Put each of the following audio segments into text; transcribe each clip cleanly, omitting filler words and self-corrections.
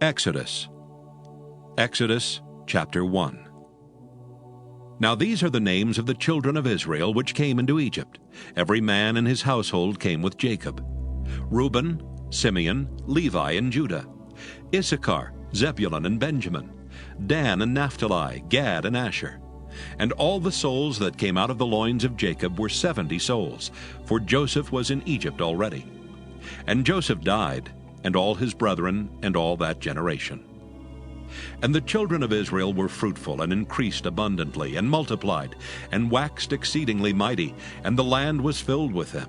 Exodus. Exodus chapter 1. Now these are the names of the children of Israel which came into Egypt. Every man in his household came with Jacob: Reuben, Simeon, Levi, and Judah; Issachar, Zebulun, and Benjamin; Dan and Naphtali, Gad and Asher. And all the souls that came out of the loins of Jacob were 70 souls, for Joseph was in Egypt already. And Joseph died, and all his brethren, and all that generation. And the children of Israel were fruitful, and increased abundantly, and multiplied, and waxed exceedingly mighty, and the land was filled with them.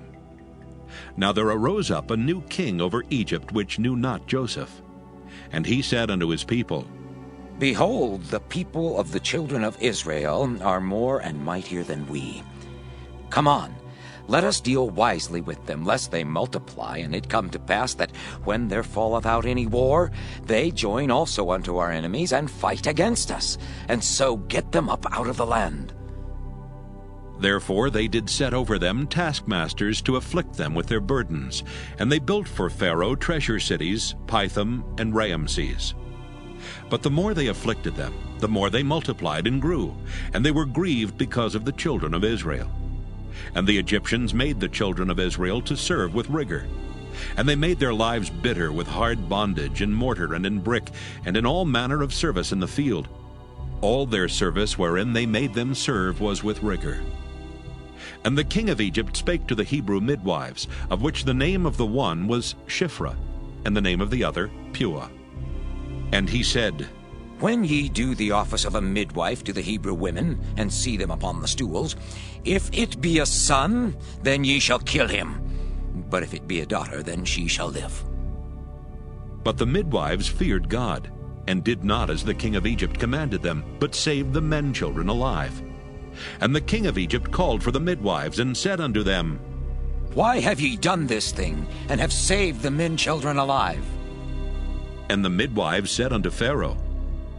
Now there arose up a new king over Egypt, which knew not Joseph. And he said unto his people, Behold, the people of the children of Israel are more and mightier than we. Come on, let us deal wisely with them, lest they multiply, and it come to pass that when there falleth out any war, they join also unto our enemies, and fight against us, and so get them up out of the land. Therefore they did set over them taskmasters to afflict them with their burdens, and they built for Pharaoh treasure cities, Pithom and Raamses. But the more they afflicted them, the more they multiplied and grew, and they were grieved because of the children of Israel. And the Egyptians made the children of Israel to serve with rigor. And they made their lives bitter with hard bondage, in mortar and in brick, and in all manner of service in the field. All their service wherein they made them serve was with rigor. And the king of Egypt spake to the Hebrew midwives, of which the name of the one was Shiphrah, and the name of the other Puah. And he said, When ye do the office of a midwife to the Hebrew women, and see them upon the stools, if it be a son, then ye shall kill him. But if it be a daughter, then she shall live. But the midwives feared God, and did not as the king of Egypt commanded them, but saved the men children alive. And the king of Egypt called for the midwives, and said unto them, Why have ye done this thing, and have saved the men children alive? And the midwives said unto Pharaoh,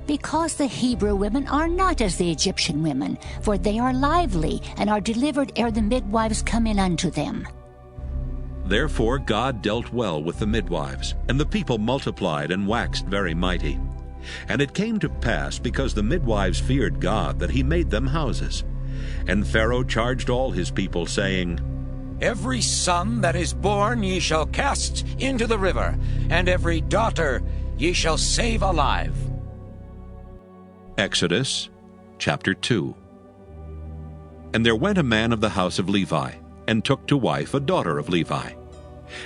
Because the Hebrew women are not as the Egyptian women, for they are lively, and are delivered ere the midwives come in unto them. Therefore God dealt well with the midwives, and the people multiplied and waxed very mighty. And it came to pass, because the midwives feared God, that he made them houses. And Pharaoh charged all his people, saying, Every son that is born ye shall cast into the river, and every daughter ye shall save alive. Exodus chapter 2. And there went a man of the house of Levi, and took to wife a daughter of Levi.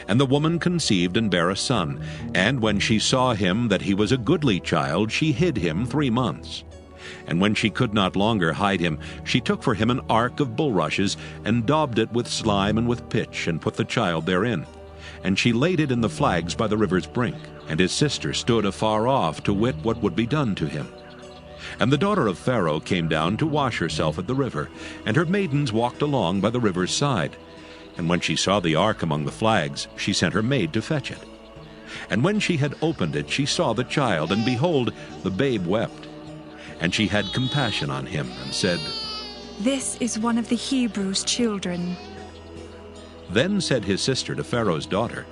And the woman conceived and bare a son, and when she saw him that he was a goodly child, she hid him 3 months. And when she could not longer hide him, she took for him an ark of bulrushes, and daubed it with slime and with pitch, and put the child therein. And she laid it in the flags by the river's brink. And his sister stood afar off to wit what would be done to him. And the daughter of Pharaoh came down to wash herself at the river, and her maidens walked along by the river's side. And when she saw the ark among the flags, she sent her maid to fetch it. And when she had opened it, she saw the child, and behold, the babe wept. And she had compassion on him, and said, This is one of the Hebrews' children. Then said his sister to Pharaoh's daughter,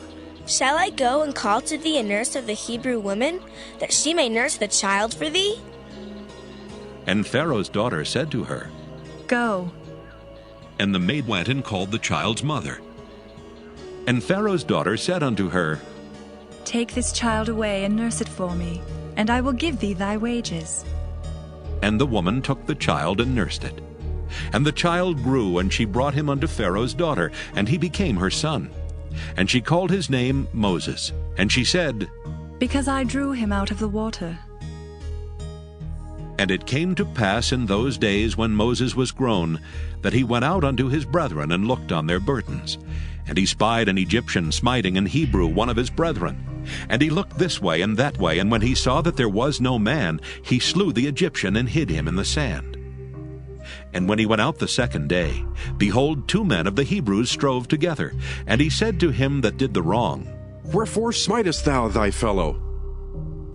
Shall I go and call to thee a nurse of the Hebrew woman, that she may nurse the child for thee? And Pharaoh's daughter said to her, Go. And the maid went and called the child's mother. And Pharaoh's daughter said unto her, Take this child away and nurse it for me, and I will give thee thy wages. And the woman took the child and nursed it. And the child grew, and she brought him unto Pharaoh's daughter, and he became her son. And she called his name Moses. And she said, Because I drew him out of the water. And it came to pass in those days when Moses was grown, that he went out unto his brethren, and looked on their burdens. And he spied an Egyptian smiting an Hebrew, one of his brethren. And he looked this way and that way, and when he saw that there was no man, he slew the Egyptian, and hid him in the sand. And when he went out the second day, behold, 2 men of the Hebrews strove together. And he said to him that did the wrong, Wherefore smitest thou thy fellow?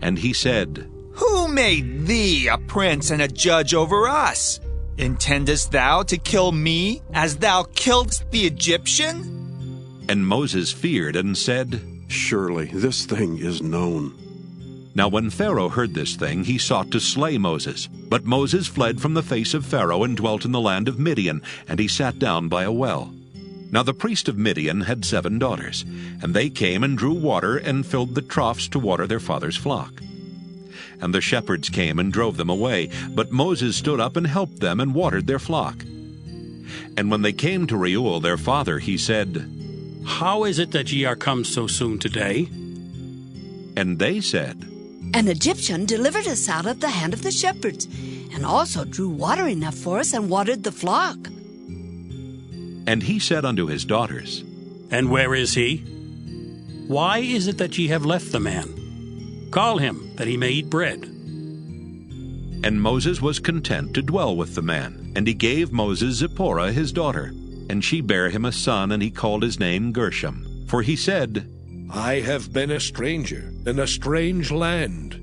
And he said, Who made thee a prince and a judge over us? Intendest thou to kill me, as thou killedst the Egyptian? And Moses feared and said, Surely this thing is known. Now when Pharaoh heard this thing, he sought to slay Moses. But Moses fled from the face of Pharaoh and dwelt in the land of Midian, and he sat down by a well. Now the priest of Midian had 7 daughters, and they came and drew water and filled the troughs to water their father's flock. And the shepherds came and drove them away, but Moses stood up and helped them and watered their flock. And when they came to Reuel their father, he said, How is it that ye are come so soon today? And they said, An Egyptian delivered us out of the hand of the shepherds, and also drew water enough for us and watered the flock. And he said unto his daughters, And where is he? Why is it that ye have left the man? Call him, that he may eat bread. And Moses was content to dwell with the man, and he gave Moses Zipporah his daughter. And she bare him a son, and he called his name Gershom. For he said, I have been a stranger in a strange land.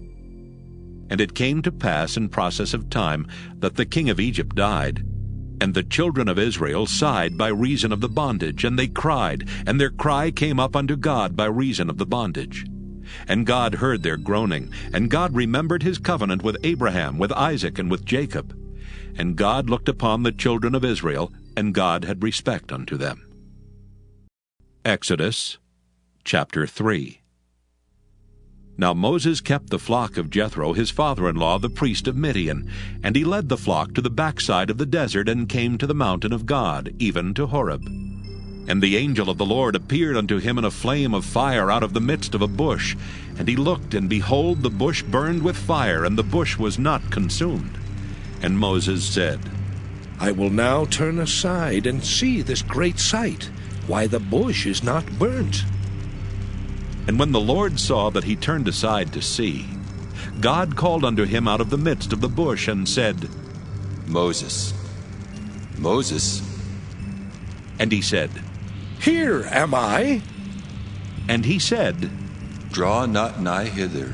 And it came to pass in process of time that the king of Egypt died. And the children of Israel sighed by reason of the bondage, and they cried, and their cry came up unto God by reason of the bondage. And God heard their groaning, and God remembered his covenant with Abraham, with Isaac, and with Jacob. And God looked upon the children of Israel, and God had respect unto them. Exodus chapter 3. Now Moses kept the flock of Jethro his father-in-law, the priest of Midian, and he led the flock to the backside of the desert, and came to the mountain of God, even to Horeb. And the angel of the Lord appeared unto him in a flame of fire out of the midst of a bush. And he looked, and behold, the bush burned with fire, and the bush was not consumed. And Moses said, I will now turn aside and see this great sight, why the bush is not burnt. And when the Lord saw that he turned aside to see, God called unto him out of the midst of the bush, and said, Moses, Moses. And he said, Here am I. And he said, Draw not nigh hither.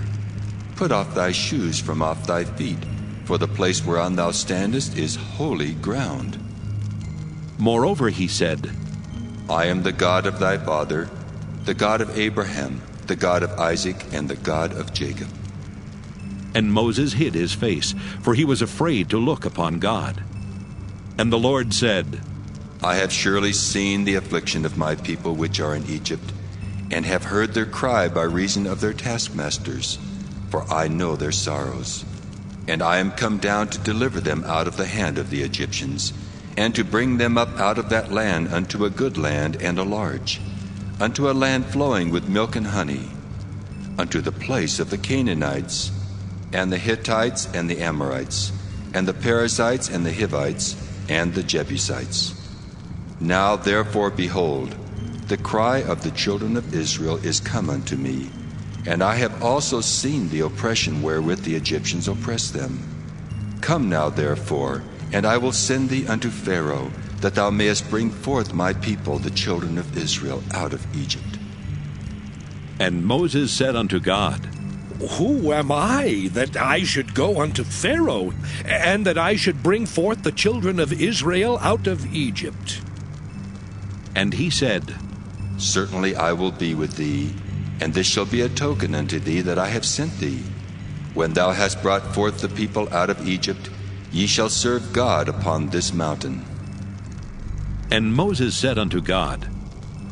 Put off thy shoes from off thy feet, for the place whereon thou standest is holy ground. Moreover he said, I am the God of thy father, the God of Abraham, the God of Isaac, and the God of Jacob. And Moses hid his face, for he was afraid to look upon God. And the Lord said, I have surely seen the affliction of my people which are in Egypt, and have heard their cry by reason of their taskmasters, for I know their sorrows. And I am come down to deliver them out of the hand of the Egyptians, and to bring them up out of that land unto a good land and a large, unto a land flowing with milk and honey, unto the place of the Canaanites, and the Hittites, and the Amorites, and the Perizzites, and the Hivites, and the Jebusites. Now therefore, behold, the cry of the children of Israel is come unto me, and I have also seen the oppression wherewith the Egyptians oppress them. Come now therefore, and I will send thee unto Pharaoh, that thou mayest bring forth my people, the children of Israel, out of Egypt. And Moses said unto God, Who am I, that I should go unto Pharaoh, and that I should bring forth the children of Israel out of Egypt? And he said, Certainly I will be with thee, and this shall be a token unto thee that I have sent thee. When thou hast brought forth the people out of Egypt, ye shall serve God upon this mountain. And Moses said unto God,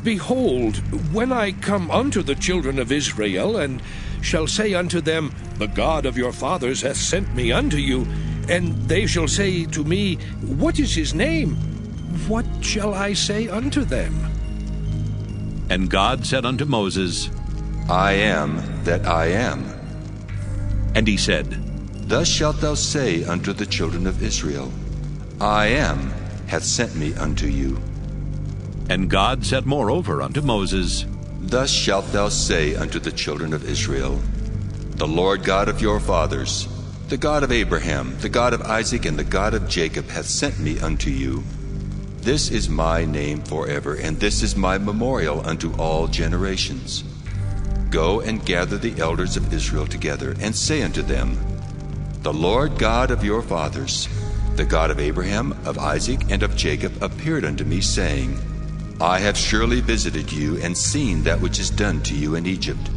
Behold, when I come unto the children of Israel, and shall say unto them, The God of your fathers hath sent me unto you, and they shall say to me, What is his name? What shall I say unto them? And God said unto Moses, I am that I am. And he said, Thus shalt thou say unto the children of Israel, I am hath sent me unto you. And God said moreover unto Moses, Thus shalt thou say unto the children of Israel, The Lord God of your fathers, the God of Abraham, the God of Isaac, and the God of Jacob hath sent me unto you. This is my name forever, and this is my memorial unto all generations. Go and gather the elders of Israel together, and say unto them, The Lord God of your fathers, the God of Abraham, of Isaac, and of Jacob, appeared unto me, saying, I have surely visited you, and seen that which is done to you in Egypt,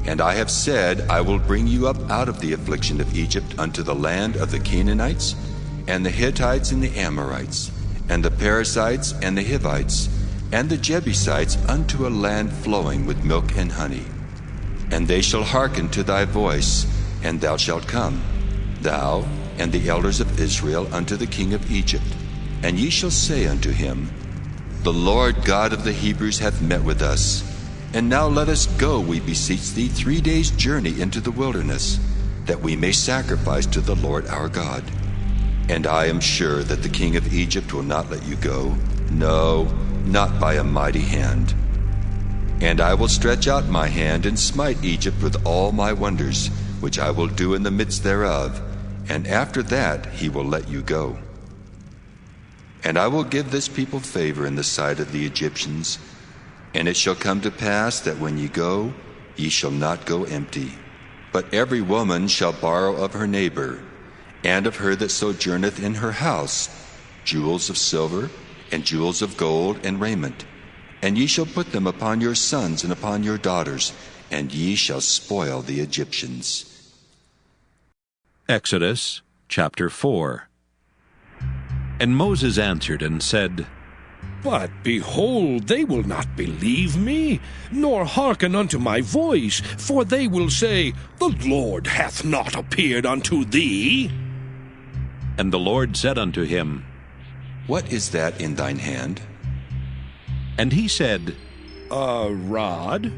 And I have said, I will bring you up out of the affliction of Egypt unto the land of the Canaanites, and the Hittites, and the Amorites, and the Perizzites, and the Hivites, and the Jebusites, unto a land flowing with milk and honey. And they shall hearken to thy voice, and thou shalt come, thou and the elders of Israel, unto the king of Egypt. And ye shall say unto him, The Lord God of the Hebrews hath met with us. And now let us go, we beseech thee, 3 days' journey into the wilderness, that we may sacrifice to the Lord our God. And I am sure that the king of Egypt will not let you go, no, not by a mighty hand. And I will stretch out my hand and smite Egypt with all my wonders, which I will do in the midst thereof, and after that he will let you go. And I will give this people favor in the sight of the Egyptians. And it shall come to pass that when ye go, ye shall not go empty. But every woman shall borrow of her neighbor, and of her that sojourneth in her house, jewels of silver, and jewels of gold, and raiment. And ye shall put them upon your sons and upon your daughters, and ye shall spoil the Egyptians. Exodus chapter 4. And Moses answered and said, But behold, they will not believe me, nor hearken unto my voice, for they will say, The Lord hath not appeared unto thee. And the Lord said unto him, What is that in thine hand? And he said, A rod.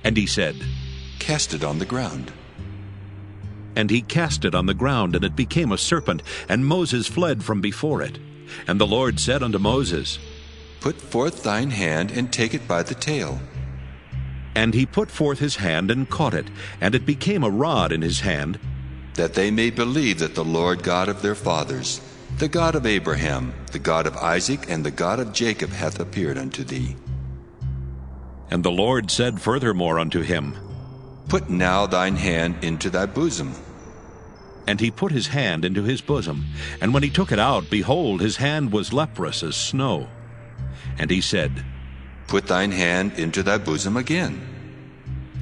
And he said, Cast it on the ground. And he cast it on the ground, and it became a serpent, and Moses fled from before it. And the Lord said unto Moses, Put forth thine hand, and take it by the tail. And he put forth his hand, and caught it, and it became a rod in his hand, that they may believe that the Lord God of their fathers, the God of Abraham, the God of Isaac, and the God of Jacob hath appeared unto thee. And the Lord said furthermore unto him, Put now thine hand into thy bosom. And he put his hand into his bosom, and when he took it out, behold, his hand was leprous as snow. And he said, Put thine hand into thy bosom again.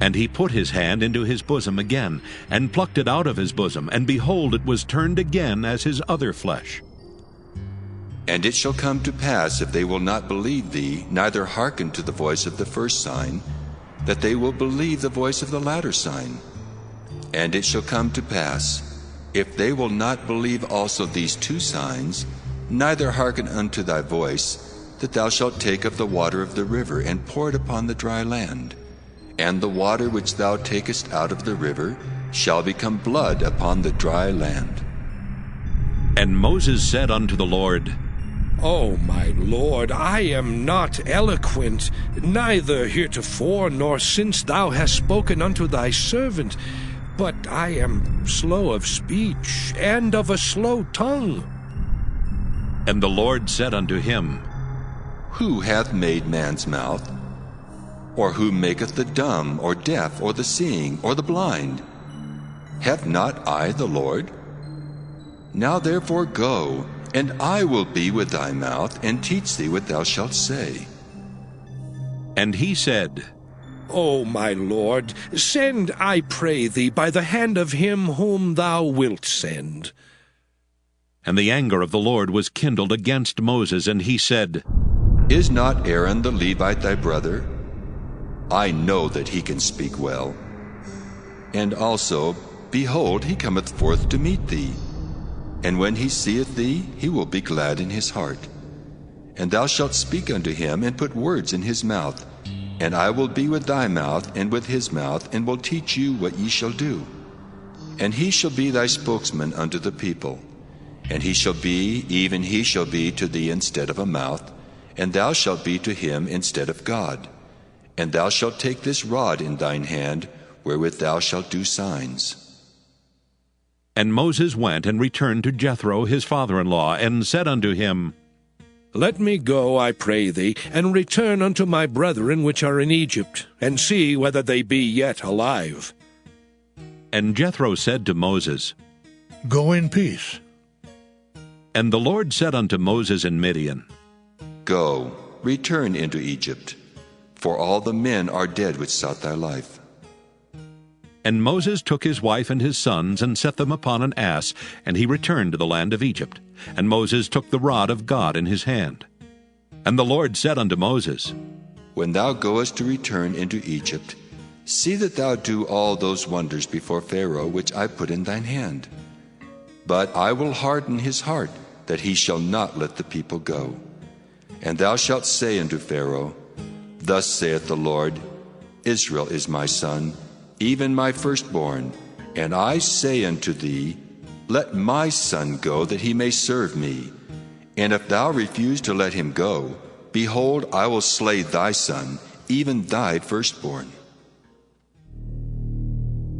And he put his hand into his bosom again, and plucked it out of his bosom, and behold, it was turned again as his other flesh. And it shall come to pass, if they will not believe thee, neither hearken to the voice of the first sign, that they will believe the voice of the latter sign. And it shall come to pass, if they will not believe also these 2 signs, neither hearken unto thy voice, that thou shalt take of the water of the river, and pour it upon the dry land. And the water which thou takest out of the river shall become blood upon the dry land. And Moses said unto the Lord, O my Lord, I am not eloquent, neither heretofore nor since thou hast spoken unto thy servant, but I am slow of speech, and of a slow tongue. And the Lord said unto him, Who hath made man's mouth? Or who maketh the dumb, or deaf, or the seeing, or the blind? Have not I the Lord? Now therefore go, and I will be with thy mouth, and teach thee what thou shalt say. And he said, O my Lord, send, I pray thee, by the hand of him whom thou wilt send. And the anger of the Lord was kindled against Moses, and he said, Is not Aaron the Levite thy brother? I know that he can speak well. And also, behold, he cometh forth to meet thee. And when he seeth thee, he will be glad in his heart. And thou shalt speak unto him, and put words in his mouth. And I will be with thy mouth, and with his mouth, and will teach you what ye shall do. And he shall be thy spokesman unto the people. And he shall be, even he shall be to thee instead of a mouth, and thou shalt be to him instead of God. And thou shalt take this rod in thine hand, wherewith thou shalt do signs. And Moses went and returned to Jethro his father-in-law, and said unto him, Let me go, I pray thee, and return unto my brethren which are in Egypt, and see whether they be yet alive. And Jethro said to Moses, Go in peace. And the Lord said unto Moses in Midian, Go, return into Egypt, for all the men are dead which sought thy life. And Moses took his wife and his sons, and set them upon an ass, and he returned to the land of Egypt. And Moses took the rod of God in his hand. And the Lord said unto Moses, When thou goest to return into Egypt, see that thou do all those wonders before Pharaoh which I put in thine hand. But I will harden his heart, that he shall not let the people go. And thou shalt say unto Pharaoh, Thus saith the Lord, Israel is my son, even my firstborn. And I say unto thee, Let my son go, that he may serve me. And if thou refuse to let him go, behold, I will slay thy son, even thy firstborn.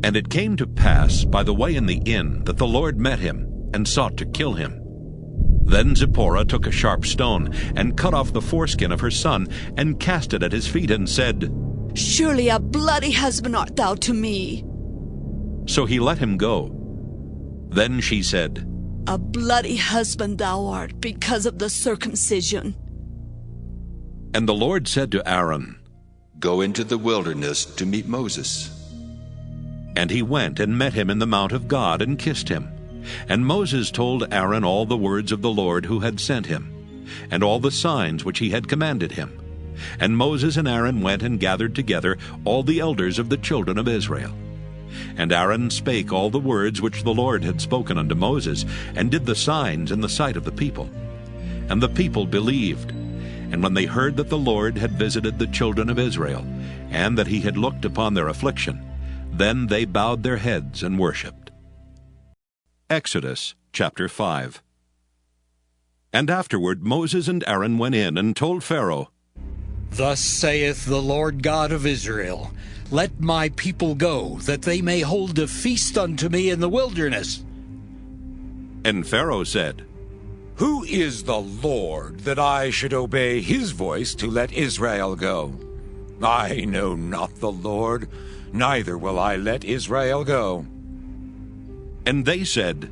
And it came to pass by the way in the inn that the Lord met him, and sought to kill him. Then Zipporah took a sharp stone, and cut off the foreskin of her son, and cast it at his feet, and said, Surely a bloody husband art thou to me. So he let him go. Then she said, A bloody husband thou art, because of the circumcision. And the Lord said to Aaron, Go into the wilderness to meet Moses. And he went and met him in the mount of God, and kissed him. And Moses told Aaron all the words of the Lord who had sent him, and all the signs which he had commanded him. And Moses and Aaron went and gathered together all the elders of the children of Israel. And Aaron spake all the words which the Lord had spoken unto Moses, and did the signs in the sight of the people. And the people believed. And when they heard that the Lord had visited the children of Israel, and that he had looked upon their affliction, then they bowed their heads and worshipped. Exodus chapter 5. And afterward Moses and Aaron went in and told Pharaoh, Thus saith the Lord God of Israel, Let my people go, that they may hold a feast unto me in the wilderness. And Pharaoh said, Who is the Lord, that I should obey his voice to let Israel go? I know not the Lord, neither will I let Israel go. And they said,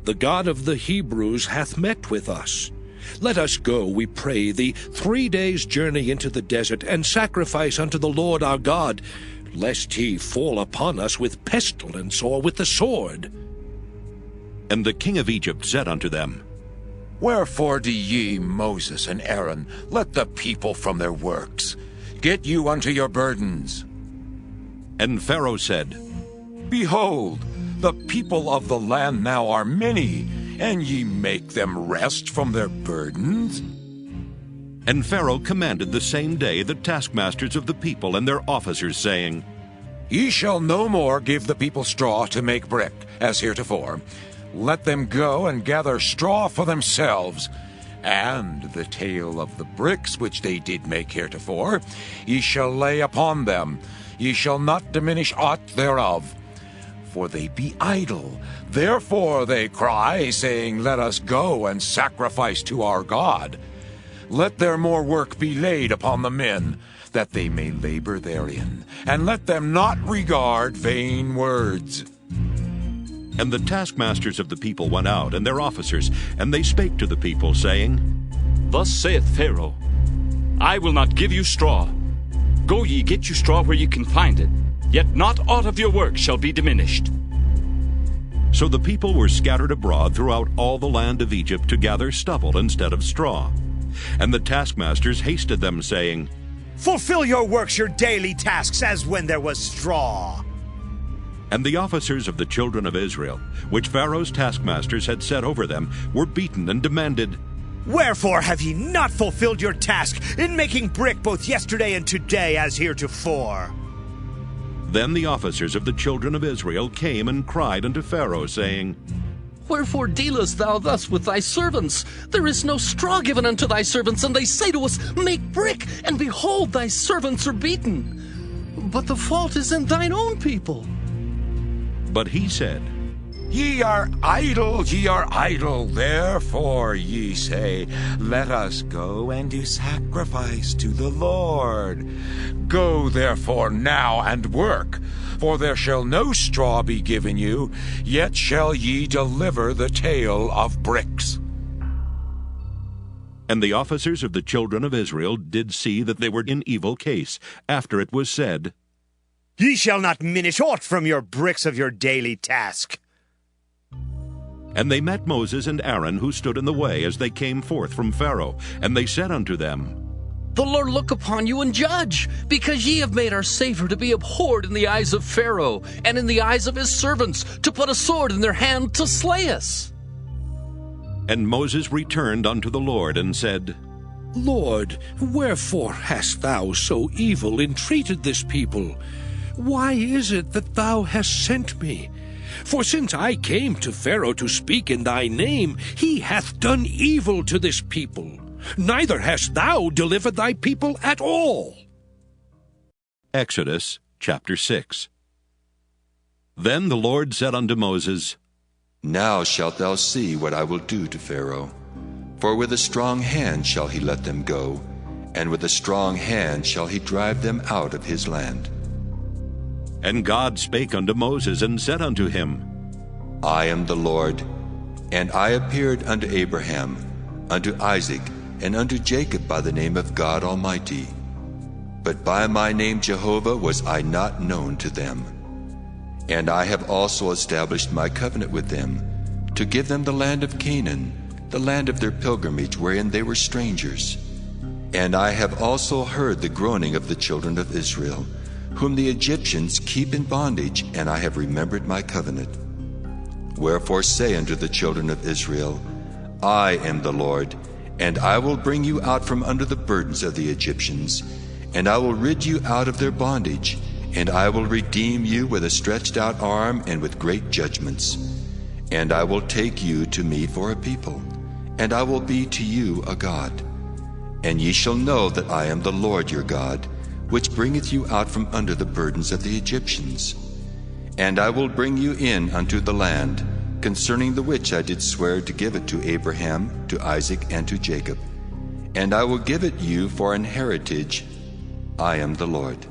The God of the Hebrews hath met with us. Let us go, we pray thee, 3 days' journey into the desert, and sacrifice unto the Lord our God, lest he fall upon us with pestilence or with the sword. And the king of Egypt said unto them, Wherefore do ye, Moses and Aaron, let the people from their works? Get you unto your burdens. And Pharaoh said, Behold, the people of the land now are many, and ye make them rest from their burdens? And Pharaoh commanded the same day the taskmasters of the people and their officers, saying, Ye shall no more give the people straw to make brick, as heretofore. Let them go and gather straw for themselves. And the tale of the bricks which they did make heretofore, ye shall lay upon them. Ye shall not diminish aught thereof. For they be idle. Therefore they cry, saying, Let us go and sacrifice to our God. Let their more work be laid upon the men, that they may labor therein, and let them not regard vain words. And the taskmasters of the people went out, and their officers, and they spake to the people, saying, Thus saith Pharaoh, I will not give you straw. Go ye, get you straw where ye can find it, yet not aught of your work shall be diminished. So the people were scattered abroad throughout all the land of Egypt to gather stubble instead of straw. And the taskmasters hasted them, saying, Fulfill your works, your daily tasks, as when there was straw. And the officers of the children of Israel, which Pharaoh's taskmasters had set over them, were beaten and demanded, Wherefore have ye not fulfilled your task in making brick both yesterday and today as heretofore? Then the officers of the children of Israel came and cried unto Pharaoh, saying, Wherefore dealest thou thus with thy servants? There is no straw given unto thy servants, and they say to us, Make brick, and behold, thy servants are beaten. But the fault is in thine own people. But he said, Ye are idle, therefore ye say, Let us go and do sacrifice to the Lord. Go therefore now and work, for there shall no straw be given you, yet shall ye deliver the tale of bricks. And the officers of the children of Israel did see that they were in evil case, after it was said, Ye shall not minish aught from your bricks of your daily task. And they met Moses and Aaron, who stood in the way as they came forth from Pharaoh. And they said unto them, The Lord look upon you and judge, because ye have made our Savior to be abhorred in the eyes of Pharaoh, and in the eyes of his servants, to put a sword in their hand to slay us. And Moses returned unto the Lord, and said, Lord, wherefore hast thou so evil entreated this people? Why is it that thou hast sent me? For since I came to Pharaoh to speak in thy name, he hath done evil to this people. Neither hast thou delivered thy people at all. Exodus chapter 6. Then the Lord said unto Moses, Now shalt thou see what I will do to Pharaoh. For with a strong hand shall he let them go, and with a strong hand shall he drive them out of his land. And God spake unto Moses, and said unto him, I am the Lord, and I appeared unto Abraham, unto Isaac, and unto Jacob by the name of God Almighty. But by my name Jehovah was I not known to them. And I have also established my covenant with them, to give them the land of Canaan, the land of their pilgrimage wherein they were strangers. And I have also heard the groaning of the children of Israel, whom the Egyptians keep in bondage, and I have remembered my covenant. Wherefore say unto the children of Israel, I am the Lord, and I will bring you out from under the burdens of the Egyptians, and I will rid you out of their bondage, and I will redeem you with a stretched out arm and with great judgments. And I will take you to me for a people, and I will be to you a God. And ye shall know that I am the Lord your God, which bringeth you out from under the burdens of the Egyptians. And I will bring you in unto the land, concerning the which I did swear to give it to Abraham, to Isaac, and to Jacob. And I will give it you for an heritage. I am the Lord.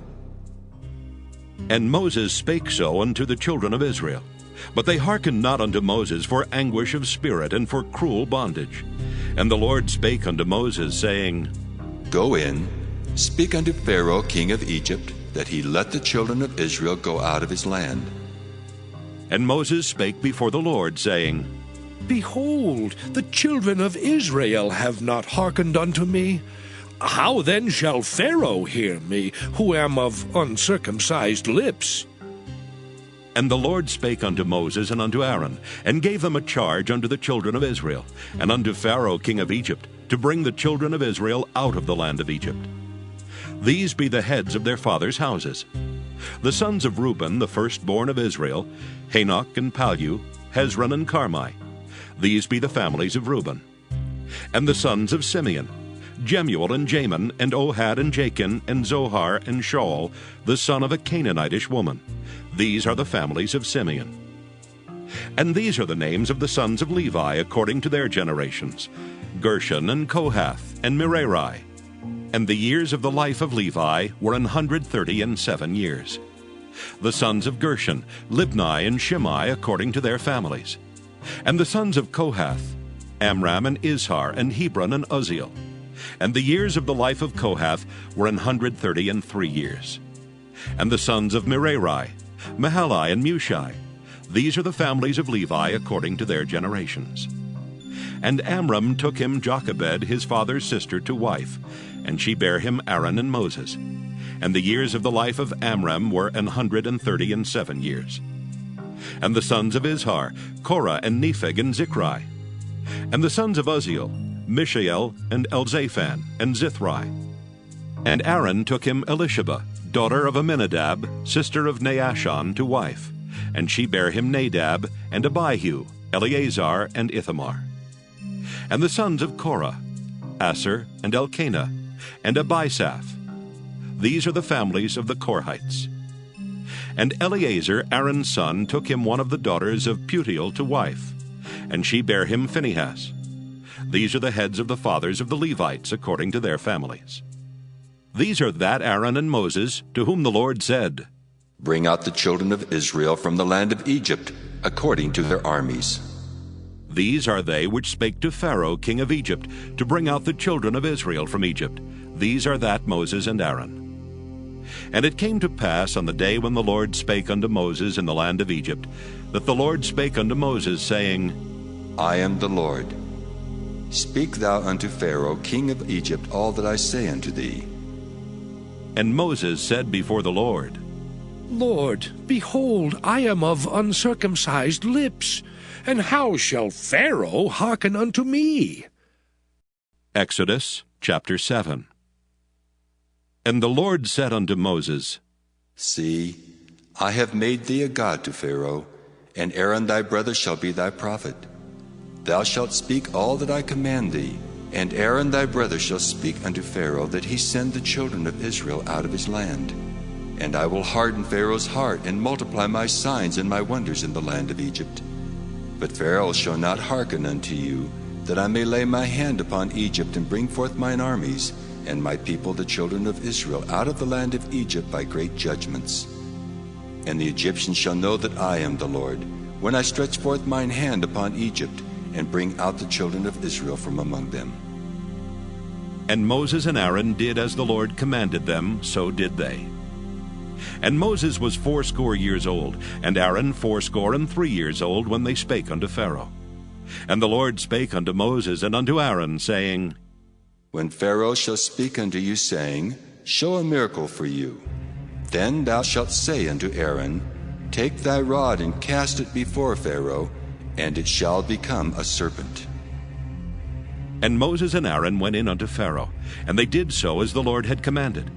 And Moses spake so unto the children of Israel. But they hearkened not unto Moses for anguish of spirit and for cruel bondage. And the Lord spake unto Moses, saying, Go in, speak unto Pharaoh king of Egypt, that he let the children of Israel go out of his land. And Moses spake before the Lord, saying, Behold, the children of Israel have not hearkened unto me. How then shall Pharaoh hear me, who am of uncircumcised lips? And the Lord spake unto Moses and unto Aaron, and gave them a charge unto the children of Israel, and unto Pharaoh king of Egypt, to bring the children of Israel out of the land of Egypt. These be the heads of their fathers' houses. The sons of Reuben, the firstborn of Israel, Hanok and Palu, Hezron and Carmi. These be the families of Reuben. And the sons of Simeon, Jemuel and Jamin, and Ohad and Jachin, and Zohar and Shaul, the son of a Canaanitish woman. These are the families of Simeon. And these are the names of the sons of Levi according to their generations, Gershon and Kohath and Merari. And the years of the life of Levi were 137 years. The sons of Gershon, Libni and Shimei according to their families. And the sons of Kohath, Amram and Izhar and Hebron and Uzziel. And the years of the life of Kohath were 133 years. And the sons of Merari, Mahali and Mushi. These are the families of Levi according to their generations. And Amram took him Jochebed, his father's sister, to wife, and she bare him Aaron and Moses. And the years of the life of Amram were 137 years. And the sons of Izhar, Korah and Nepheg and Zichri. And the sons of Uzziel, Mishael and Elzaphan and Zithri. And Aaron took him Elisheba, daughter of Aminadab, sister of Naashon, to wife, and she bare him Nadab and Abihu, Eleazar and Ithamar. And the sons of Korah, Asher and Elkanah, and Abisaph. These are the families of the Korhites. And Eleazar, Aaron's son, took him one of the daughters of Putiel to wife, and she bare him Phinehas. These are the heads of the fathers of the Levites according to their families. These are that Aaron and Moses, to whom the Lord said, Bring out the children of Israel from the land of Egypt, according to their armies. These are they which spake to Pharaoh king of Egypt, to bring out the children of Israel from Egypt. These are that Moses and Aaron. And it came to pass on the day when the Lord spake unto Moses in the land of Egypt, that the Lord spake unto Moses, saying, I am the Lord. Speak thou unto Pharaoh, king of Egypt, all that I say unto thee. And Moses said before the Lord, Lord, behold, I am of uncircumcised lips, and how shall Pharaoh hearken unto me? Exodus chapter 7. And the Lord said unto Moses, See, I have made thee a god to Pharaoh, and Aaron thy brother shall be thy prophet. Thou shalt speak all that I command thee, and Aaron thy brother shall speak unto Pharaoh, that he send the children of Israel out of his land. And I will harden Pharaoh's heart, and multiply my signs and my wonders in the land of Egypt. But Pharaoh shall not hearken unto you, that I may lay my hand upon Egypt, and bring forth mine armies, and my people the children of Israel out of the land of Egypt by great judgments. And the Egyptians shall know that I am the Lord, when I stretch forth mine hand upon Egypt, and bring out the children of Israel from among them. And Moses and Aaron did as the Lord commanded them, so did they. And Moses was 80 years old, and Aaron 83 years old, when they spake unto Pharaoh. And the Lord spake unto Moses and unto Aaron, saying, When Pharaoh shall speak unto you, saying, Show a miracle for you, then thou shalt say unto Aaron, Take thy rod and cast it before Pharaoh, and it shall become a serpent. And Moses and Aaron went in unto Pharaoh, and they did so as the Lord had commanded.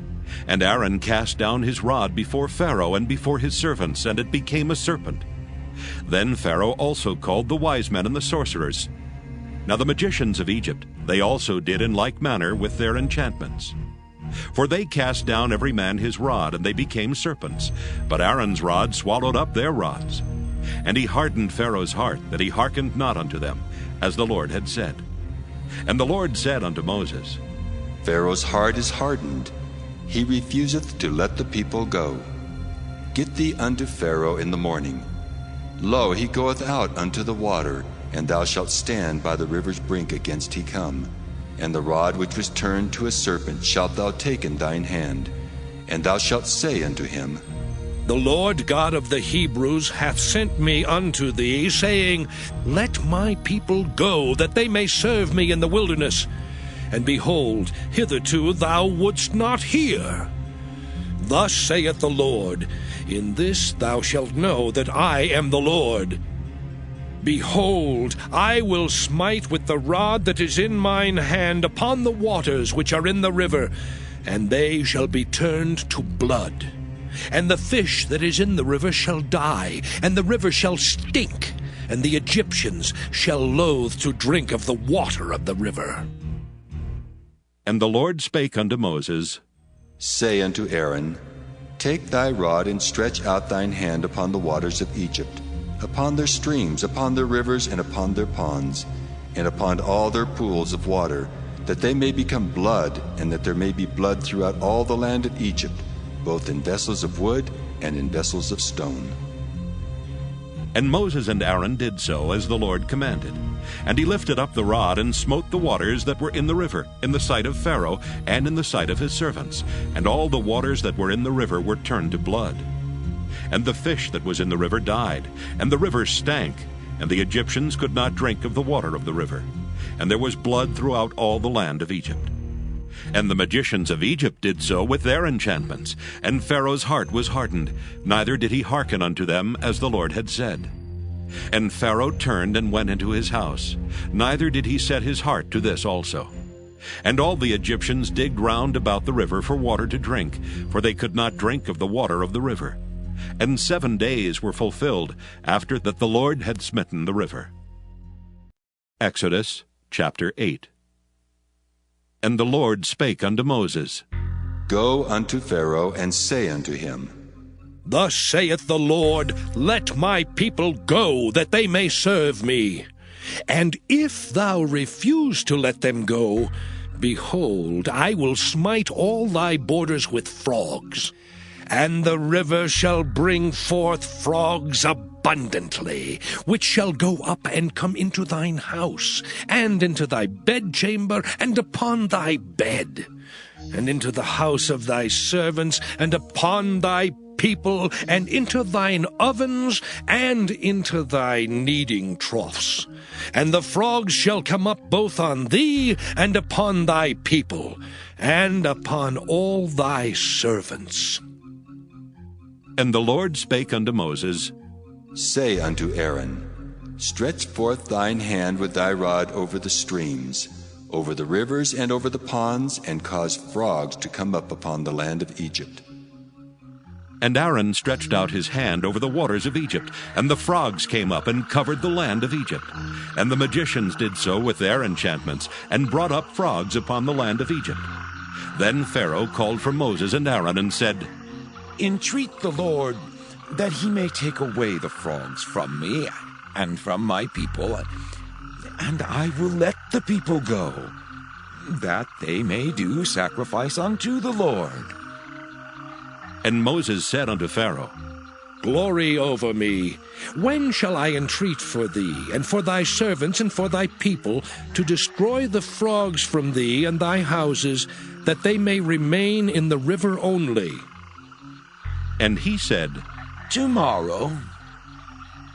And Aaron cast down his rod before Pharaoh and before his servants, and it became a serpent. Then Pharaoh also called the wise men and the sorcerers. Now the magicians of Egypt, they also did in like manner with their enchantments. For they cast down every man his rod, and they became serpents. But Aaron's rod swallowed up their rods. And he hardened Pharaoh's heart, that he hearkened not unto them, as the Lord had said. And the Lord said unto Moses, Pharaoh's heart is hardened, he refuseth to let the people go. Get thee unto Pharaoh in the morning. Lo, he goeth out unto the water, and thou shalt stand by the river's brink against he come. And the rod which was turned to a serpent shalt thou take in thine hand, and thou shalt say unto him, The Lord God of the Hebrews hath sent me unto thee, saying, Let my people go, that they may serve me in the wilderness. And behold, hitherto thou wouldst not hear. Thus saith the Lord, In this thou shalt know that I am the Lord. Behold, I will smite with the rod that is in mine hand upon the waters which are in the river, and they shall be turned to blood. And the fish that is in the river shall die, and the river shall stink, and the Egyptians shall loathe to drink of the water of the river. And the Lord spake unto Moses, Say unto Aaron, Take thy rod and stretch out thine hand upon the waters of Egypt, upon their streams, upon their rivers, and upon their ponds, and upon all their pools of water, that they may become blood, and that there may be blood throughout all the land of Egypt, both in vessels of wood and in vessels of stone. And Moses and Aaron did so as the Lord commanded. And he lifted up the rod and smote the waters that were in the river, in the sight of Pharaoh, and in the sight of his servants. And all the waters that were in the river were turned to blood. And the fish that was in the river died, and the river stank, and the Egyptians could not drink of the water of the river. And there was blood throughout all the land of Egypt. And the magicians of Egypt did so with their enchantments, and Pharaoh's heart was hardened, neither did he hearken unto them as the Lord had said. And Pharaoh turned and went into his house, neither did he set his heart to this also. And all the Egyptians digged round about the river for water to drink, for they could not drink of the water of the river. And 7 days were fulfilled after that the Lord had smitten the river. Exodus chapter 8. And the Lord spake unto Moses, Go unto Pharaoh, and say unto him, Thus saith the Lord, Let my people go, that they may serve me. And if thou refuse to let them go, behold, I will smite all thy borders with frogs. And the river shall bring forth frogs abundantly, which shall go up and come into thine house, and into thy bedchamber, and upon thy bed. and into the house of thy servants, and upon thy people, and into thine ovens, and into thy kneading troughs. And the frogs shall come up both on thee, and upon thy people, and upon all thy servants. And the Lord spake unto Moses, Say unto Aaron, Stretch forth thine hand with thy rod over the streams, over the rivers and over the ponds, and cause frogs to come up upon the land of Egypt. And Aaron stretched out his hand over the waters of Egypt, and the frogs came up and covered the land of Egypt. And the magicians did so with their enchantments, and brought up frogs upon the land of Egypt. Then Pharaoh called for Moses and Aaron, and said, Entreat the Lord that he may take away the frogs from me and from my people, and I will let the people go, that they may do sacrifice unto the Lord. And Moses said unto Pharaoh, Glory over me. When shall I entreat for thee, and for thy servants, and for thy people, to destroy the frogs from thee and thy houses, that they may remain in the river only? And he said, Tomorrow.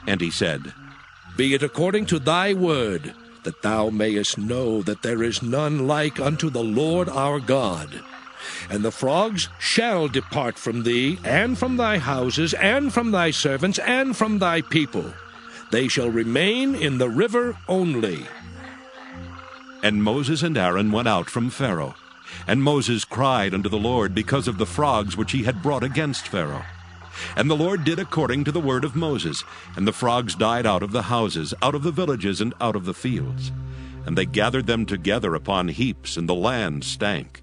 And he said, Be it according to thy word, that thou mayest know that there is none like unto the Lord our God. And the frogs shall depart from thee, and from thy houses, and from thy servants, and from thy people. They shall remain in the river only. And Moses and Aaron went out from Pharaoh. And Moses cried unto the Lord because of the frogs which he had brought against Pharaoh. And the Lord did according to the word of Moses, and the frogs died out of the houses, out of the villages, and out of the fields. And they gathered them together upon heaps, and the land stank.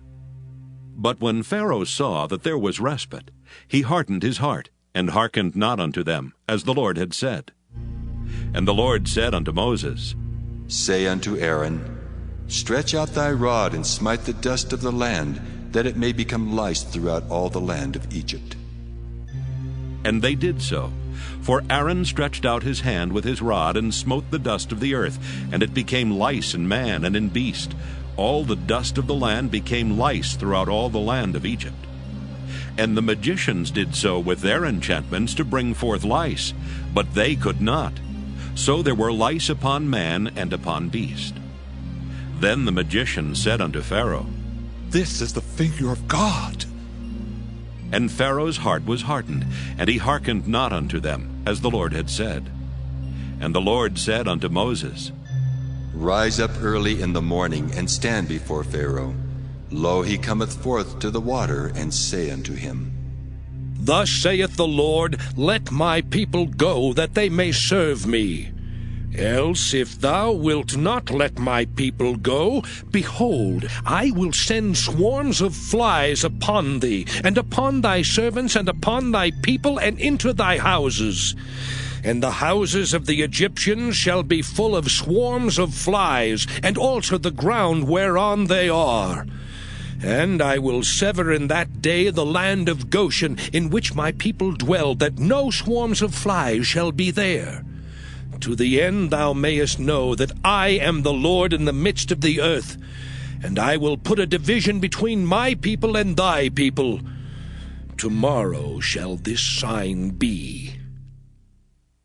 But when Pharaoh saw that there was respite, he hardened his heart, and hearkened not unto them, as the Lord had said. And the Lord said unto Moses, Say unto Aaron, Stretch out thy rod, and smite the dust of the land, that it may become lice throughout all the land of Egypt. And they did so. For Aaron stretched out his hand with his rod, and smote the dust of the earth, and it became lice in man and in beast. All the dust of the land became lice throughout all the land of Egypt. And the magicians did so with their enchantments to bring forth lice, but they could not. So there were lice upon man and upon beast. Then the magician said unto Pharaoh, This is the finger of God. And Pharaoh's heart was hardened, and he hearkened not unto them, as the Lord had said. And the Lord said unto Moses, Rise up early in the morning, and stand before Pharaoh. Lo, he cometh forth to the water, and say unto him, Thus saith the Lord, Let my people go, that they may serve me. Else, if thou wilt not let my people go, behold, I will send swarms of flies upon thee, and upon thy servants, and upon thy people, and into thy houses. And the houses of the Egyptians shall be full of swarms of flies, and also the ground whereon they are. And I will sever in that day the land of Goshen, in which my people dwell, that no swarms of flies shall be there. To the end thou mayest know that I am the Lord in the midst of the earth, and I will put a division between my people and thy people. Tomorrow shall this sign be.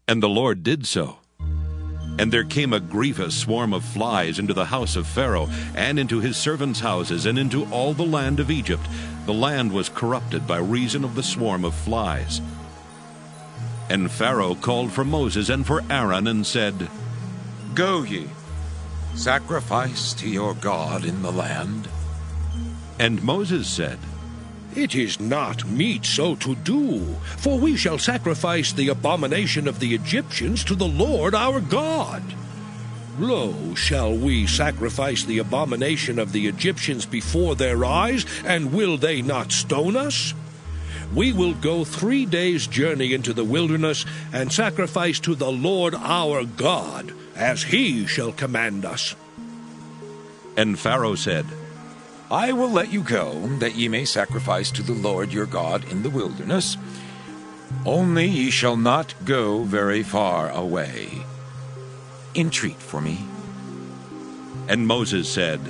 And the Lord did so. And there came a grievous swarm of flies into the house of Pharaoh, and into his servants' houses, and into all the land of Egypt. The land was corrupted by reason of the swarm of flies. And Pharaoh called for Moses and for Aaron, and said, Go ye, sacrifice to your God in the land. And Moses said, It is not meet so to do, for we shall sacrifice the abomination of the Egyptians to the Lord our God. Lo, shall we sacrifice the abomination of the Egyptians before their eyes, and will they not stone us? We will go 3 days' journey into the wilderness, and sacrifice to the Lord our God, as he shall command us. And Pharaoh said, I will let you go, that ye may sacrifice to the Lord your God in the wilderness. Only ye shall not go very far away. Entreat for me. And Moses said,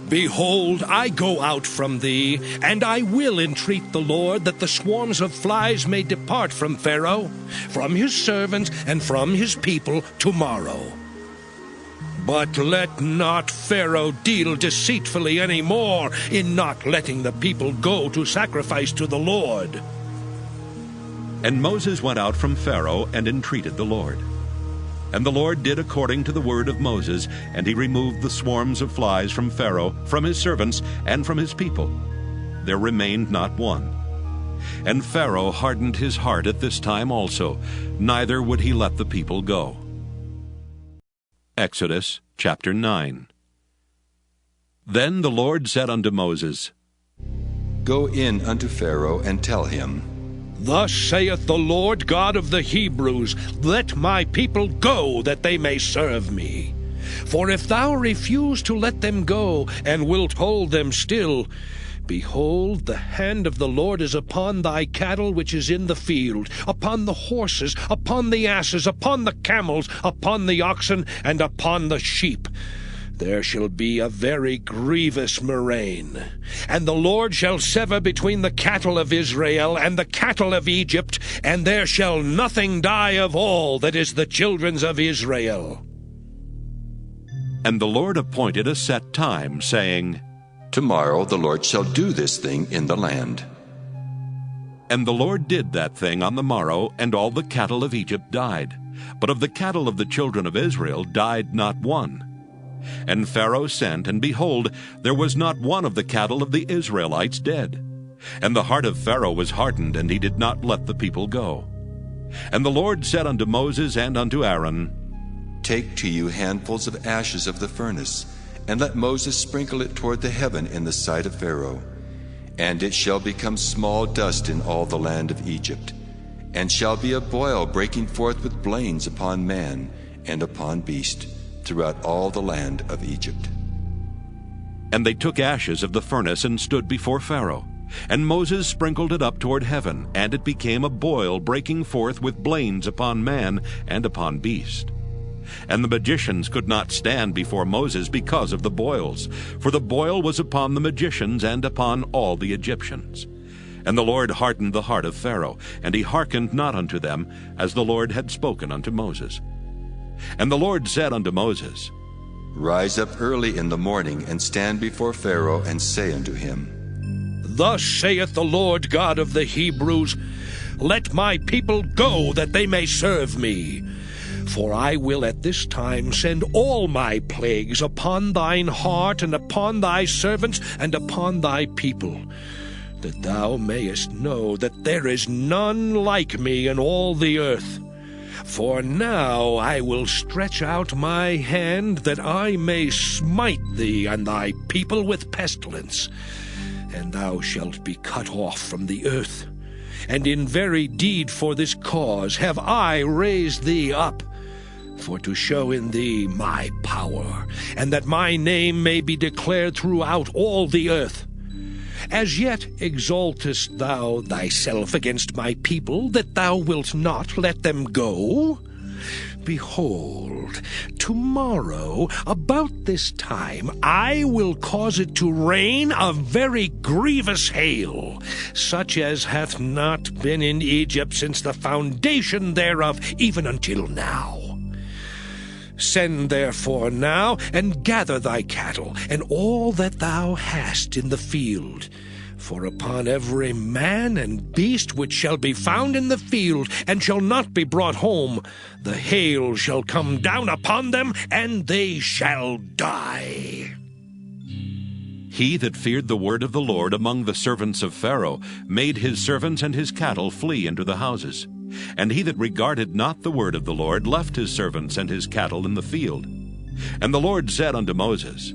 Behold, I go out from thee, and I will entreat the Lord that the swarms of flies may depart from Pharaoh, from his servants, and from his people tomorrow. But let not Pharaoh deal deceitfully any more in not letting the people go to sacrifice to the Lord. And Moses went out from Pharaoh and entreated the Lord. And the Lord did according to the word of Moses, and he removed the swarms of flies from Pharaoh, from his servants, and from his people. There remained not one. And Pharaoh hardened his heart at this time also, neither would he let the people go. Exodus chapter 9. Then the Lord said unto Moses, Go in unto Pharaoh, and tell him, Thus saith the Lord God of the Hebrews, Let my people go, that they may serve me. For if thou refuse to let them go, and wilt hold them still, behold, the hand of the Lord is upon thy cattle which is in the field, upon the horses, upon the asses, upon the camels, upon the oxen, and upon the sheep. There shall be a very grievous murrain. And the Lord shall sever between the cattle of Israel and the cattle of Egypt, and there shall nothing die of all that is the children's of Israel. And the Lord appointed a set time, saying, Tomorrow the Lord shall do this thing in the land. And the Lord did that thing on the morrow, and all the cattle of Egypt died. But of the cattle of the children of Israel died not one. And Pharaoh sent, and behold, there was not one of the cattle of the Israelites dead. And the heart of Pharaoh was hardened, and he did not let the people go. And the Lord said unto Moses and unto Aaron, Take to you handfuls of ashes of the furnace, and let Moses sprinkle it toward the heaven in the sight of Pharaoh. And it shall become small dust in all the land of Egypt, and shall be a boil breaking forth with blains upon man and upon beast, throughout all the land of Egypt. And they took ashes of the furnace and stood before Pharaoh. And Moses sprinkled it up toward heaven, and it became a boil breaking forth with blains upon man and upon beast. And the magicians could not stand before Moses because of the boils, for the boil was upon the magicians and upon all the Egyptians. And the Lord hardened the heart of Pharaoh, and he hearkened not unto them, as the Lord had spoken unto Moses. And the Lord said unto Moses, Rise up early in the morning, and stand before Pharaoh, and say unto him, Thus saith the Lord God of the Hebrews, Let my people go, that they may serve me. For I will at this time send all my plagues upon thine heart, and upon thy servants, and upon thy people, that thou mayest know that there is none like me in all the earth. For now I will stretch out my hand, that I may smite thee and thy people with pestilence, and thou shalt be cut off from the earth. And in very deed for this cause have I raised thee up, for to show in thee my power, and that my name may be declared throughout all the earth. As yet exaltest thou thyself against my people, that thou wilt not let them go? Behold, tomorrow, about this time, I will cause it to rain a very grievous hail, such as hath not been in Egypt since the foundation thereof, even until now. Send therefore now, and gather thy cattle, and all that thou hast in the field. For upon every man and beast which shall be found in the field, and shall not be brought home, the hail shall come down upon them, and they shall die. He that feared the word of the Lord among the servants of Pharaoh made his servants and his cattle flee into the houses. And he that regarded not the word of the Lord left his servants and his cattle in the field. And the Lord said unto Moses,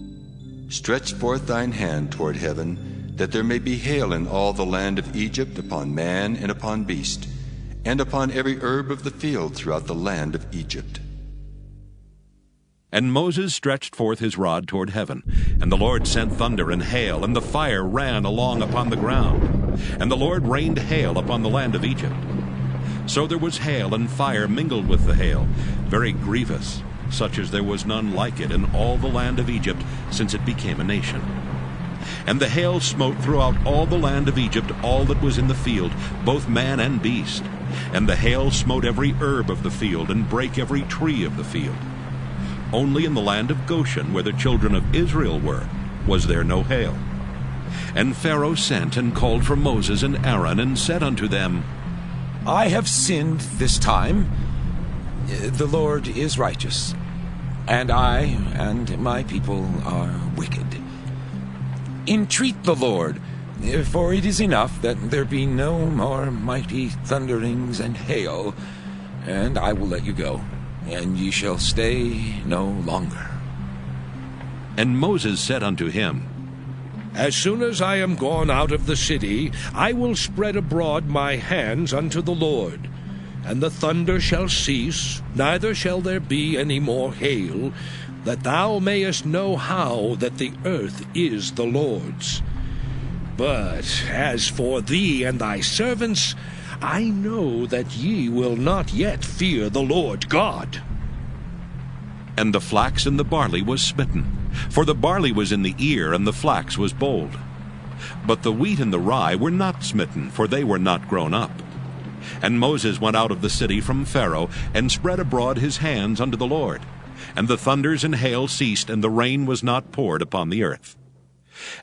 Stretch forth thine hand toward heaven, that there may be hail in all the land of Egypt, upon man and upon beast, and upon every herb of the field throughout the land of Egypt. And Moses stretched forth his rod toward heaven, and the Lord sent thunder and hail, and the fire ran along upon the ground. And the Lord rained hail upon the land of Egypt. So there was hail and fire mingled with the hail, very grievous, such as there was none like it in all the land of Egypt since it became a nation. And the hail smote throughout all the land of Egypt all that was in the field, both man and beast. And the hail smote every herb of the field, and brake every tree of the field. Only in the land of Goshen, where the children of Israel were, was there no hail. And Pharaoh sent and called for Moses and Aaron, and said unto them, I have sinned this time. The Lord is righteous, and I and my people are wicked. Entreat the Lord, for it is enough that there be no more mighty thunderings and hail, and I will let you go, and ye shall stay no longer. And Moses said unto him, As soon as I am gone out of the city, I will spread abroad my hands unto the Lord. And the thunder shall cease, neither shall there be any more hail, that thou mayest know how that the earth is the Lord's. But as for thee and thy servants, I know that ye will not yet fear the Lord God. And the flax and the barley was smitten, for the barley was in the ear, and the flax was bold. But the wheat and the rye were not smitten, for they were not grown up. And Moses went out of the city from Pharaoh, and spread abroad his hands unto the Lord. And the thunders and hail ceased, and the rain was not poured upon the earth.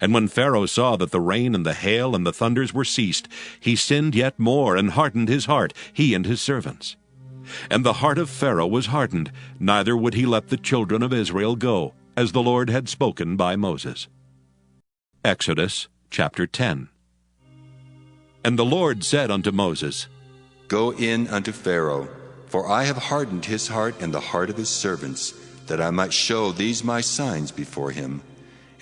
And when Pharaoh saw that the rain and the hail and the thunders were ceased, he sinned yet more, and hardened his heart, he and his servants. And the heart of Pharaoh was hardened, neither would he let the children of Israel go, as the Lord had spoken by Moses. Exodus chapter 10. And the Lord said unto Moses, Go in unto Pharaoh, for I have hardened his heart and the heart of his servants, that I might show these my signs before him,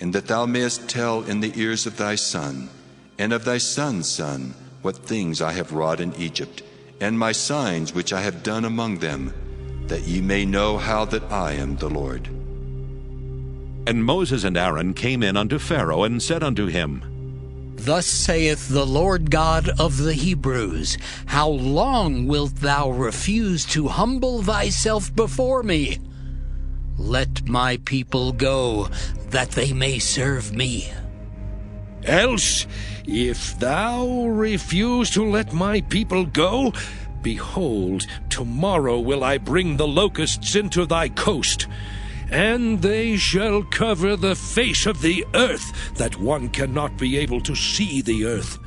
and that thou mayest tell in the ears of thy son, and of thy son's son, what things I have wrought in Egypt, and my signs which I have done among them, that ye may know how that I am the Lord. And Moses and Aaron came in unto Pharaoh, and said unto him, Thus saith the Lord God of the Hebrews, How long wilt thou refuse to humble thyself before me? Let my people go, that they may serve me. Else, if thou refuse to let my people go, behold, tomorrow will I bring the locusts into thy coast, and they shall cover the face of the earth, that one cannot be able to see the earth.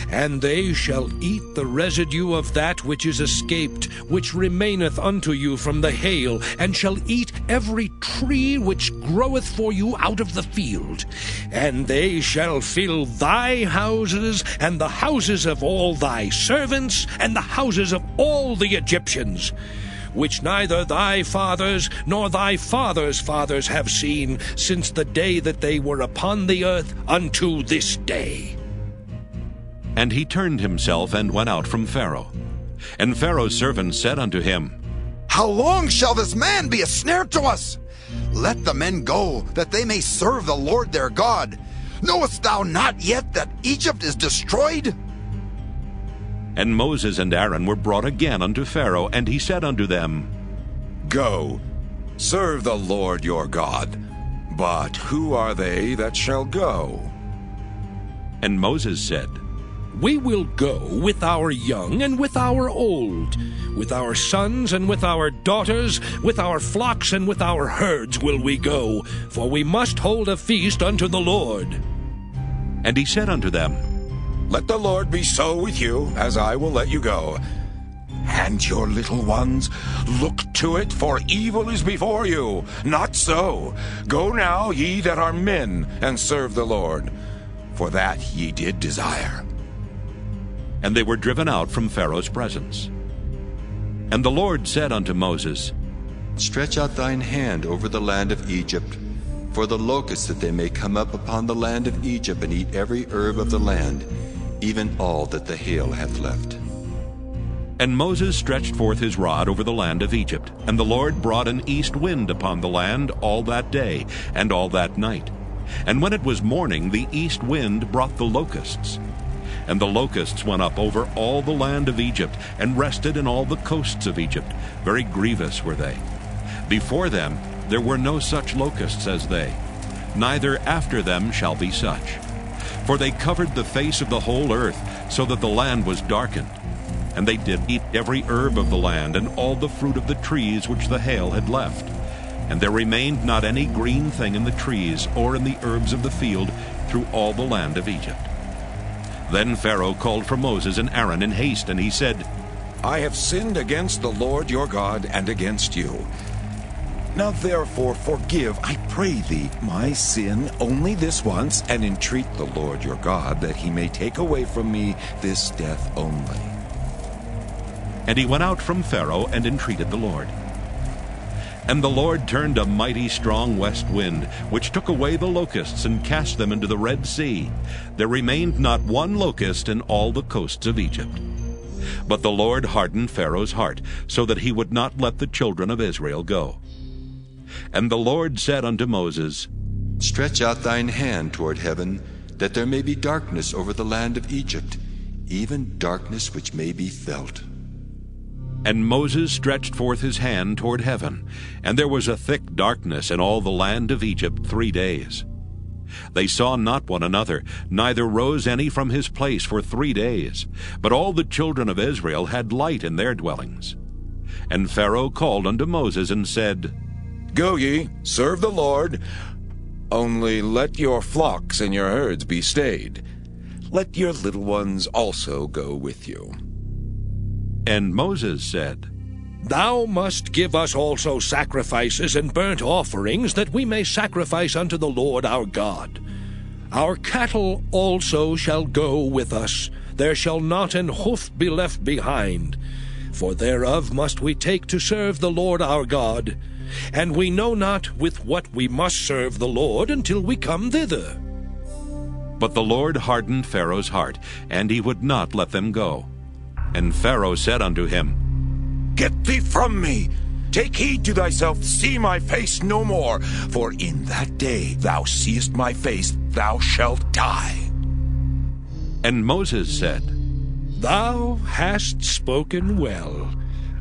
And they shall eat the residue of that which is escaped, which remaineth unto you from the hail, and shall eat every tree which groweth for you out of the field. And they shall fill thy houses, and the houses of all thy servants, and the houses of all the Egyptians, which neither thy fathers nor thy fathers' fathers have seen, since the day that they were upon the earth unto this day. And he turned himself and went out from Pharaoh. And Pharaoh's servants said unto him, How long shall this man be a snare to us? Let the men go, that they may serve the Lord their God. Knowest thou not yet that Egypt is destroyed? And Moses and Aaron were brought again unto Pharaoh, and he said unto them, Go, serve the Lord your God. But who are they that shall go? And Moses said, We will go with our young and with our old, with our sons and with our daughters, with our flocks and with our herds will we go, for we must hold a feast unto the Lord. And he said unto them, Let the Lord be so with you, as I will let you go. And your little ones, look to it, for evil is before you. Not so. Go now, ye that are men, and serve the Lord, for that ye did desire. And they were driven out from Pharaoh's presence. And the Lord said unto Moses, Stretch out thine hand over the land of Egypt, for the locusts, that they may come up upon the land of Egypt, and eat every herb of the land, even all that the hail hath left. And Moses stretched forth his rod over the land of Egypt, and the Lord brought an east wind upon the land all that day and all that night. And when it was morning, the east wind brought the locusts. And the locusts went up over all the land of Egypt, and rested in all the coasts of Egypt. Very grievous were they. Before them there were no such locusts as they, neither after them shall be such. For they covered the face of the whole earth, so that the land was darkened. And they did eat every herb of the land, and all the fruit of the trees which the hail had left. And there remained not any green thing in the trees, or in the herbs of the field, through all the land of Egypt. Then Pharaoh called for Moses and Aaron in haste, and he said, I have sinned against the Lord your God and against you. Now therefore forgive, I pray thee, my sin only this once, and entreat the Lord your God that he may take away from me this death only. And he went out from Pharaoh and entreated the Lord. And the Lord turned a mighty strong west wind, which took away the locusts and cast them into the Red Sea. There remained not one locust in all the coasts of Egypt. But the Lord hardened Pharaoh's heart, so that he would not let the children of Israel go. And the Lord said unto Moses, Stretch out thine hand toward heaven, that there may be darkness over the land of Egypt, even darkness which may be felt. And Moses stretched forth his hand toward heaven, and there was a thick darkness in all the land of Egypt 3 days. They saw not one another, neither rose any from his place for 3 days. But all the children of Israel had light in their dwellings. And Pharaoh called unto Moses and said, Go ye, serve the Lord, only let your flocks and your herds be stayed. Let your little ones also go with you. And Moses said, Thou must give us also sacrifices and burnt offerings, that we may sacrifice unto the Lord our God. Our cattle also shall go with us. There shall not an hoof be left behind. For thereof must we take to serve the Lord our God. And we know not with what we must serve the Lord until we come thither. But the Lord hardened Pharaoh's heart, and he would not let them go. And Pharaoh said unto him, Get thee from me! Take heed to thyself, see my face no more, for in that day thou seest my face, thou shalt die. And Moses said, Thou hast spoken well.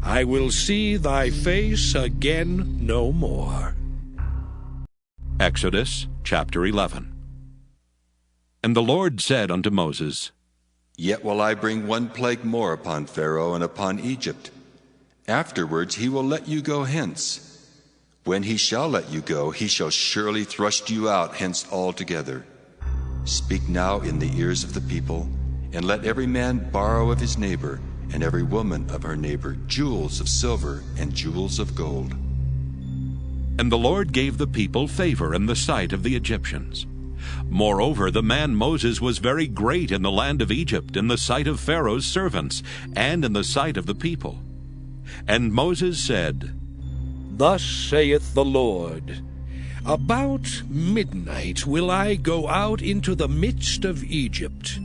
I will see thy face again no more. Exodus chapter 11. And the Lord said unto Moses, Yet will I bring one plague more upon Pharaoh and upon Egypt. Afterwards he will let you go hence. When he shall let you go, he shall surely thrust you out hence altogether. Speak now in the ears of the people, and let every man borrow of his neighbor, and every woman of her neighbor, jewels of silver and jewels of gold. And the Lord gave the people favor in the sight of the Egyptians. Moreover, the man Moses was very great in the land of Egypt, in the sight of Pharaoh's servants, and in the sight of the people. And Moses said, Thus saith the Lord, About midnight will I go out into the midst of Egypt,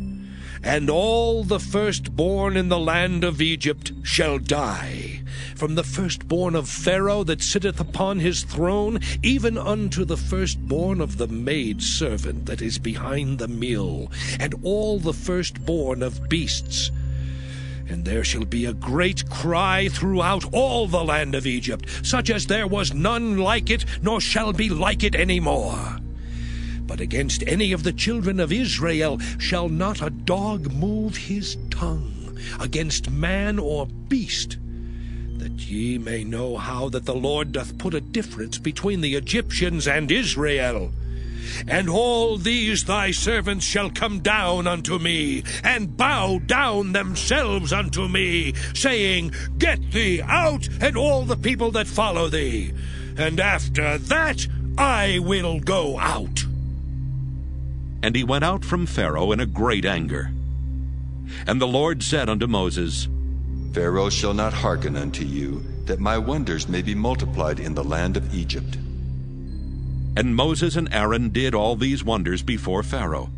and all the firstborn in the land of Egypt shall die, from the firstborn of Pharaoh that sitteth upon his throne, even unto the firstborn of the maidservant that is behind the mill, and all the firstborn of beasts. And there shall be a great cry throughout all the land of Egypt, such as there was none like it, nor shall be like it any more. But against any of the children of Israel shall not a dog move his tongue, against man or beast, that ye may know how that the Lord doth put a difference between the Egyptians and Israel. And all these thy servants shall come down unto me, and bow down themselves unto me, saying, Get thee out, and all the people that follow thee. And after that I will go out. And he went out from Pharaoh in a great anger. And the Lord said unto Moses, Pharaoh shall not hearken unto you, that my wonders may be multiplied in the land of Egypt. And Moses and Aaron did all these wonders before Pharaoh.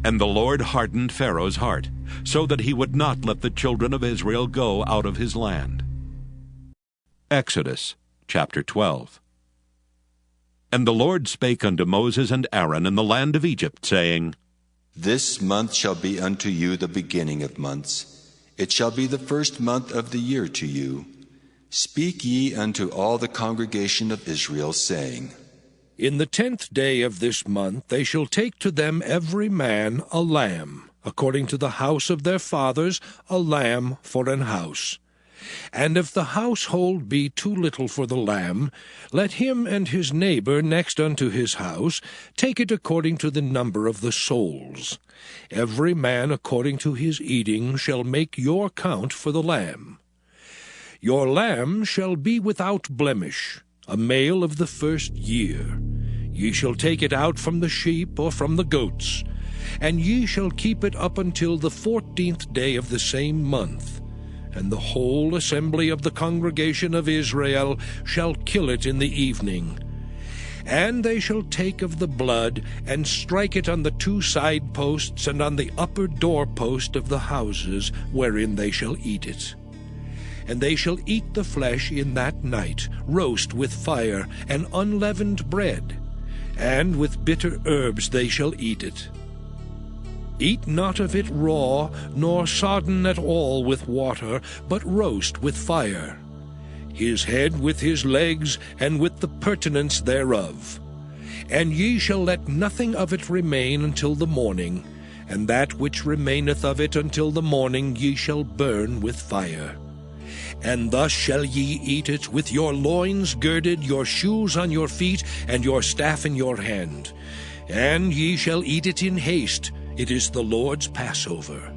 And the Lord hardened Pharaoh's heart, so that he would not let the children of Israel go out of his land. Exodus chapter 12. And the Lord spake unto Moses and Aaron in the land of Egypt, saying, This month shall be unto you the beginning of months. It shall be the first month of the year to you. Speak ye unto all the congregation of Israel, saying, In the 10th day of this month they shall take to them every man a lamb, according to the house of their fathers, a lamb for an house. And if the household be too little for the lamb, let him and his neighbor next unto his house take it according to the number of the souls. Every man according to his eating shall make your count for the lamb. Your lamb shall be without blemish, a male of the first year. Ye shall take it out from the sheep or from the goats, and ye shall keep it up until the 14th day of the same month. And the whole assembly of the congregation of Israel shall kill it in the evening. And they shall take of the blood, and strike it on the 2 side posts, and on the upper doorpost of the houses wherein they shall eat it. And they shall eat the flesh in that night, roast with fire, and unleavened bread, and with bitter herbs they shall eat it. Eat not of it raw, nor sodden at all with water, but roast with fire, his head with his legs, and with the purtenance thereof. And ye shall let nothing of it remain until the morning, and that which remaineth of it until the morning ye shall burn with fire. And thus shall ye eat it, with your loins girded, your shoes on your feet, and your staff in your hand. And ye shall eat it in haste. It is the Lord's Passover.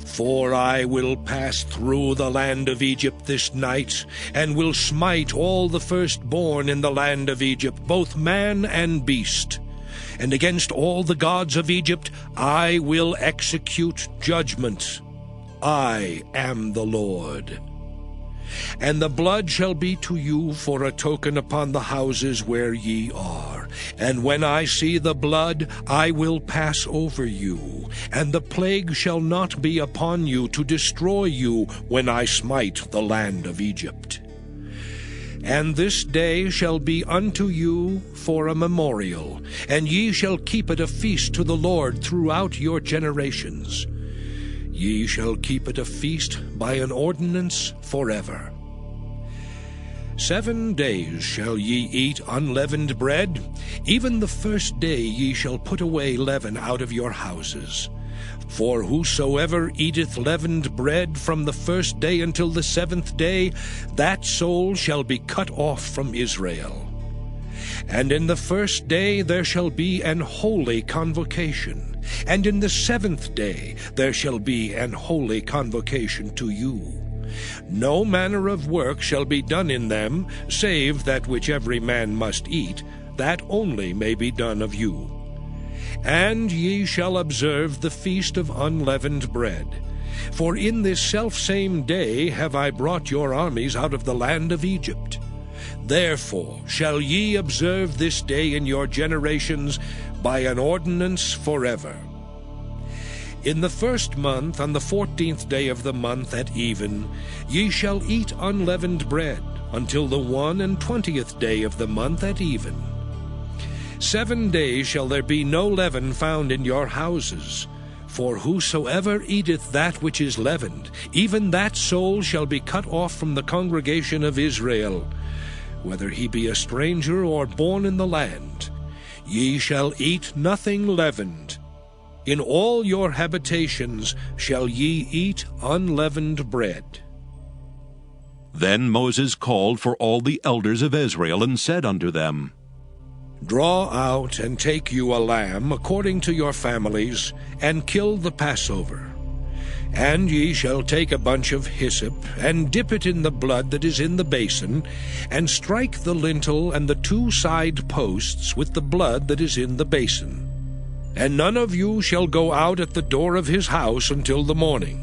For I will pass through the land of Egypt this night, and will smite all the firstborn in the land of Egypt, both man and beast. And against all the gods of Egypt I will execute judgment. I am the Lord. And the blood shall be to you for a token upon the houses where ye are. And when I see the blood, I will pass over you, and the plague shall not be upon you to destroy you when I smite the land of Egypt. And this day shall be unto you for a memorial, and ye shall keep it a feast to the Lord throughout your generations. Ye shall keep it a feast by an ordinance forever. 7 days shall ye eat unleavened bread. Even the first day ye shall put away leaven out of your houses. For whosoever eateth leavened bread from the first day until the 7th day, that soul shall be cut off from Israel. And in the first day there shall be an holy convocation, and in the 7th day there shall be an holy convocation to you. No manner of work shall be done in them, save that which every man must eat, that only may be done of you. And ye shall observe the feast of unleavened bread. For in this selfsame day have I brought your armies out of the land of Egypt. Therefore shall ye observe this day in your generations by an ordinance forever. In the 1st month, on the 14th day of the month at even, ye shall eat unleavened bread, until the 21st day of the month at even. 7 days shall there be no leaven found in your houses. For whosoever eateth that which is leavened, even that soul shall be cut off from the congregation of Israel, whether he be a stranger or born in the land. Ye shall eat nothing leavened. In all your habitations shall ye eat unleavened bread. Then Moses called for all the elders of Israel, and said unto them, Draw out and take you a lamb according to your families, and kill the Passover. And ye shall take a bunch of hyssop, and dip it in the blood that is in the basin, and strike the lintel and the 2 side posts with the blood that is in the basin. And none of you shall go out at the door of his house until the morning.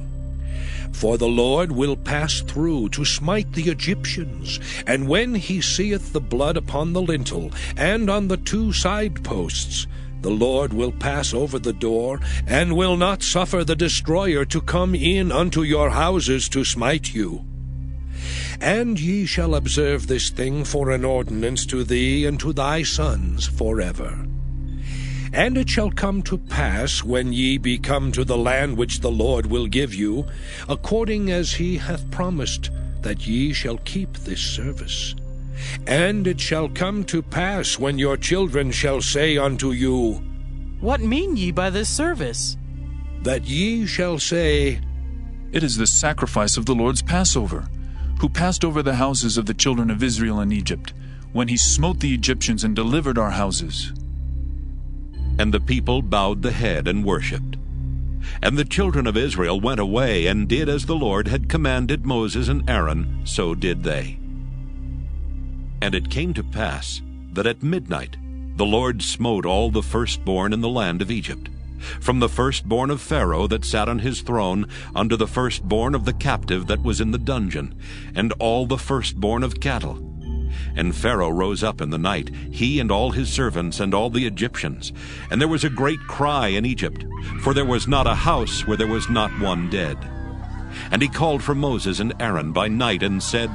For the Lord will pass through to smite the Egyptians, and when he seeth the blood upon the lintel and on the 2 side posts, the Lord will pass over the door, and will not suffer the destroyer to come in unto your houses to smite you. And ye shall observe this thing for an ordinance to thee and to thy sons forever. And it shall come to pass, when ye be come to the land which the Lord will give you, according as he hath promised, that ye shall keep this service. And it shall come to pass when your children shall say unto you, What mean ye by this service? That ye shall say, It is the sacrifice of the Lord's Passover, who passed over the houses of the children of Israel in Egypt, when he smote the Egyptians and delivered our houses. And the people bowed the head and worshipped. And the children of Israel went away and did as the Lord had commanded Moses and Aaron, so did they. And it came to pass that at midnight the Lord smote all the firstborn in the land of Egypt, from the firstborn of Pharaoh that sat on his throne unto the firstborn of the captive that was in the dungeon, and all the firstborn of cattle. And Pharaoh rose up in the night, he and all his servants and all the Egyptians. And there was a great cry in Egypt, for there was not a house where there was not one dead. And he called for Moses and Aaron by night and said,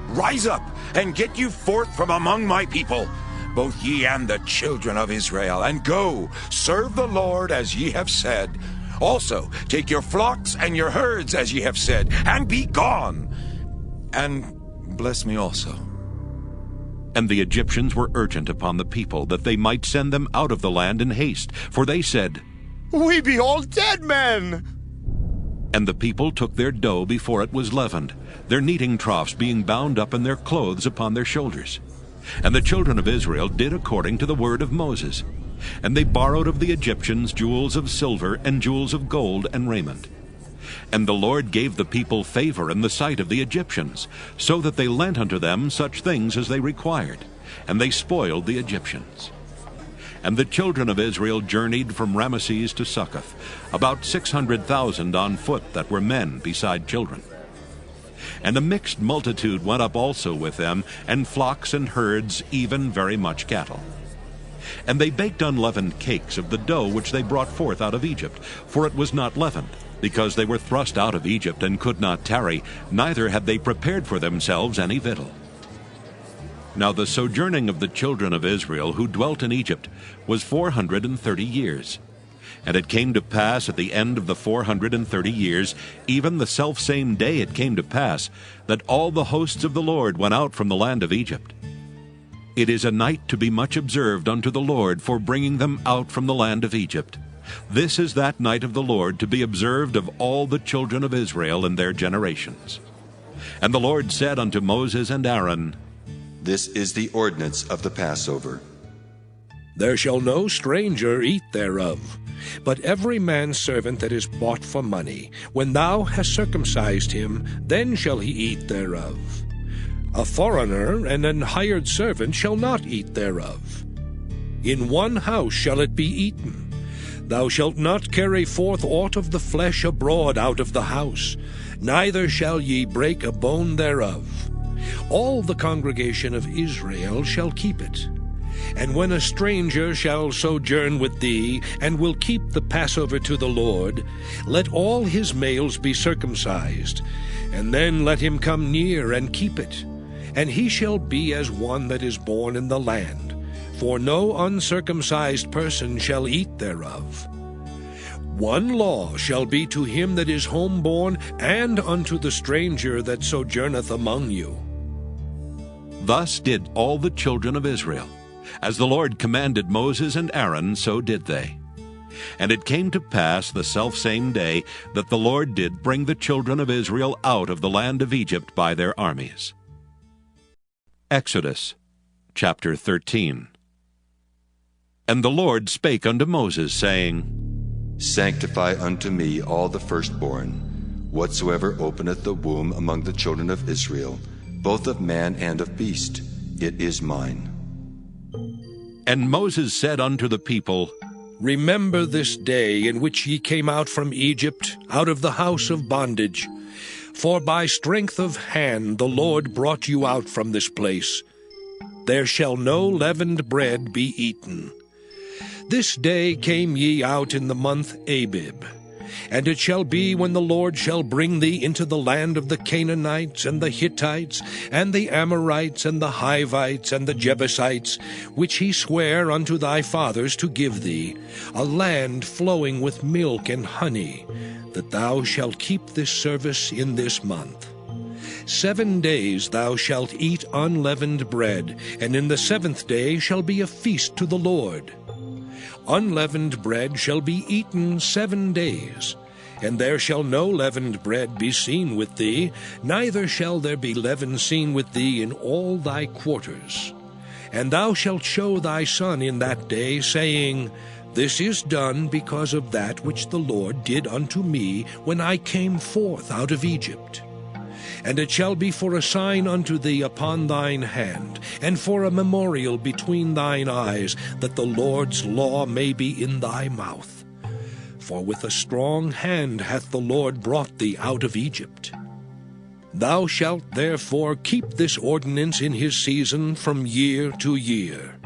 Rise up, and get you forth from among my people, both ye and the children of Israel, and go, serve the Lord as ye have said. Also take your flocks and your herds as ye have said, and be gone. And bless me also. And the Egyptians were urgent upon the people, that they might send them out of the land in haste. For they said, We be all dead men. And the people took their dough before it was leavened, their kneading troughs being bound up in their clothes upon their shoulders. And the children of Israel did according to the word of Moses. And they borrowed of the Egyptians jewels of silver and jewels of gold and raiment. And the Lord gave the people favor in the sight of the Egyptians, so that they lent unto them such things as they required, and they spoiled the Egyptians. And the children of Israel journeyed from Ramesses to Succoth, about 600,000 on foot that were men beside children. And a mixed multitude went up also with them, and flocks and herds, even very much cattle. And they baked unleavened cakes of the dough which they brought forth out of Egypt, for it was not leavened, because they were thrust out of Egypt and could not tarry, neither had they prepared for themselves any victual. Now the sojourning of the children of Israel who dwelt in Egypt was 430 years. And it came to pass at the end of the 430 years, even the selfsame day it came to pass, that all the hosts of the Lord went out from the land of Egypt. It is a night to be much observed unto the Lord for bringing them out from the land of Egypt. This is that night of the Lord to be observed of all the children of Israel in their generations. And the Lord said unto Moses and Aaron, This is the ordinance of the Passover. There shall no stranger eat thereof, but every man's servant that is bought for money, when thou hast circumcised him, then shall he eat thereof. A foreigner and an hired servant shall not eat thereof. In one house shall it be eaten. Thou shalt not carry forth aught of the flesh abroad out of the house, neither shall ye break a bone thereof. All the congregation of Israel shall keep it. And when a stranger shall sojourn with thee, and will keep the Passover to the Lord, let all his males be circumcised, and then let him come near and keep it. And he shall be as one that is born in the land, for no uncircumcised person shall eat thereof. One law shall be to him that is homeborn, and unto the stranger that sojourneth among you. Thus did all the children of Israel. As the Lord commanded Moses and Aaron, so did they. And it came to pass the selfsame day that the Lord did bring the children of Israel out of the land of Egypt by their armies. Exodus chapter 13. And the Lord spake unto Moses, saying, Sanctify unto me all the firstborn, whatsoever openeth the womb among the children of Israel, both of man and of beast, it is mine. And Moses said unto the people, Remember this day in which ye came out from Egypt, out of the house of bondage. For by strength of hand the Lord brought you out from this place. There shall no leavened bread be eaten. This day came ye out in the month Abib. And it shall be when the Lord shall bring thee into the land of the Canaanites, and the Hittites, and the Amorites, and the Hivites, and the Jebusites, which he sware unto thy fathers to give thee, a land flowing with milk and honey, that thou shalt keep this service in this month. 7 days thou shalt eat unleavened bread, and in the 7th day shall be a feast to the Lord. Unleavened bread shall be eaten 7 days, and there shall no leavened bread be seen with thee, neither shall there be leaven seen with thee in all thy quarters. And thou shalt show thy son in that day, saying, This is done because of that which the Lord did unto me when I came forth out of Egypt. And it shall be for a sign unto thee upon thine hand, and for a memorial between thine eyes, that the Lord's law may be in thy mouth. For with a strong hand hath the Lord brought thee out of Egypt. Thou shalt therefore keep this ordinance in his season from year to year.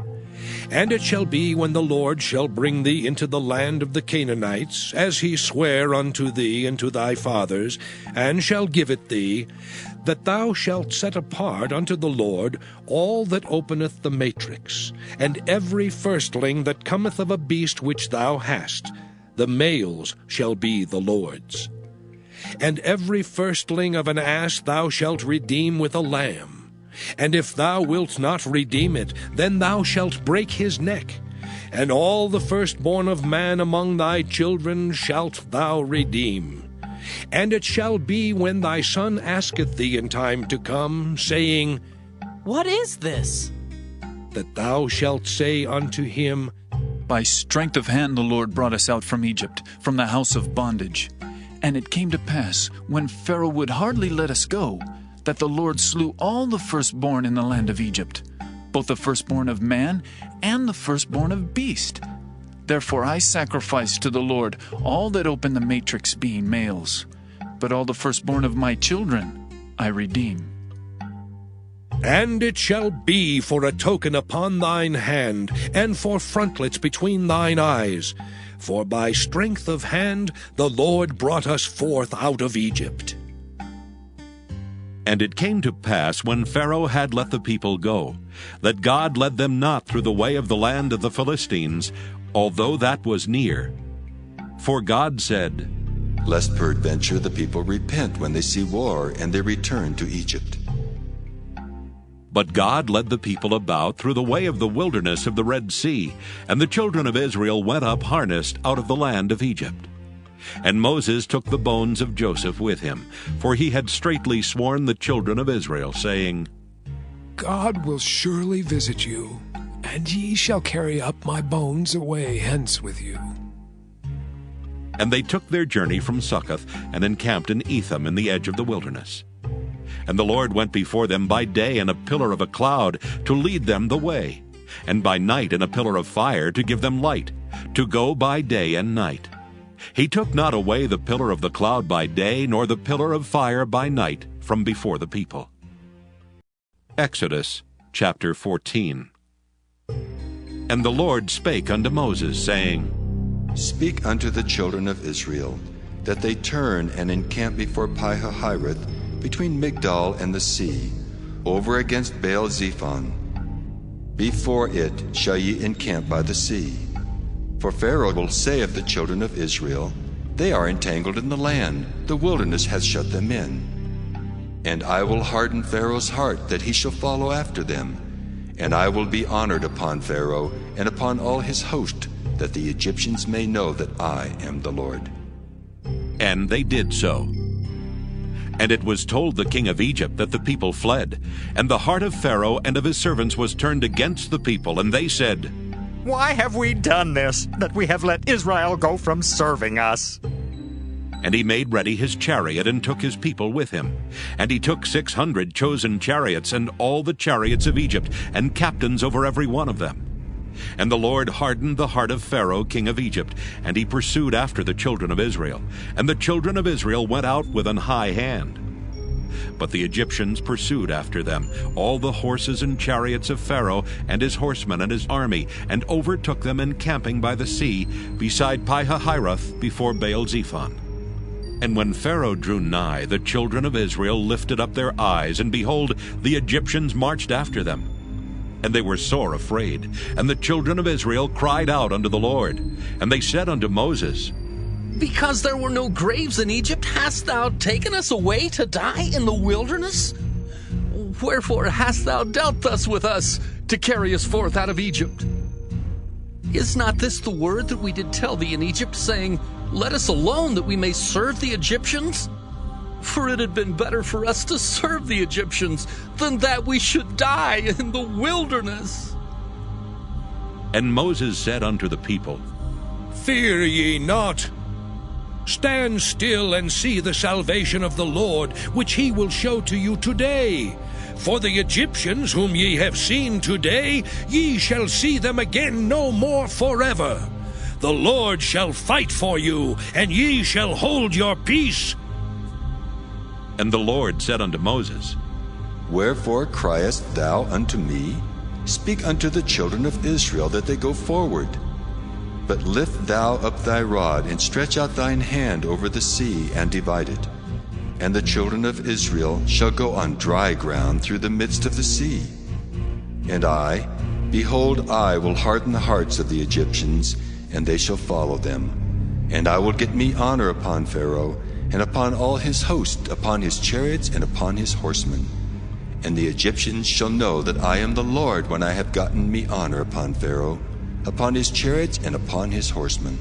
And it shall be when the Lord shall bring thee into the land of the Canaanites, as he sware unto thee and to thy fathers, and shall give it thee, that thou shalt set apart unto the Lord all that openeth the matrix, and every firstling that cometh of a beast which thou hast, the males shall be the Lord's. And every firstling of an ass thou shalt redeem with a lamb. And if thou wilt not redeem it, then thou shalt break his neck. And all the firstborn of man among thy children shalt thou redeem. And it shall be when thy son asketh thee in time to come, saying, What is this? That thou shalt say unto him, By strength of hand the Lord brought us out from Egypt, from the house of bondage. And it came to pass, when Pharaoh would hardly let us go, that the Lord slew all the firstborn in the land of Egypt, both the firstborn of man and the firstborn of beast. Therefore I sacrifice to the Lord all that open the matrix, being males. But all the firstborn of my children I redeem. And it shall be for a token upon thine hand, and for frontlets between thine eyes. For by strength of hand the Lord brought us forth out of Egypt. And it came to pass, when Pharaoh had let the people go, that God led them not through the way of the land of the Philistines, although that was near. For God said, Lest peradventure the people repent when they see war, and they return to Egypt. But God led the people about through the way of the wilderness of the Red Sea, and the children of Israel went up harnessed out of the land of Egypt. And Moses took the bones of Joseph with him, for he had straitly sworn the children of Israel, saying, God will surely visit you, and ye shall carry up my bones away hence with you. And they took their journey from Succoth, and encamped in Etham in the edge of the wilderness. And the Lord went before them by day in a pillar of a cloud, to lead them the way, and by night in a pillar of fire, to give them light, to go by day and night. He took not away the pillar of the cloud by day, nor the pillar of fire by night from before the people. Exodus chapter 14. And the Lord spake unto Moses, saying, Speak unto the children of Israel, that they turn and encamp before Pi-hahiroth, between Migdol and the sea, over against Baal-zephon. Before it shall ye encamp by the sea. For Pharaoh will say of the children of Israel, They are entangled in the land, the wilderness hath shut them in. And I will harden Pharaoh's heart, that he shall follow after them. And I will be honored upon Pharaoh, and upon all his host, that the Egyptians may know that I am the Lord. And they did so. And it was told the king of Egypt that the people fled. And the heart of Pharaoh and of his servants was turned against the people, and they said, Why have we done this, that we have let Israel go from serving us? And he made ready his chariot, and took his people with him. And he took 600 chosen chariots, and all the chariots of Egypt, and captains over every one of them. And the Lord hardened the heart of Pharaoh king of Egypt, and he pursued after the children of Israel. And the children of Israel went out with an high hand. But the Egyptians pursued after them, all the horses and chariots of Pharaoh, and his horsemen and his army, and overtook them encamping by the sea, beside Pi-hahiroth, before Baal-zephon. And when Pharaoh drew nigh, the children of Israel lifted up their eyes, and behold, the Egyptians marched after them. And they were sore afraid. And the children of Israel cried out unto the Lord. And they said unto Moses, Because there were no graves in Egypt, hast thou taken us away to die in the wilderness? Wherefore hast thou dealt thus with us, to carry us forth out of Egypt? Is not this the word that we did tell thee in Egypt, saying, Let us alone, that we may serve the Egyptians? For it had been better for us to serve the Egyptians than that we should die in the wilderness. And Moses said unto the people, Fear ye not. Stand still and see the salvation of the Lord, which he will show to you today. For the Egyptians whom ye have seen today, ye shall see them again no more forever. The Lord shall fight for you, and ye shall hold your peace. And the Lord said unto Moses, Wherefore criest thou unto me? Speak unto the children of Israel that they go forward. But lift thou up thy rod, and stretch out thine hand over the sea, and divide it. And the children of Israel shall go on dry ground through the midst of the sea. And I, behold, I will harden the hearts of the Egyptians, and they shall follow them. And I will get me honor upon Pharaoh, and upon all his host, upon his chariots, and upon his horsemen. And the Egyptians shall know that I am the Lord, when I have gotten me honor upon Pharaoh, upon his chariots, and upon his horsemen.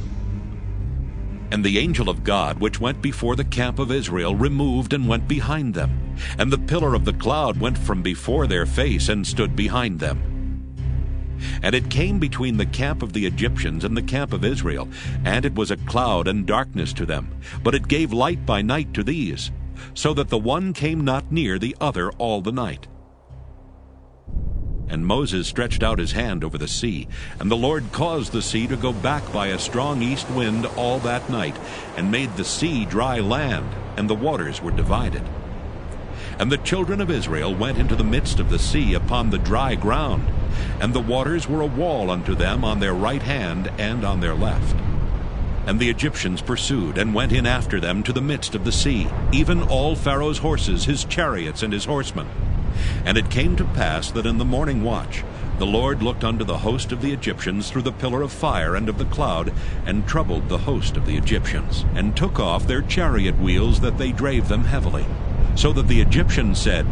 And the angel of God, which went before the camp of Israel, removed and went behind them. And the pillar of the cloud went from before their face, and stood behind them. And it came between the camp of the Egyptians and the camp of Israel, and it was a cloud and darkness to them, but it gave light by night to these, so that the one came not near the other all the night. And Moses stretched out his hand over the sea, and the Lord caused the sea to go back by a strong east wind all that night, and made the sea dry land, and the waters were divided. And the children of Israel went into the midst of the sea upon the dry ground, and the waters were a wall unto them on their right hand and on their left. And the Egyptians pursued, and went in after them to the midst of the sea, even all Pharaoh's horses, his chariots, and his horsemen. And it came to pass that in the morning watch the Lord looked unto the host of the Egyptians through the pillar of fire and of the cloud, and troubled the host of the Egyptians, and took off their chariot wheels, that they drave them heavily. So that the Egyptians said,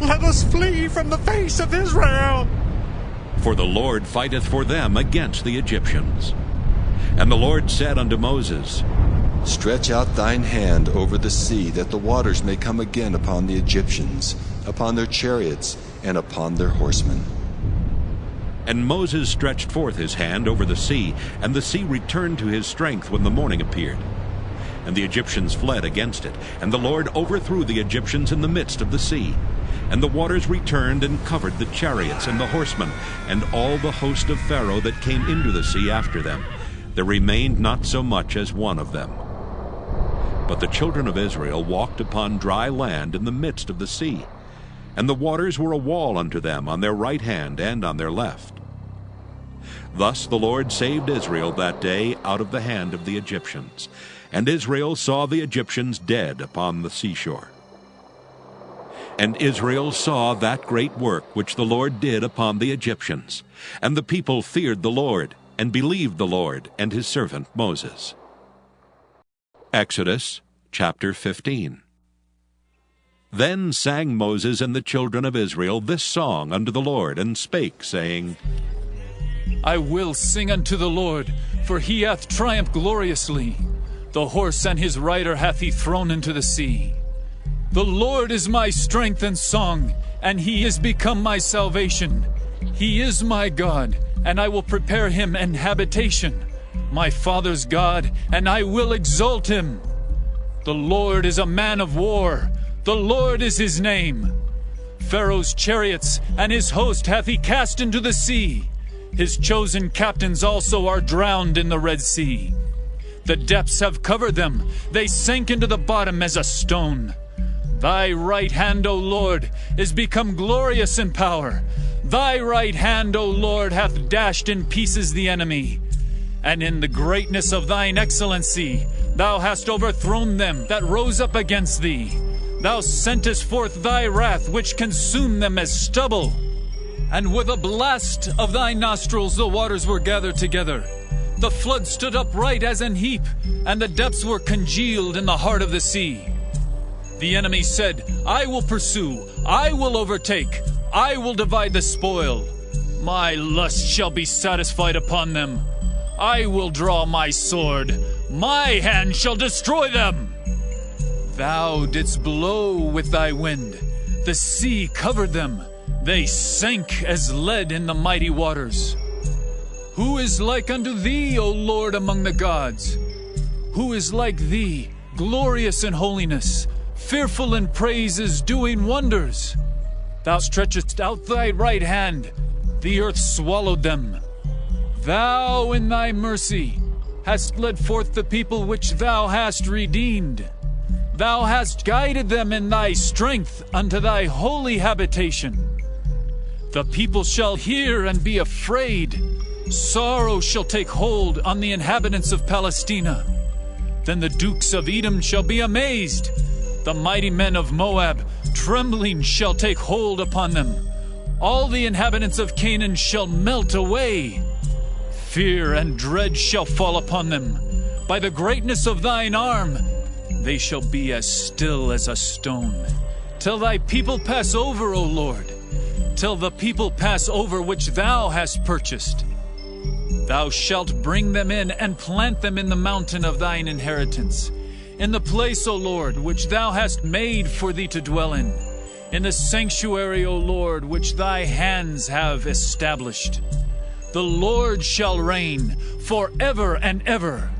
Let us flee from the face of Israel. For the Lord fighteth for them against the Egyptians. And the Lord said unto Moses, Stretch out thine hand over the sea, that the waters may come again upon the Egyptians, upon their chariots, and upon their horsemen. And Moses stretched forth his hand over the sea, and the sea returned to his strength when the morning appeared. And the Egyptians fled against it, and the Lord overthrew the Egyptians in the midst of the sea. And the waters returned and covered the chariots and the horsemen, and all the host of Pharaoh that came into the sea after them. There remained not so much as one of them. But the children of Israel walked upon dry land in the midst of the sea, and the waters were a wall unto them on their right hand and on their left. Thus the Lord saved Israel that day out of the hand of the Egyptians. And Israel saw the Egyptians dead upon the seashore. And Israel saw that great work which the Lord did upon the Egyptians. And the people feared the Lord, and believed the Lord and his servant Moses. Exodus chapter 15. Then sang Moses and the children of Israel this song unto the Lord, and spake, saying, I will sing unto the Lord, for he hath triumphed gloriously. The horse and his rider hath he thrown into the sea. The Lord is my strength and song, and he is become my salvation. He is my God, and I will prepare him an habitation, my father's God, and I will exalt him. The Lord is a man of war, the Lord is his name. Pharaoh's chariots and his host hath he cast into the sea. His chosen captains also are drowned in the Red Sea. The depths have covered them, they sank into the bottom as a stone. Thy right hand, O Lord, is become glorious in power. Thy right hand, O Lord, hath dashed in pieces the enemy. And in the greatness of thine excellency, thou hast overthrown them that rose up against thee. Thou sentest forth thy wrath, which consumed them as stubble. And with a blast of thy nostrils the waters were gathered together. The flood stood upright as an heap, and the depths were congealed in the heart of the sea. The enemy said, I will pursue, I will overtake, I will divide the spoil. My lust shall be satisfied upon them. I will draw my sword, my hand shall destroy them. Thou didst blow with thy wind, the sea covered them, they sank as lead in the mighty waters. Who is like unto thee, O Lord, among the gods? Who is like thee, glorious in holiness, fearful in praises, doing wonders? Thou stretchest out thy right hand, the earth swallowed them. Thou in thy mercy hast led forth the people which thou hast redeemed. Thou hast guided them in thy strength unto thy holy habitation. The people shall hear and be afraid. Sorrow shall take hold on the inhabitants of Palestina. Then the dukes of Edom shall be amazed. The mighty men of Moab, trembling, shall take hold upon them. All the inhabitants of Canaan shall melt away. Fear and dread shall fall upon them. By the greatness of thine arm, they shall be as still as a stone. Till thy people pass over, O Lord. Till the people pass over which thou hast purchased. Thou shalt bring them in and plant them in the mountain of thine inheritance, in the place, O Lord, which thou hast made for thee to dwell in the sanctuary, O Lord, which thy hands have established. The Lord shall reign forever and ever.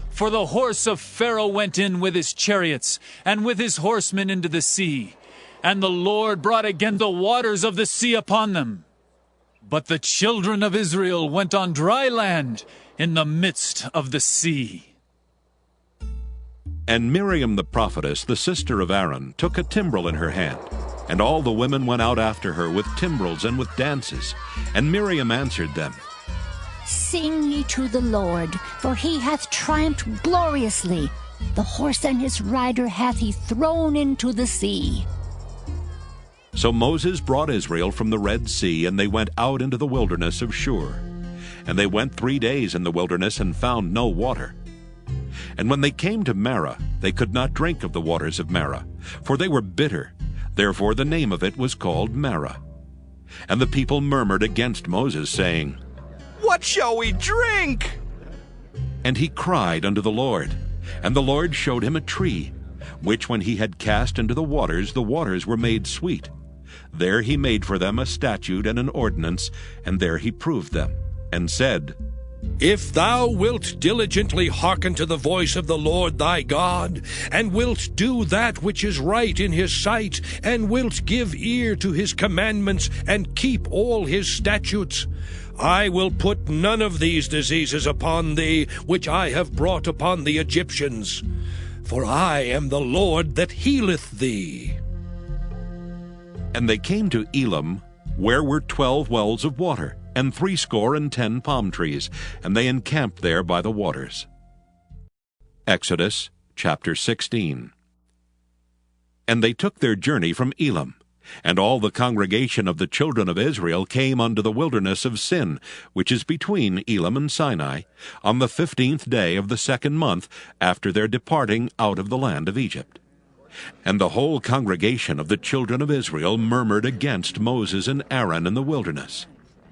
For the horse of Pharaoh went in with his chariots and with his horsemen into the sea, and the Lord brought again the waters of the sea upon them. But the children of Israel went on dry land in the midst of the sea. And Miriam the prophetess, the sister of Aaron, took a timbrel in her hand. And all the women went out after her with timbrels and with dances. And Miriam answered them, Sing ye to the Lord, for he hath triumphed gloriously. The horse and his rider hath he thrown into the sea. So Moses brought Israel from the Red Sea, and they went out into the wilderness of Shur. And they went 3 days in the wilderness and found no water. And when they came to Marah, they could not drink of the waters of Marah, for they were bitter. Therefore the name of it was called Marah. And the people murmured against Moses, saying, What shall we drink? And he cried unto the Lord. And the Lord showed him a tree, which when he had cast into the waters were made sweet. There he made for them a statute and an ordinance, and there he proved them, and said, If thou wilt diligently hearken to the voice of the Lord thy God, and wilt do that which is right in his sight, and wilt give ear to his commandments, and keep all his statutes, I will put none of these diseases upon thee, which I have brought upon the Egyptians. For I am the Lord that healeth thee. And they came to Elim, where were 12 wells of water, and 70 palm trees, and they encamped there by the waters. Exodus chapter 16. And they took their journey from Elim, and all the congregation of the children of Israel came unto the wilderness of Sin, which is between Elim and Sinai, on the 15th day of the 2nd month after their departing out of the land of Egypt. And the whole congregation of the children of Israel murmured against Moses and Aaron in the wilderness.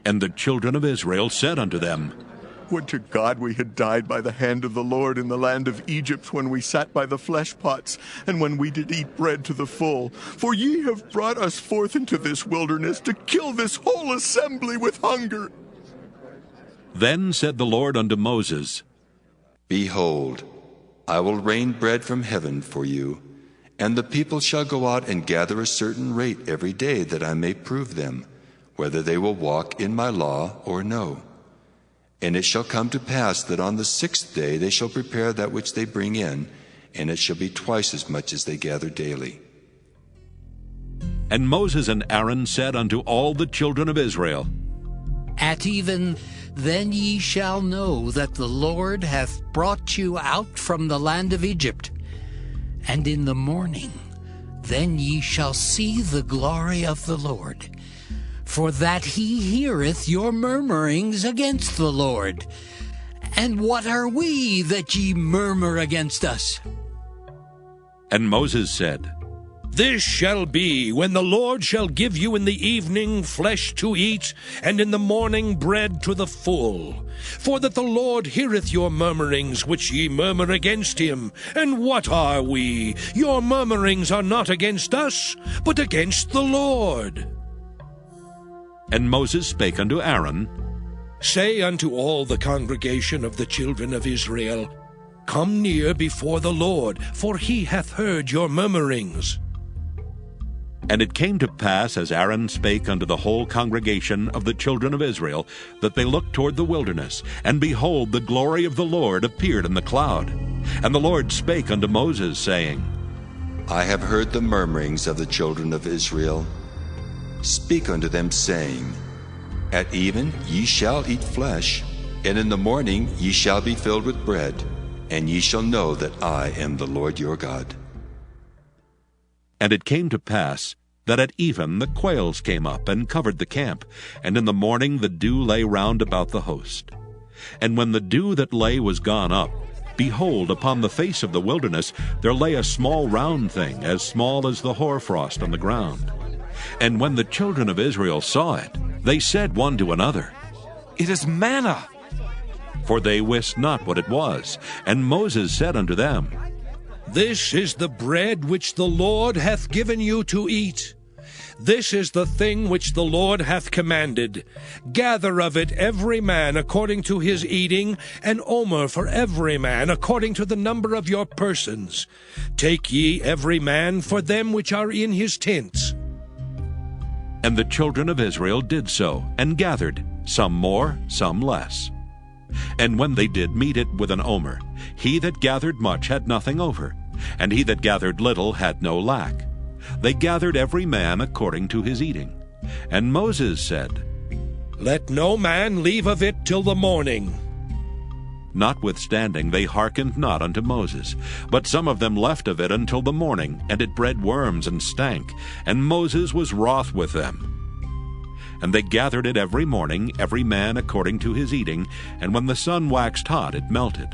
And the children of Israel said unto them, Would to God we had died by the hand of the Lord in the land of Egypt, when we sat by the flesh pots, and when we did eat bread to the full. For ye have brought us forth into this wilderness to kill this whole assembly with hunger. Then said the Lord unto Moses, Behold, I will rain bread from heaven for you, and the people shall go out and gather a certain rate every day, that I may prove them, whether they will walk in my law or no. And it shall come to pass that on the 6th day they shall prepare that which they bring in, and it shall be twice as much as they gather daily. And Moses and Aaron said unto all the children of Israel, At even then ye shall know that the Lord hath brought you out from the land of Egypt. And in the morning then ye shall see the glory of the Lord, for that he heareth your murmurings against the Lord. And what are we that ye murmur against us? And Moses said, This shall be when the Lord shall give you in the evening flesh to eat, and in the morning bread to the full. For that the Lord heareth your murmurings which ye murmur against him. And what are we? Your murmurings are not against us, but against the Lord. And Moses spake unto Aaron, Say unto all the congregation of the children of Israel, Come near before the Lord, for he hath heard your murmurings. And it came to pass, as Aaron spake unto the whole congregation of the children of Israel, that they looked toward the wilderness, and behold, the glory of the Lord appeared in the cloud. And the Lord spake unto Moses, saying, I have heard the murmurings of the children of Israel. Speak unto them, saying, At even ye shall eat flesh, and in the morning ye shall be filled with bread, and ye shall know that I am the Lord your God. And it came to pass that at even the quails came up and covered the camp, and in the morning the dew lay round about the host. And when the dew that lay was gone up, behold, upon the face of the wilderness there lay a small round thing, as small as the hoarfrost on the ground. And when the children of Israel saw it, they said one to another, It is manna. For they wist not what it was. And Moses said unto them, This is the bread which the Lord hath given you to eat. This is the thing which the Lord hath commanded. Gather of it every man according to his eating, an omer for every man according to the number of your persons. Take ye every man for them which are in his tents. And the children of Israel did so, and gathered, some more, some less. And when they did meet it with an omer, he that gathered much had nothing over, and he that gathered little had no lack. They gathered every man according to his eating. And Moses said, Let no man leave of it till the morning. Notwithstanding they hearkened not unto Moses, but some of them left of it until the morning, and it bred worms and stank, and Moses was wroth with them. And they gathered it every morning, every man according to his eating, and when the sun waxed hot, it melted.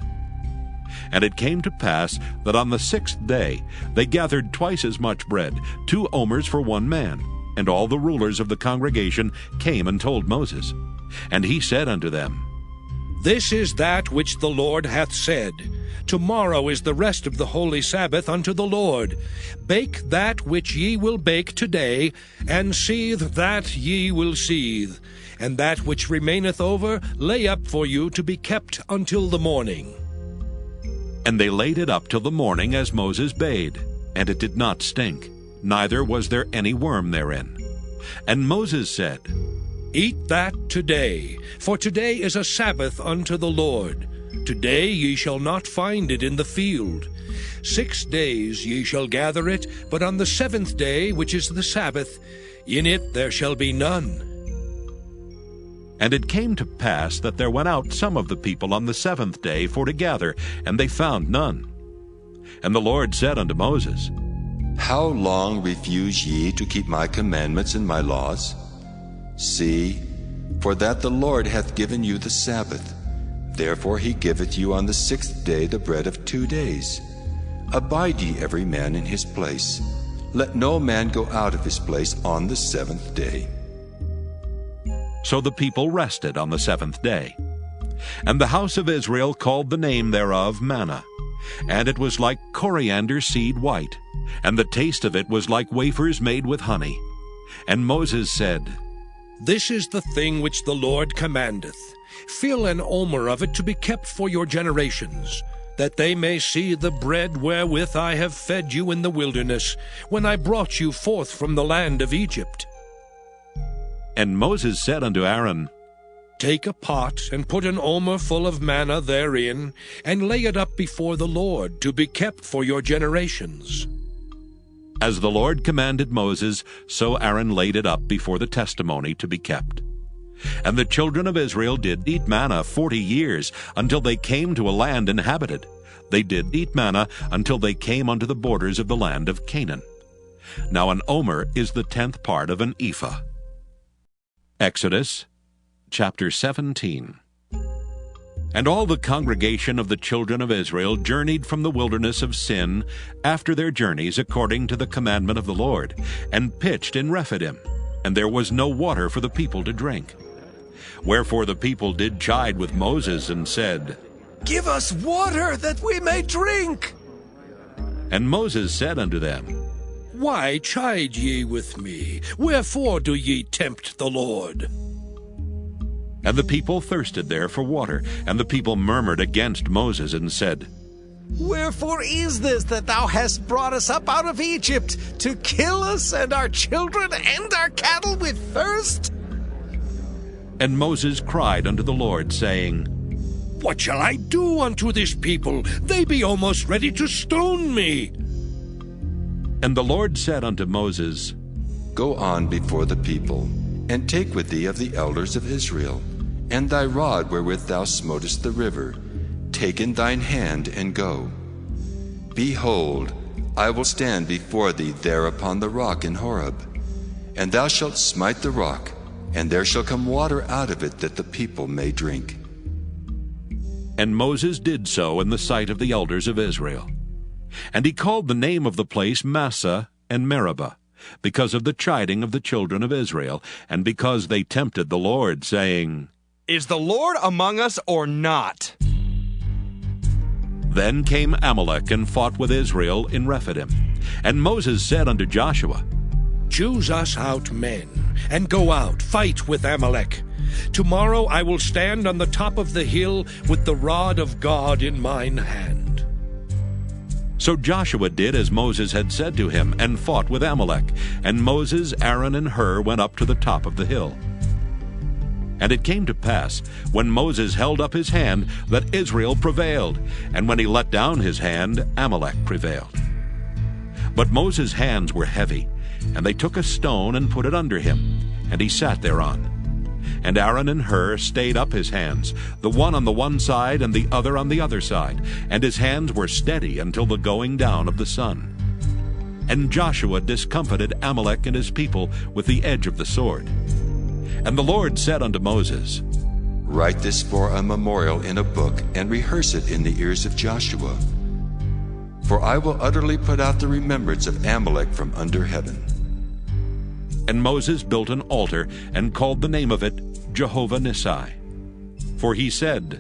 And it came to pass that on the 6th day they gathered twice as much bread, 2 omers for one man. And all the rulers of the congregation came and told Moses. And he said unto them, This is that which the Lord hath said. Tomorrow is the rest of the holy Sabbath unto the Lord. Bake that which ye will bake today, and seethe that ye will seethe. And that which remaineth over lay up for you to be kept until the morning. And they laid it up till the morning as Moses bade, and it did not stink, neither was there any worm therein. And Moses said, Eat that today, for today is a Sabbath unto the Lord. Today ye shall not find it in the field. 6 days ye shall gather it, but on the 7th day, which is the Sabbath, in it there shall be none. And it came to pass that there went out some of the people on the 7th day for to gather, and they found none. And the Lord said unto Moses, How long refuse ye to keep my commandments and my laws? See, for that the Lord hath given you the Sabbath. Therefore he giveth you on the 6th day the bread of 2 days. Abide ye every man in his place. Let no man go out of his place on the 7th day. So the people rested on the 7th day. And the house of Israel called the name thereof manna. And it was like coriander seed white, and the taste of it was like wafers made with honey. And Moses said, This is the thing which the Lord commandeth. Fill an omer of it to be kept for your generations, that they may see the bread wherewith I have fed you in the wilderness, when I brought you forth from the land of Egypt. And Moses said unto Aaron, Take a pot, and put an omer full of manna therein, and lay it up before the Lord, to be kept for your generations. As the Lord commanded Moses, so Aaron laid it up before the testimony to be kept. And the children of Israel did eat manna 40 years, until they came to a land inhabited. They did eat manna until they came unto the borders of the land of Canaan. Now an omer is the 10th part of an ephah. Exodus chapter 17. And all the congregation of the children of Israel journeyed from the wilderness of Sin after their journeys according to the commandment of the Lord, and pitched in Rephidim, and there was no water for the people to drink. Wherefore the people did chide with Moses, and said, Give us water that we may drink. And Moses said unto them, Why chide ye with me? Wherefore do ye tempt the Lord? And the people thirsted there for water, and the people murmured against Moses, and said, Wherefore is this that thou hast brought us up out of Egypt, to kill us and our children and our cattle with thirst? And Moses cried unto the Lord, saying, What shall I do unto this people? They be almost ready to stone me. And the Lord said unto Moses, Go on before the people, and take with thee of the elders of Israel, and thy rod wherewith thou smotest the river, take in thine hand, and go. Behold, I will stand before thee there upon the rock in Horeb, and thou shalt smite the rock, and there shall come water out of it, that the people may drink. And Moses did so in the sight of the elders of Israel. And he called the name of the place Massah and Meribah, because of the chiding of the children of Israel, and because they tempted the Lord, saying, Is the Lord among us or not? Then came Amalek and fought with Israel in Rephidim. And Moses said unto Joshua, Choose us out men, and go out, fight with Amalek. Tomorrow I will stand on the top of the hill with the rod of God in mine hand. So Joshua did as Moses had said to him, and fought with Amalek. And Moses, Aaron, and Hur went up to the top of the hill. And it came to pass, when Moses held up his hand, that Israel prevailed, and when he let down his hand, Amalek prevailed. But Moses' hands were heavy, and they took a stone and put it under him, and he sat thereon. And Aaron and Hur stayed up his hands, the one on the one side and the other on the other side, and his hands were steady until the going down of the sun. And Joshua discomfited Amalek and his people with the edge of the sword. And the Lord said unto Moses, Write this for a memorial in a book, and rehearse it in the ears of Joshua. For I will utterly put out the remembrance of Amalek from under heaven. And Moses built an altar, and called the name of it Jehovah Nissi. For he said,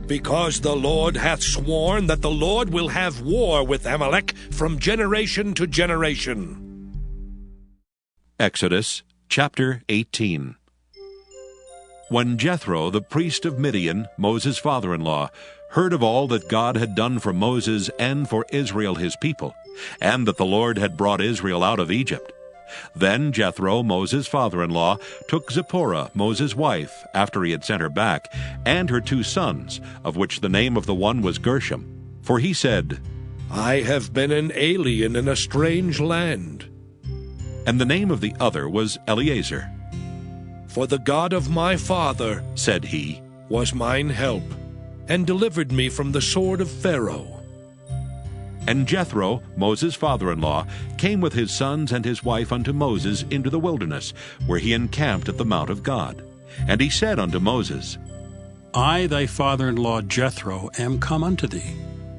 Because the Lord hath sworn that the Lord will have war with Amalek from generation to generation. Exodus chapter 18. When Jethro, the priest of Midian, Moses' father-in-law, heard of all that God had done for Moses and for Israel his people, and that the Lord had brought Israel out of Egypt, then Jethro, Moses' father-in-law, took Zipporah, Moses' wife, after he had sent her back, and her 2 sons, of which the name of the one was Gershom. For he said, I have been an alien in a strange land. And the name of the other was Eleazar. For the God of my father, said he, was mine help, and delivered me from the sword of Pharaoh. And Jethro, Moses' father-in-law, came with his sons and his wife unto Moses into the wilderness, where he encamped at the mount of God. And he said unto Moses, I, thy father-in-law Jethro, am come unto thee,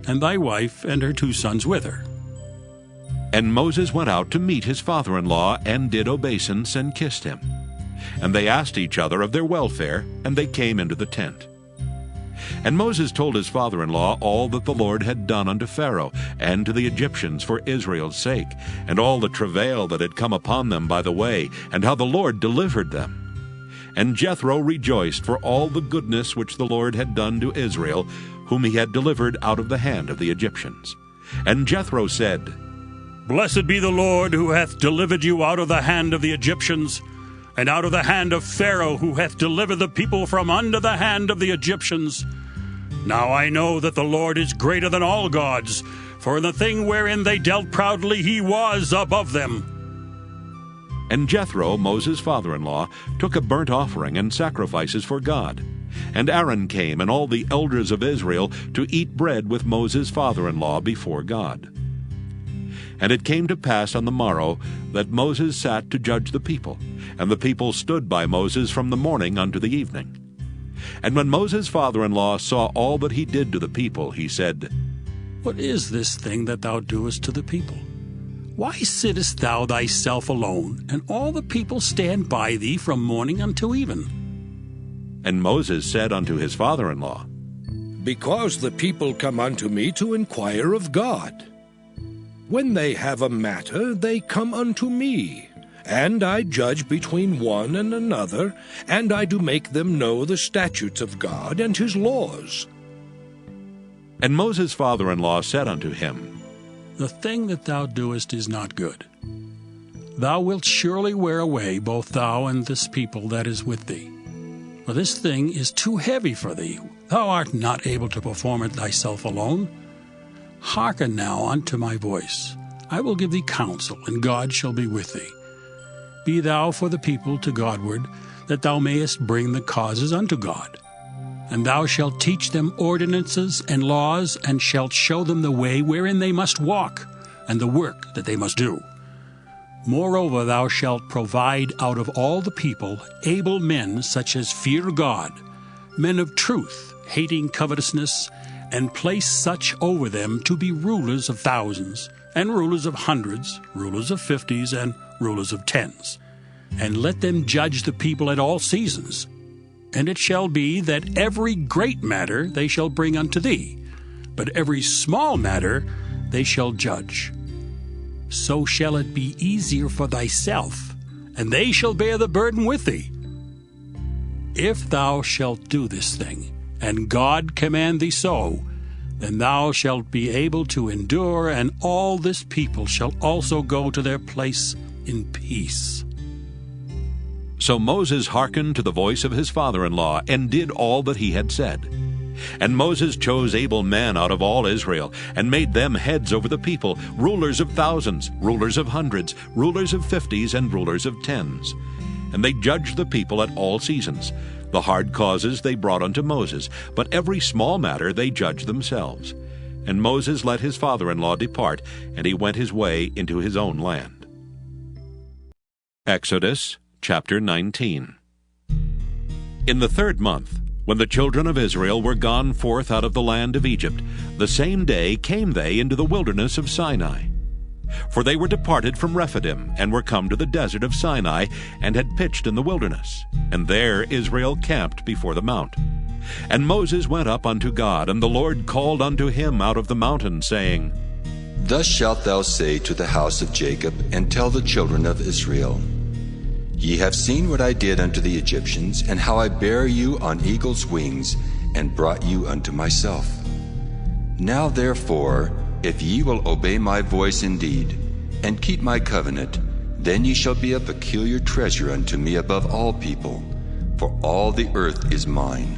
and thy wife and her 2 sons with her. And Moses went out to meet his father-in-law, and did obeisance, and kissed him. And they asked each other of their welfare, and they came into the tent. And Moses told his father-in-law all that the Lord had done unto Pharaoh and to the Egyptians for Israel's sake, and all the travail that had come upon them by the way, and how the Lord delivered them. And Jethro rejoiced for all the goodness which the Lord had done to Israel, whom he had delivered out of the hand of the Egyptians. And Jethro said, Blessed be the Lord, who hath delivered you out of the hand of the Egyptians, and out of the hand of Pharaoh, who hath delivered the people from under the hand of the Egyptians. Now I know that the Lord is greater than all gods, for in the thing wherein they dealt proudly he was above them. And Jethro, Moses' father-in-law, took a burnt offering and sacrifices for God. And Aaron came, and all the elders of Israel, to eat bread with Moses' father-in-law before God. And it came to pass on the morrow that Moses sat to judge the people, and the people stood by Moses from the morning unto the evening. And when Moses' father-in-law saw all that he did to the people, he said, What is this thing that thou doest to the people? Why sittest thou thyself alone, and all the people stand by thee from morning until even? And Moses said unto his father-in-law, Because the people come unto me to inquire of God. When they have a matter, they come unto me, and I judge between one and another, and I do make them know the statutes of God and his laws. And Moses' father-in-law said unto him, The thing that thou doest is not good. Thou wilt surely wear away both thou and this people that is with thee. For this thing is too heavy for thee. Thou art not able to perform it thyself alone. Hearken now unto my voice. I will give thee counsel, and God shall be with thee. Be thou for the people to Godward, that thou mayest bring the causes unto God. And thou shalt teach them ordinances and laws, and shalt show them the way wherein they must walk, and the work that they must do. Moreover, thou shalt provide out of all the people able men such as fear God, men of truth, hating covetousness, and place such over them to be rulers of thousands, and rulers of hundreds, rulers of 50s, and rulers of 10s. And let them judge the people at all seasons. And it shall be that every great matter they shall bring unto thee, but every small matter they shall judge. So shall it be easier for thyself, and they shall bear the burden with thee. If thou shalt do this thing, and God command thee so, then thou shalt be able to endure, and all this people shall also go to their place in peace. So Moses hearkened to the voice of his father-in-law, and did all that he had said. And Moses chose able men out of all Israel, and made them heads over the people, rulers of thousands, rulers of hundreds, rulers of 50s, and rulers of 10s. And they judged the people at all seasons. The hard causes they brought unto Moses, but every small matter they judged themselves. And Moses let his father-in-law depart, and he went his way into his own land. Exodus chapter 19. In the 3rd month, when the children of Israel were gone forth out of the land of Egypt, the same day came they into the wilderness of Sinai. For they were departed from Rephidim, and were come to the desert of Sinai, and had pitched in the wilderness. And there Israel camped before the mount. And Moses went up unto God, and the Lord called unto him out of the mountain, saying, Thus shalt thou say to the house of Jacob, and tell the children of Israel, Ye have seen what I did unto the Egyptians, and how I bare you on eagle's wings, and brought you unto myself. Now therefore, if ye will obey my voice indeed, and keep my covenant, then ye shall be a peculiar treasure unto me above all people, for all the earth is mine.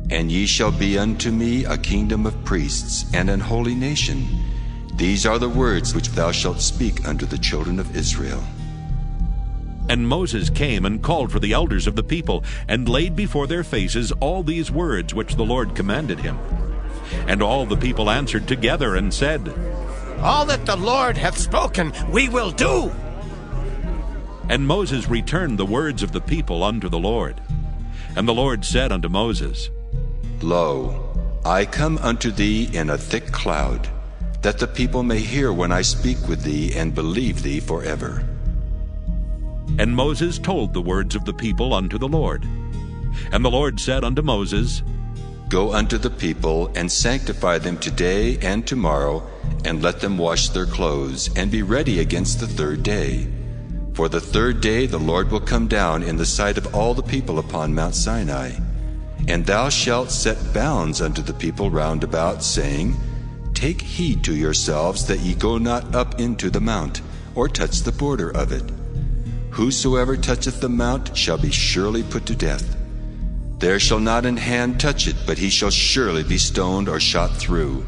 And ye shall be unto me a kingdom of priests, and an holy nation. These are the words which thou shalt speak unto the children of Israel. And Moses came and called for the elders of the people, and laid before their faces all these words which the Lord commanded him. And all the people answered together and said, All that the Lord hath spoken, we will do. And Moses returned the words of the people unto the Lord. And the Lord said unto Moses, Lo, I come unto thee in a thick cloud, that the people may hear when I speak with thee, and believe thee forever. And Moses told the words of the people unto the Lord. And the Lord said unto Moses, Go unto the people, and sanctify them today and tomorrow, and let them wash their clothes, and be ready against the 3rd day. For the 3rd day the Lord will come down in the sight of all the people upon Mount Sinai. And thou shalt set bounds unto the people round about, saying, Take heed to yourselves that ye go not up into the mount, or touch the border of it. Whosoever toucheth the mount shall be surely put to death. There shall not an hand touch it, but he shall surely be stoned or shot through.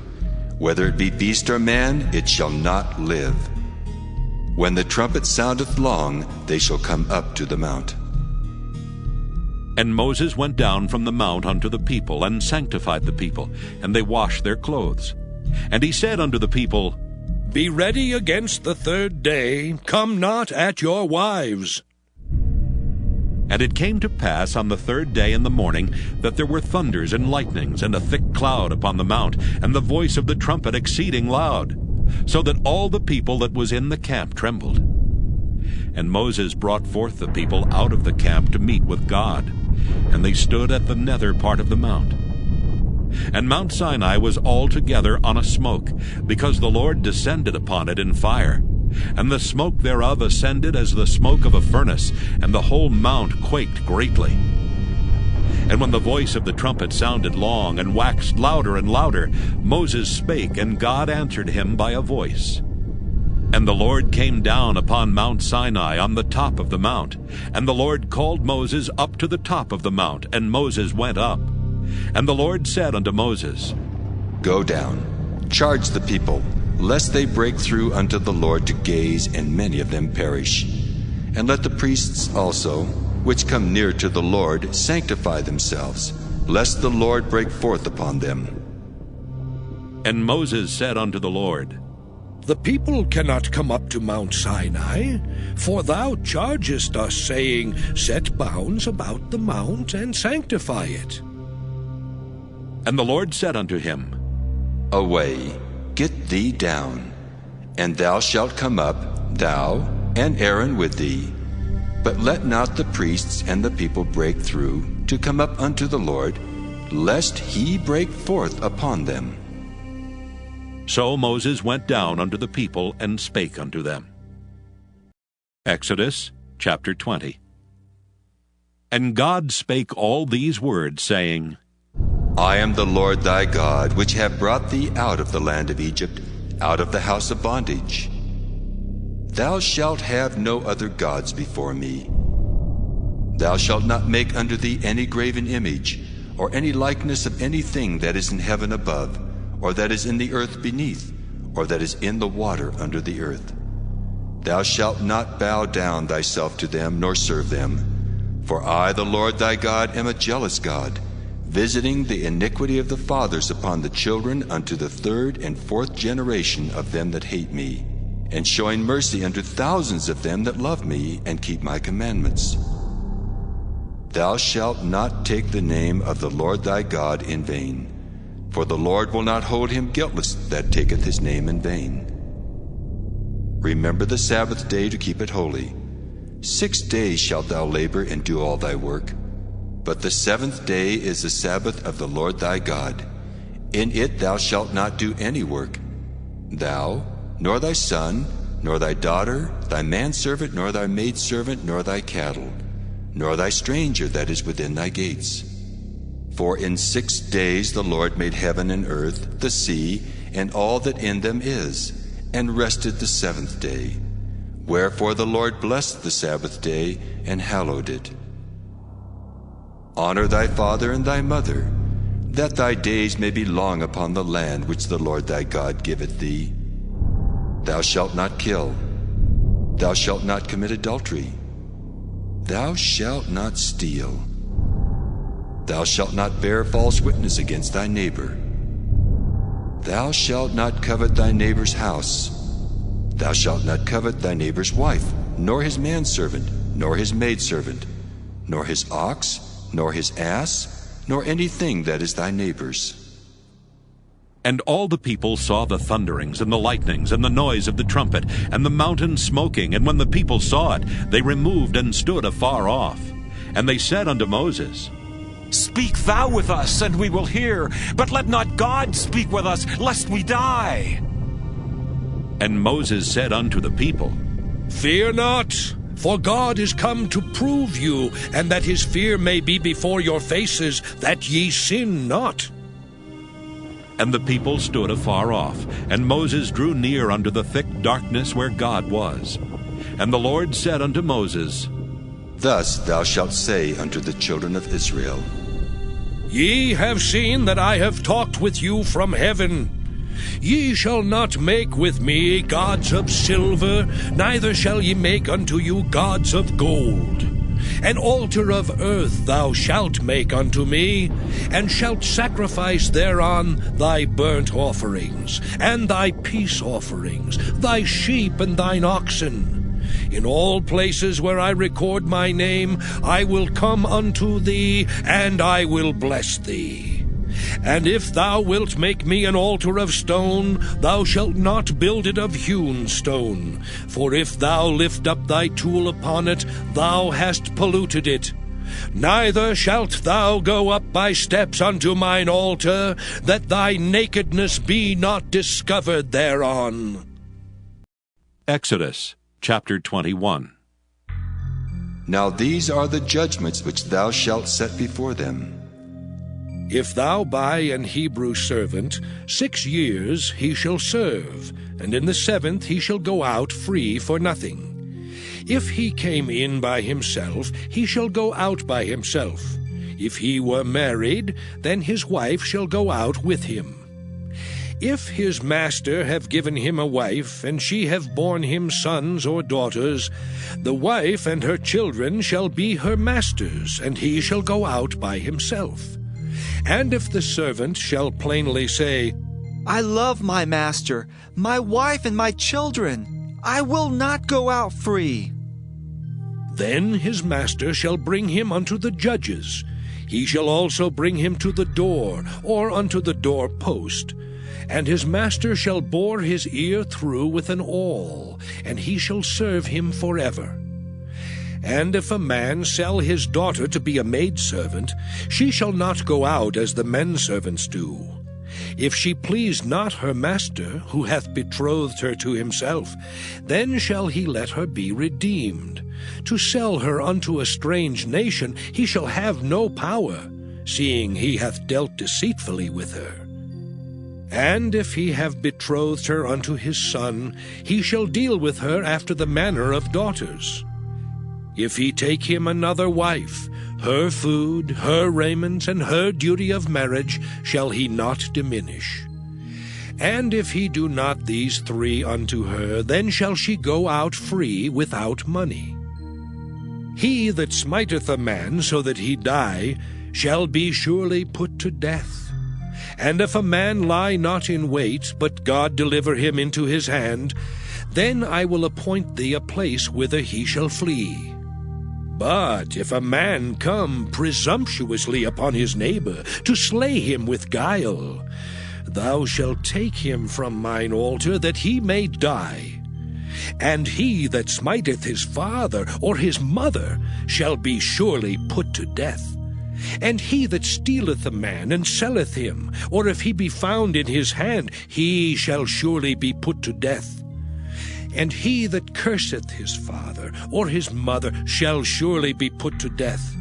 Whether it be beast or man, it shall not live. When the trumpet soundeth long, they shall come up to the mount. And Moses went down from the mount unto the people, and sanctified the people, and they washed their clothes. And he said unto the people, Be ready against the 3rd day, come not at your wives. And it came to pass on the 3rd day in the morning that there were thunders and lightnings, and a thick cloud upon the mount, and the voice of the trumpet exceeding loud, so that all the people that was in the camp trembled. And Moses brought forth the people out of the camp to meet with God, and they stood at the nether part of the mount. And Mount Sinai was altogether on a smoke, because the Lord descended upon it in fire. And the smoke thereof ascended as the smoke of a furnace, and the whole mount quaked greatly. And when the voice of the trumpet sounded long, and waxed louder and louder, Moses spake, and God answered him by a voice. And the Lord came down upon Mount Sinai on the top of the mount. And the Lord called Moses up to the top of the mount, and Moses went up. And the Lord said unto Moses, Go down, charge the people, lest they break through unto the Lord to gaze, and many of them perish. And let the priests also, which come near to the Lord, sanctify themselves, lest the Lord break forth upon them. And Moses said unto the Lord, The people cannot come up to Mount Sinai, for thou chargest us, saying, Set bounds about the mount, and sanctify it. And the Lord said unto him, Away, get thee down, and thou shalt come up, thou and Aaron with thee. But let not the priests and the people break through to come up unto the Lord, lest he break forth upon them. So Moses went down unto the people, and spake unto them. Exodus chapter 20. And God spake all these words, saying, I am the Lord thy God, which have brought thee out of the land of Egypt, out of the house of bondage. Thou shalt have no other gods before me. Thou shalt not make unto thee any graven image, or any likeness of anything that is in heaven above, or that is in the earth beneath, or that is in the water under the earth. Thou shalt not bow down thyself to them, nor serve them. For I, the Lord thy God, am a jealous God, visiting the iniquity of the fathers upon the children unto the 3rd and 4th generation of them that hate me, and showing mercy unto thousands of them that love me and keep my commandments. Thou shalt not take the name of the Lord thy God in vain, for the Lord will not hold him guiltless that taketh his name in vain. Remember the Sabbath day to keep it holy. 6 days shalt thou labor and do all thy work. But the 7th day is the Sabbath of the Lord thy God. In it thou shalt not do any work, thou, nor thy son, nor thy daughter, thy manservant, nor thy maidservant, nor thy cattle, nor thy stranger that is within thy gates. For in 6 days the Lord made heaven and earth, the sea, and all that in them is, and rested the 7th day. Wherefore the Lord blessed the Sabbath day, and hallowed it. Honor thy father and thy mother, that thy days may be long upon the land which the Lord thy God giveth thee. Thou shalt not kill. Thou shalt not commit adultery. Thou shalt not steal. Thou shalt not bear false witness against thy neighbor. Thou shalt not covet thy neighbor's house. Thou shalt not covet thy neighbor's wife, nor his manservant, nor his maidservant, nor his ox, nor his ass, nor anything that is thy neighbor's. And all the people saw the thunderings, and the lightnings, and the noise of the trumpet, and the mountain smoking. And when the people saw it, they removed and stood afar off. And they said unto Moses, Speak thou with us, and we will hear, but let not God speak with us, lest we die. And Moses said unto the people, Fear not, for God is come to prove you, and that his fear may be before your faces, that ye sin not. And the people stood afar off, and Moses drew near unto the thick darkness where God was. And the Lord said unto Moses, Thus thou shalt say unto the children of Israel, Ye have seen that I have talked with you from heaven. Ye shall not make with me gods of silver, neither shall ye make unto you gods of gold. An altar of earth thou shalt make unto me, and shalt sacrifice thereon thy burnt offerings, and thy peace offerings, thy sheep and thine oxen. In all places where I record my name, I will come unto thee, and I will bless thee. And if thou wilt make me an altar of stone, thou shalt not build it of hewn stone. For if thou lift up thy tool upon it, thou hast polluted it. Neither shalt thou go up by steps unto mine altar, that thy nakedness be not discovered thereon. Exodus chapter 21. Now these are the judgments which thou shalt set before them. If thou buy an Hebrew servant, 6 years he shall serve, and in the 7th he shall go out free for nothing. If he came in by himself, he shall go out by himself. If he were married, then his wife shall go out with him. If his master have given him a wife, and she have borne him sons or daughters, the wife and her children shall be her master's, and he shall go out by himself. And if the servant shall plainly say, I love my master, my wife and my children, I will not go out free, then his master shall bring him unto the judges. He shall also bring him to the door, or unto the door post. And his master shall bore his ear through with an awl, and he shall serve him forever. And if a man sell his daughter to be a maidservant, she shall not go out as the men servants do. If she please not her master, who hath betrothed her to himself, then shall he let her be redeemed. To sell her unto a strange nation he shall have no power, seeing he hath dealt deceitfully with her. And if he have betrothed her unto his son, he shall deal with her after the manner of daughters. If he take him another wife, her food, her raiment, and her duty of marriage shall he not diminish. And if he do not these 3 unto her, then shall she go out free without money. He that smiteth a man so that he die shall be surely put to death. And if a man lie not in wait, but God deliver him into his hand, then I will appoint thee a place whither he shall flee. But if a man come presumptuously upon his neighbor, to slay him with guile, thou shalt take him from mine altar, that he may die. And he that smiteth his father or his mother shall be surely put to death. And he that stealeth a man and selleth him, or if he be found in his hand, he shall surely be put to death. And he that curseth his father or his mother shall surely be put to death.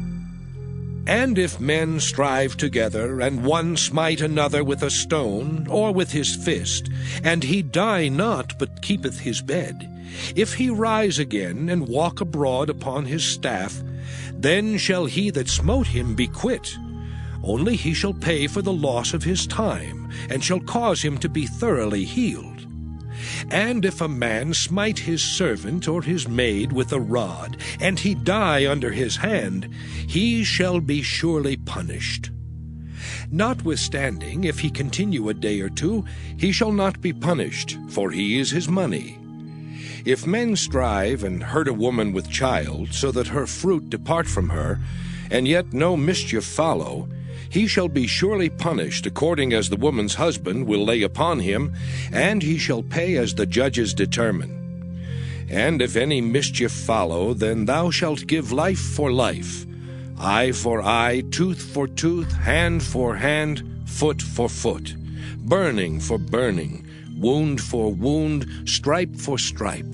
And if men strive together, and one smite another with a stone, or with his fist, and he die not, but keepeth his bed, if he rise again, and walk abroad upon his staff, then shall he that smote him be quit. Only he shall pay for the loss of his time, and shall cause him to be thoroughly healed. And if a man smite his servant or his maid with a rod, and he die under his hand, he shall be surely punished. Notwithstanding, if he continue a day or 2, he shall not be punished, for he is his money. If men strive and hurt a woman with child, so that her fruit depart from her, and yet no mischief follow, he shall be surely punished according as the woman's husband will lay upon him, and he shall pay as the judges determine. And if any mischief follow, then thou shalt give life for life, eye for eye, tooth for tooth, hand for hand, foot for foot, burning for burning, wound for wound, stripe for stripe.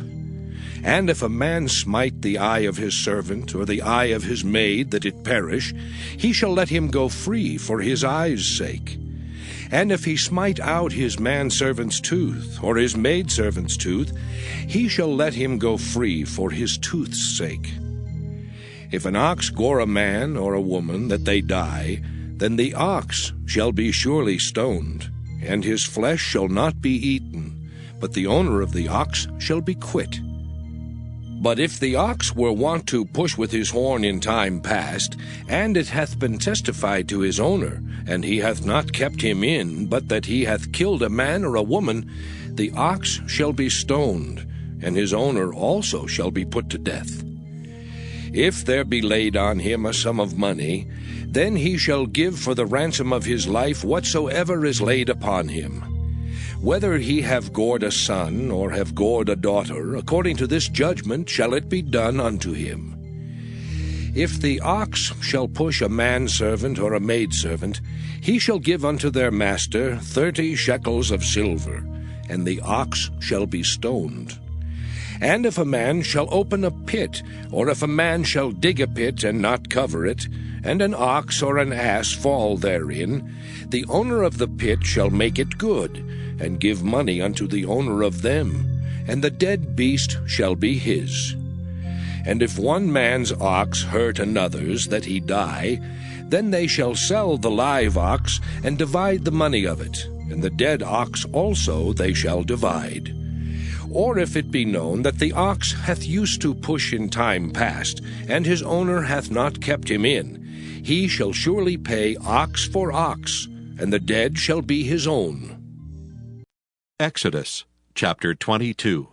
And if a man smite the eye of his servant, or the eye of his maid, that it perish, he shall let him go free for his eye's sake. And if he smite out his manservant's tooth, or his maidservant's tooth, he shall let him go free for his tooth's sake. If an ox gore a man or a woman, that they die, then the ox shall be surely stoned, and his flesh shall not be eaten, but the owner of the ox shall be quit. But if the ox were wont to push with his horn in time past, and it hath been testified to his owner, and he hath not kept him in, but that he hath killed a man or a woman, the ox shall be stoned, and his owner also shall be put to death. If there be laid on him a sum of money, then he shall give for the ransom of his life whatsoever is laid upon him. Whether he have gored a son, or have gored a daughter, according to this judgment shall it be done unto him. If the ox shall push a manservant or a maidservant, he shall give unto their master 30 shekels of silver, and the ox shall be stoned. And if a man shall open a pit, or if a man shall dig a pit and not cover it, and an ox or an ass fall therein, the owner of the pit shall make it good, and give money unto the owner of them, and the dead beast shall be his. And if one man's ox hurt another's, that he die, then they shall sell the live ox, and divide the money of it, and the dead ox also they shall divide. Or if it be known that the ox hath used to push in time past, and his owner hath not kept him in, he shall surely pay ox for ox, and the dead shall be his own. Exodus chapter 22.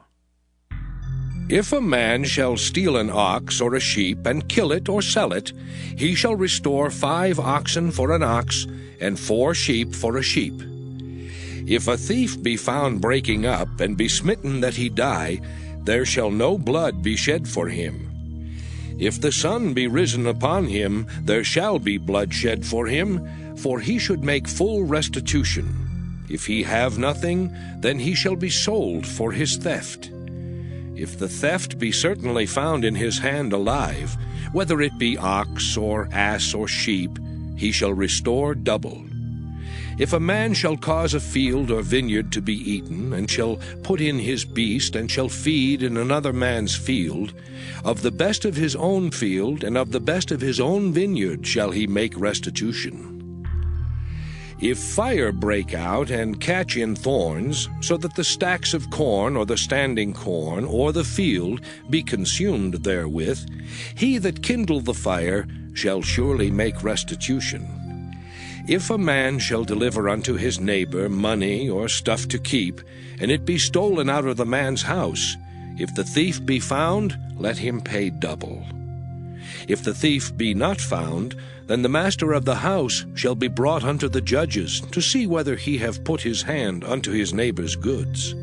If a man shall steal an ox or a sheep, and kill it or sell it, he shall restore 5 oxen for an ox, and 4 sheep for a sheep. If a thief be found breaking up, and be smitten that he die, there shall no blood be shed for him. If the sun be risen upon him, there shall be blood shed for him, for he should make full restitution. If he have nothing, then he shall be sold for his theft. If the theft be certainly found in his hand alive, whether it be ox or ass or sheep, he shall restore double. If a man shall cause a field or vineyard to be eaten, and shall put in his beast, and shall feed in another man's field, of the best of his own field and of the best of his own vineyard shall he make restitution. If fire break out and catch in thorns, so that the stacks of corn or the standing corn or the field be consumed therewith, he that kindled the fire shall surely make restitution. If a man shall deliver unto his neighbor money or stuff to keep, and it be stolen out of the man's house, if the thief be found, let him pay double. If the thief be not found, then the master of the house shall be brought unto the judges, to see whether he have put his hand unto his neighbor's goods.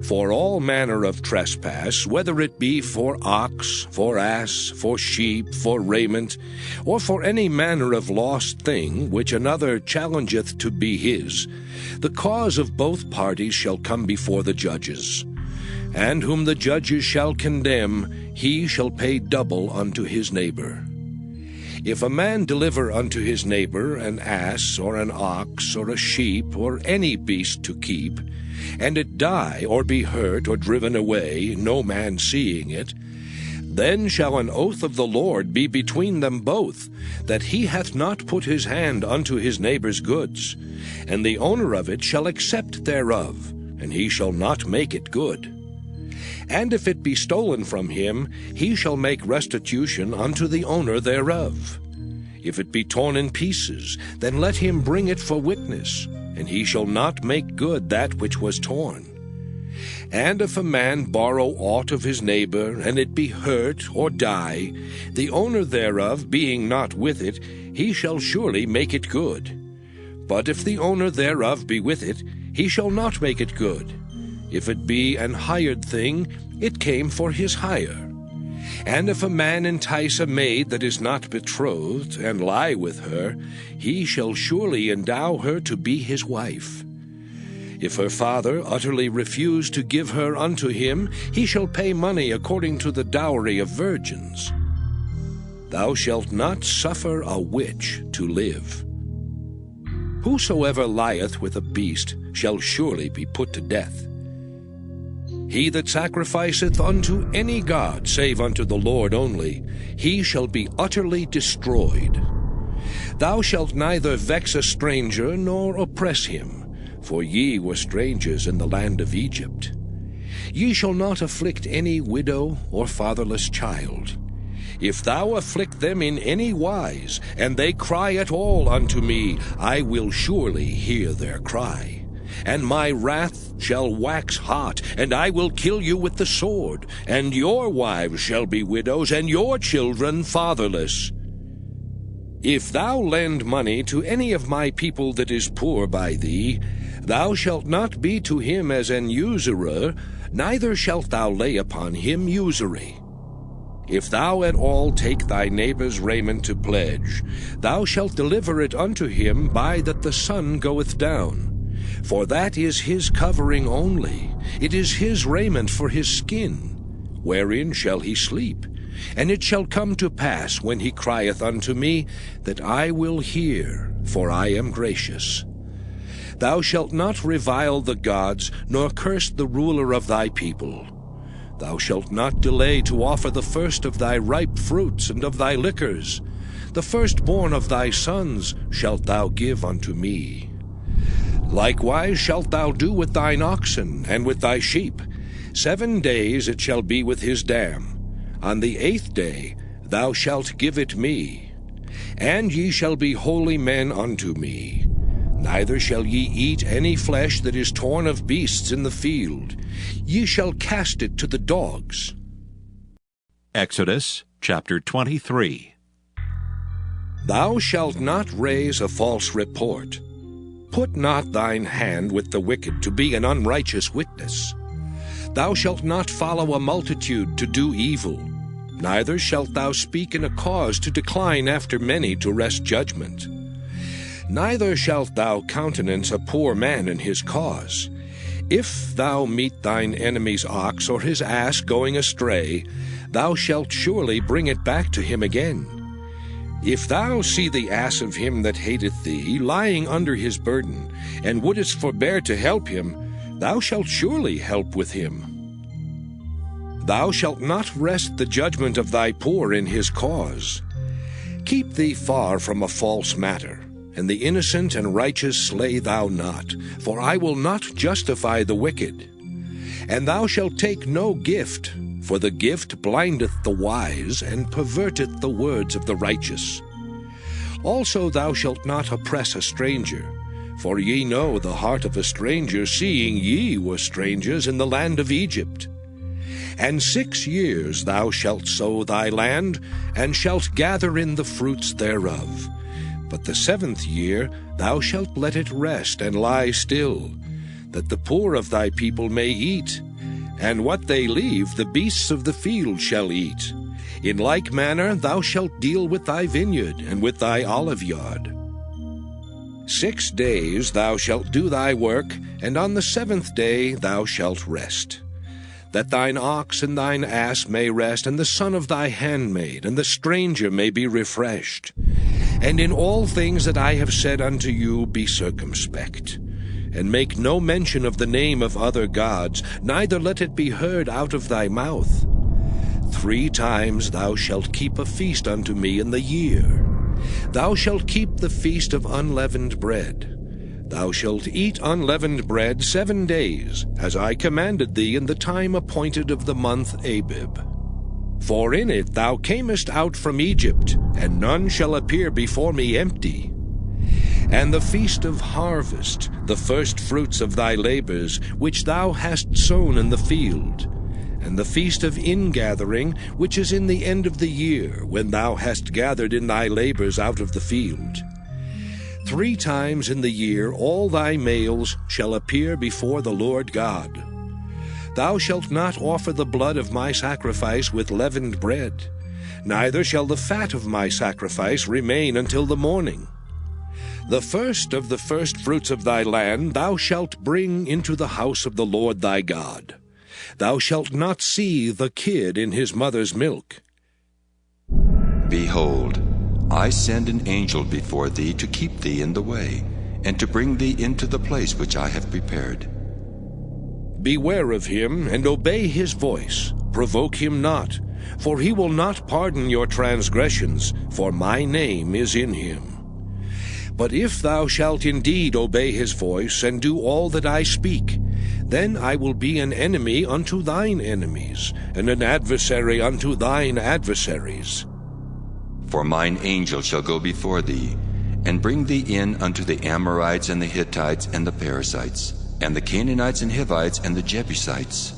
For all manner of trespass, whether it be for ox, for ass, for sheep, for raiment, or for any manner of lost thing which another challengeth to be his, the cause of both parties shall come before the judges. And whom the judges shall condemn, he shall pay double unto his neighbor. If a man deliver unto his neighbor an ass or an ox or a sheep or any beast to keep, and it die or be hurt or driven away, no man seeing it, then shall an oath of the Lord be between them both, that he hath not put his hand unto his neighbor's goods, and the owner of it shall accept thereof, and he shall not make it good. And if it be stolen from him, he shall make restitution unto the owner thereof. If it be torn in pieces, then let him bring it for witness, and he shall not make good that which was torn. And if a man borrow aught of his neighbor, and it be hurt or die, the owner thereof being not with it, he shall surely make it good. But if the owner thereof be with it, he shall not make it good. If it be an hired thing, it came for his hire. And if a man entice a maid that is not betrothed, and lie with her, he shall surely endow her to be his wife. If her father utterly refuse to give her unto him, he shall pay money according to the dowry of virgins. Thou shalt not suffer a witch to live. Whosoever lieth with a beast shall surely be put to death. He that sacrificeth unto any god save unto the Lord only, he shall be utterly destroyed. Thou shalt neither vex a stranger nor oppress him, for ye were strangers in the land of Egypt. Ye shall not afflict any widow or fatherless child. If thou afflict them in any wise, and they cry at all unto me, I will surely hear their cry. and my wrath shall wax hot, and I will kill you with the sword, and your wives shall be widows, and your children fatherless. If thou lend money to any of my people that is poor by thee, thou shalt not be to him as an usurer, neither shalt thou lay upon him usury. If thou at all take thy neighbor's raiment to pledge, thou shalt deliver it unto him by that the sun goeth down. For that is his covering only, it is his raiment for his skin. Wherein shall he sleep? And it shall come to pass, when he crieth unto me, that I will hear, for I am gracious. Thou shalt not revile the gods, nor curse the ruler of thy people. Thou shalt not delay to offer the first of thy ripe fruits and of thy liquors. The firstborn of thy sons shalt thou give unto me. Likewise shalt thou do with thine oxen and with thy sheep. 7 days it shall be with his dam. On the 8th day thou shalt give it me. And ye shall be holy men unto me. Neither shall ye eat any flesh that is torn of beasts in the field. Ye shall cast it to the dogs. Exodus chapter 23. Thou shalt not raise a false report. Put not thine hand with the wicked to be an unrighteous witness. Thou shalt not follow a multitude to do evil. Neither shalt thou speak in a cause to decline after many to wrest judgment. Neither shalt thou countenance a poor man in his cause. If thou meet thine enemy's ox or his ass going astray, thou shalt surely bring it back to him again. If thou see the ass of him that hateth thee lying under his burden, and wouldest forbear to help him, thou shalt surely help with him. Thou shalt not wrest the judgment of thy poor in his cause. Keep thee far from a false matter, and the innocent and righteous slay thou not, for I will not justify the wicked. And thou shalt take no gift, for the gift blindeth the wise, and perverteth the words of the righteous. Also thou shalt not oppress a stranger, for ye know the heart of a stranger, seeing ye were strangers in the land of Egypt. And 6 years thou shalt sow thy land, and shalt gather in the fruits thereof. But the 7th year thou shalt let it rest and lie still, that the poor of thy people may eat. And what they leave the beasts of the field shall eat. In like manner thou shalt deal with thy vineyard and with thy oliveyard. 6 days thou shalt do thy work, and on the 7th day thou shalt rest. That thine ox and thine ass may rest, and the son of thy handmaid, and the stranger may be refreshed. And in all things that I have said unto you be circumspect. And make no mention of the name of other gods, neither let it be heard out of thy mouth. 3 times thou shalt keep a feast unto me in the year. Thou shalt keep the feast of unleavened bread. Thou shalt eat unleavened bread 7 days, as I commanded thee in the time appointed of the month Abib. For in it thou camest out from Egypt, and none shall appear before me empty. And the feast of harvest, the first fruits of thy labors, which thou hast sown in the field. And the feast of ingathering, which is in the end of the year, when thou hast gathered in thy labors out of the field. 3 times in the year all thy males shall appear before the Lord God. Thou shalt not offer the blood of my sacrifice with leavened bread, neither shall the fat of my sacrifice remain until the morning. The first of the firstfruits of thy land thou shalt bring into the house of the Lord thy God. Thou shalt not see the kid in his mother's milk. Behold, I send an angel before thee to keep thee in the way, and to bring thee into the place which I have prepared. Beware of him, and obey his voice. Provoke him not, for he will not pardon your transgressions, for my name is in him. But if thou shalt indeed obey his voice, and do all that I speak, then I will be an enemy unto thine enemies, and an adversary unto thine adversaries. For mine angel shall go before thee, and bring thee in unto the Amorites and the Hittites and the Perizzites, and the Canaanites and Hivites and the Jebusites,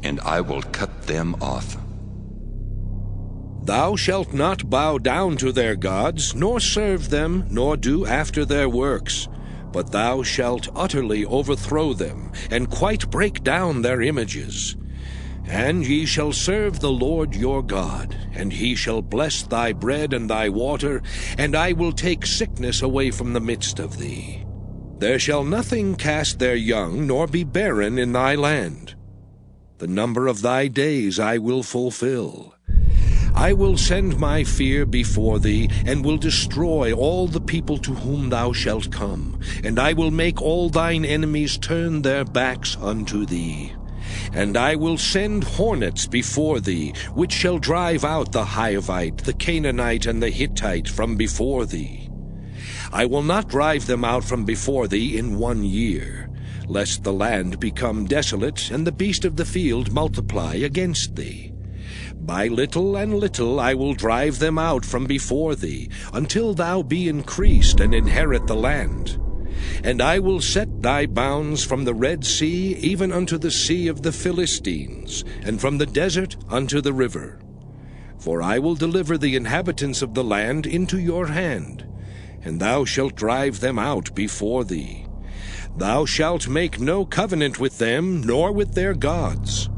and I will cut them off. Thou shalt not bow down to their gods, nor serve them, nor do after their works. But thou shalt utterly overthrow them, and quite break down their images. And ye shall serve the Lord your God, and he shall bless thy bread and thy water, and I will take sickness away from the midst of thee. There shall nothing cast their young, nor be barren in thy land. The number of thy days I will fulfill. I will send my fear before thee, and will destroy all the people to whom thou shalt come, and I will make all thine enemies turn their backs unto thee. And I will send hornets before thee, which shall drive out the Hivite, the Canaanite, and the Hittite from before thee. I will not drive them out from before thee in 1 year, lest the land become desolate, and the beast of the field multiply against thee. By little and little I will drive them out from before thee, until thou be increased and inherit the land. And I will set thy bounds from the Red Sea even unto the sea of the Philistines, and from the desert unto the river. For I will deliver the inhabitants of the land into your hand, and thou shalt drive them out before thee. Thou shalt make no covenant with them, nor with their gods.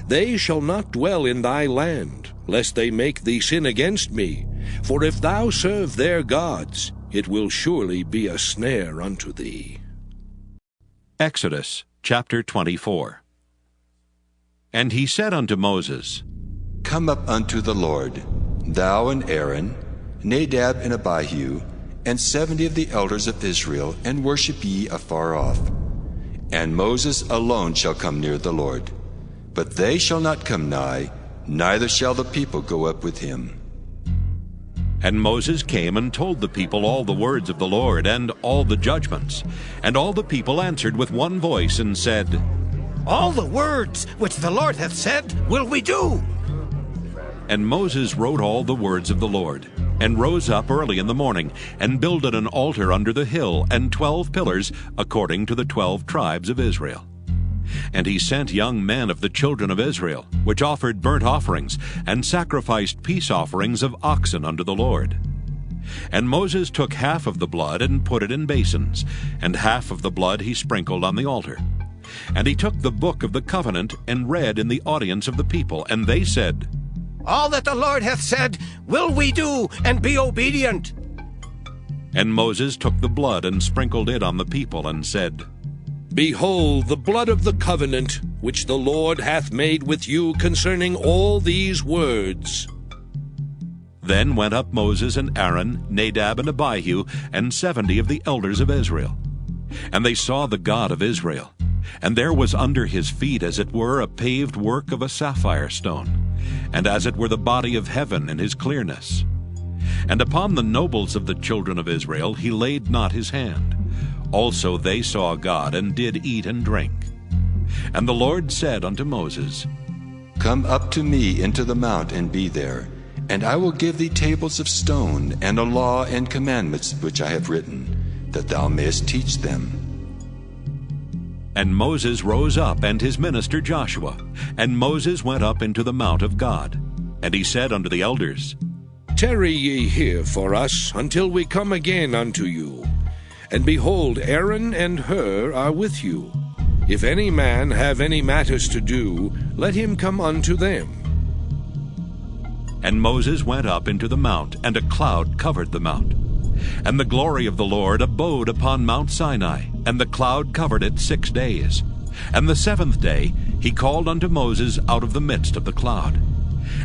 They shall not dwell in thy land, lest they make thee sin against me. For if thou serve their gods, it will surely be a snare unto thee. Exodus chapter 24. And he said unto Moses, Come up unto the Lord, thou and Aaron, Nadab and Abihu, and 70 of the elders of Israel, and worship ye afar off. And Moses alone shall come near the Lord. But they shall not come nigh, neither shall the people go up with him. And Moses came and told the people all the words of the Lord, and all the judgments. And all the people answered with one voice, and said, All the words which the Lord hath said will we do. And Moses wrote all the words of the Lord, and rose up early in the morning, and builded an altar under the hill, and 12 pillars, according to the 12 tribes of Israel. And he sent young men of the children of Israel, which offered burnt offerings, and sacrificed peace offerings of oxen unto the Lord. And Moses took half of the blood, and put it in basins, and half of the blood he sprinkled on the altar. And he took the book of the covenant, and read in the audience of the people, and they said, All that the Lord hath said will we do, and be obedient. And Moses took the blood, and sprinkled it on the people, and said, Behold the blood of the covenant, which the Lord hath made with you concerning all these words. Then went up Moses and Aaron, Nadab and Abihu, and 70 of the elders of Israel. And they saw the God of Israel. And there was under his feet as it were a paved work of a sapphire stone, and as it were the body of heaven in his clearness. And upon the nobles of the children of Israel he laid not his hand. Also they saw God, and did eat and drink. And the Lord said unto Moses, Come up to me into the mount, and be there, and I will give thee tables of stone, and a law and commandments which I have written, that thou mayest teach them. And Moses rose up, and his minister Joshua. And Moses went up into the mount of God. And he said unto the elders, Tarry ye here for us, until we come again unto you. And behold, Aaron and Hur are with you. If any man have any matters to do, let him come unto them. And Moses went up into the mount, and a cloud covered the mount. And the glory of the Lord abode upon Mount Sinai, and the cloud covered it 6 days. And the 7th day he called unto Moses out of the midst of the cloud.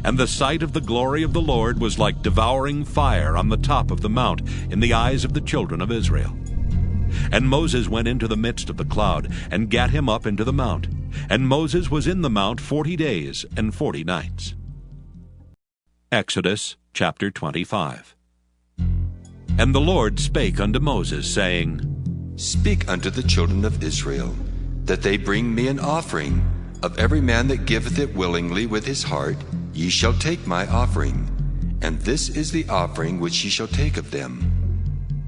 And the sight of the glory of the Lord was like devouring fire on the top of the mount in the eyes of the children of Israel. And Moses went into the midst of the cloud, and gat him up into the mount. And Moses was in the mount 40 days and 40 nights. Exodus chapter 25. And the Lord spake unto Moses, saying, Speak unto the children of Israel, that they bring me an offering. Of every man that giveth it willingly with his heart, ye shall take my offering. And this is the offering which ye shall take of them.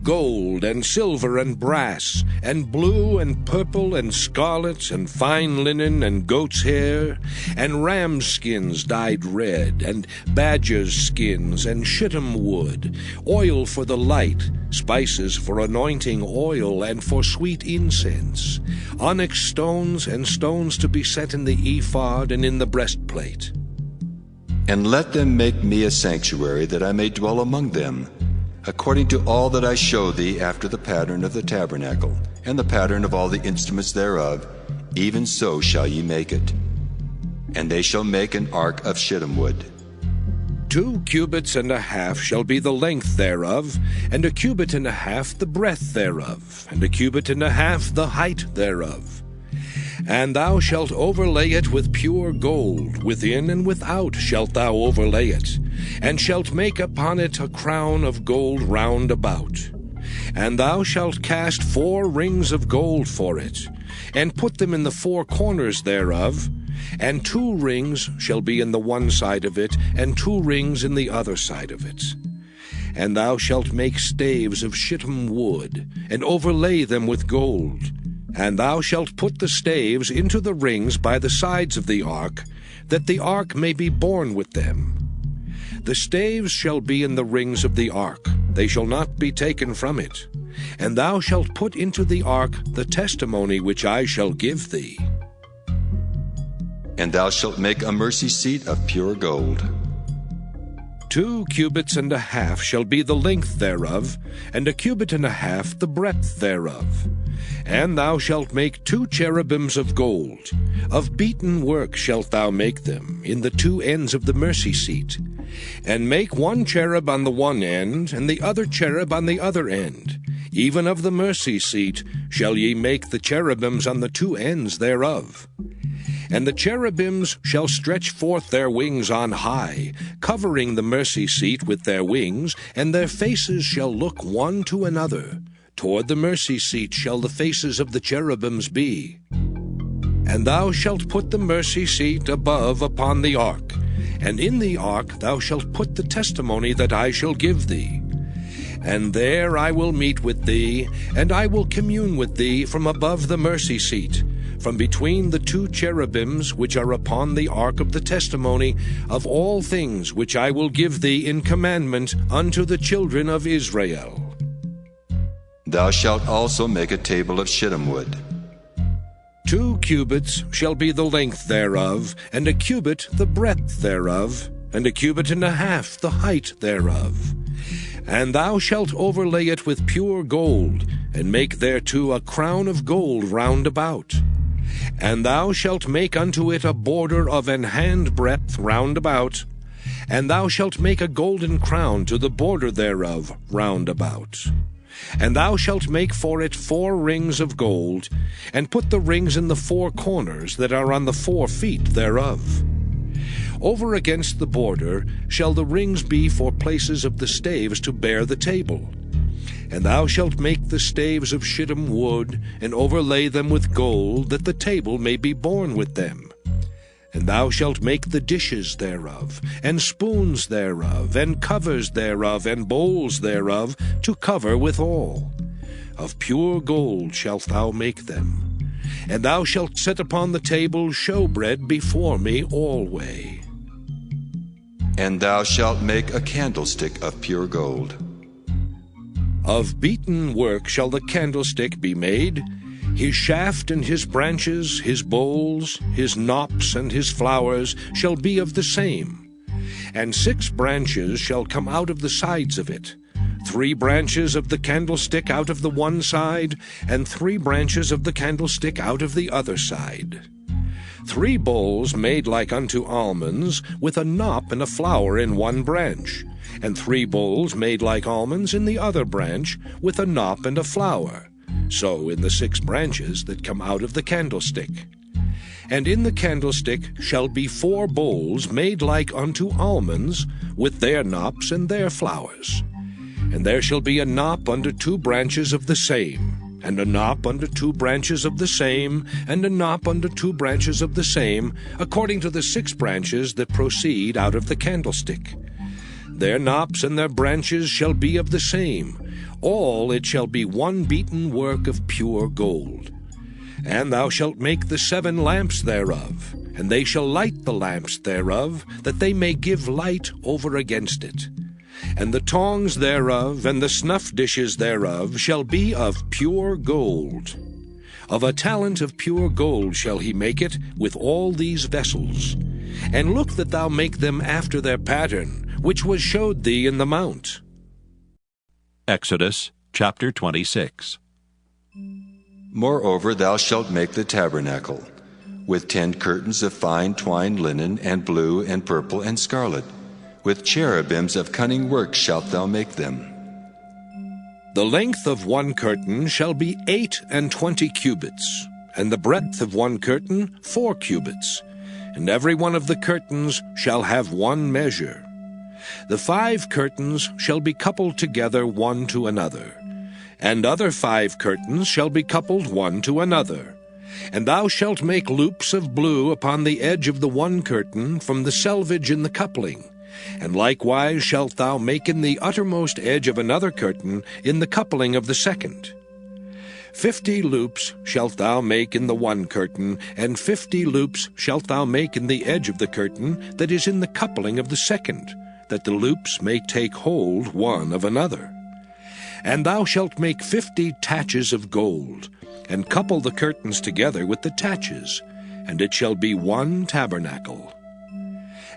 gold and silver and brass, and blue and purple and scarlet and fine linen and goat's hair, and ram's skins dyed red, and badger's skins and shittim wood, oil for the light, spices for anointing oil and for sweet incense, onyx stones and stones to be set in the ephod and in the breastplate. And let them make me a sanctuary, that I may dwell among them, according to all that I show thee after the pattern of the tabernacle, and the pattern of all the instruments thereof, even so shall ye make it. And they shall make an ark of shittim wood. 2 cubits and a half shall be the length thereof, and 1 cubit and a half the breadth thereof, and 1 cubit and a half the height thereof. And thou shalt overlay it with pure gold, within and without shalt thou overlay it, and shalt make upon it a crown of gold round about. And thou shalt cast 4 rings of gold for it, and put them in the 4 corners thereof, and 2 rings shall be in the one side of it, and 2 rings in the other side of it. And thou shalt make staves of shittim wood, and overlay them with gold. And thou shalt put the staves into the rings by the sides of the ark, that the ark may be borne with them. The staves shall be in the rings of the ark, they shall not be taken from it. And thou shalt put into the ark the testimony which I shall give thee. And thou shalt make a mercy seat of pure gold. 2 cubits and a half shall be the length thereof, and 1 cubit and a half the breadth thereof. And thou shalt make 2 cherubims of gold. Of beaten work shalt thou make them, in the 2 ends of the mercy seat. And make 1 cherub on the one end, and the other cherub on the other end. Even of the mercy seat shall ye make the cherubims on the 2 ends thereof. And the cherubims shall stretch forth their wings on high, covering the mercy seat with their wings, and their faces shall look one to another. Toward the mercy seat shall the faces of the cherubims be. And thou shalt put the mercy seat above upon the ark, and in the ark thou shalt put the testimony that I shall give thee. And there I will meet with thee, and I will commune with thee from above the mercy seat, from between the 2 cherubims which are upon the ark of the testimony of all things which I will give thee in commandment unto the children of Israel. Thou shalt also make a table of shittim wood. 2 cubits shall be the length thereof, and 1 cubit the breadth thereof, and 1 cubit and a half the height thereof. And thou shalt overlay it with pure gold, and make thereto a crown of gold round about. And thou shalt make unto it a border of an handbreadth round about, and thou shalt make a golden crown to the border thereof round about. And thou shalt make for it 4 rings of gold, and put the rings in the 4 corners that are on the 4 feet thereof. Over against the border shall the rings be for places of the staves to bear the table. And thou shalt make the staves of shittim wood, and overlay them with gold, that the table may be borne with them. And thou shalt make the dishes thereof, and spoons thereof, and covers thereof, and bowls thereof, to cover withal. Of pure gold shalt thou make them. And thou shalt set upon the table showbread before me alway. And thou shalt make a candlestick of pure gold. Of beaten work shall the candlestick be made, his shaft and his branches, his bowls, his knops and his flowers shall be of the same. And 6 branches shall come out of the sides of it, 3 branches of the candlestick out of the one side, and 3 branches of the candlestick out of the other side. 3 bowls made like unto almonds, with a knop and a flower in one branch, and 3 bowls made like almonds in the other branch, with a knop and a flower. So in the 6 branches that come out of the candlestick. And in the candlestick shall be 4 bowls made like unto almonds, with their knops and their flowers. And there shall be a knop under 2 branches of the same, and a knop under 2 branches of the same, and a knop under 2 branches of the same, according to the 6 branches that proceed out of the candlestick. Their knops and their branches shall be of the same. All it shall be one beaten work of pure gold. And thou shalt make the 7 lamps thereof, and they shall light the lamps thereof, that they may give light over against it. And the tongs thereof and the snuff dishes thereof shall be of pure gold. Of a talent of pure gold shall he make it with all these vessels. And look that thou make them after their pattern, which was showed thee in the mount. Exodus chapter 26. Moreover, thou shalt make the tabernacle, with 10 curtains of fine twined linen, and blue, and purple, and scarlet. With cherubims of cunning work shalt thou make them. The length of one curtain shall be 28 cubits, and the breadth of one curtain 4 cubits, and every one of the curtains shall have one measure. The 5 curtains shall be coupled together one to another, and other 5 curtains shall be coupled one to another. And thou shalt make loops of blue upon the edge of the one curtain from the selvage in the coupling, and likewise shalt thou make in the uttermost edge of another curtain in the coupling of the second. 50 loops shalt thou make in the one curtain, and 50 loops shalt thou make in the edge of the curtain that is in the coupling of the second, that the loops may take hold one of another. And thou shalt make 50 taches of gold, and couple the curtains together with the taches, and it shall be one tabernacle.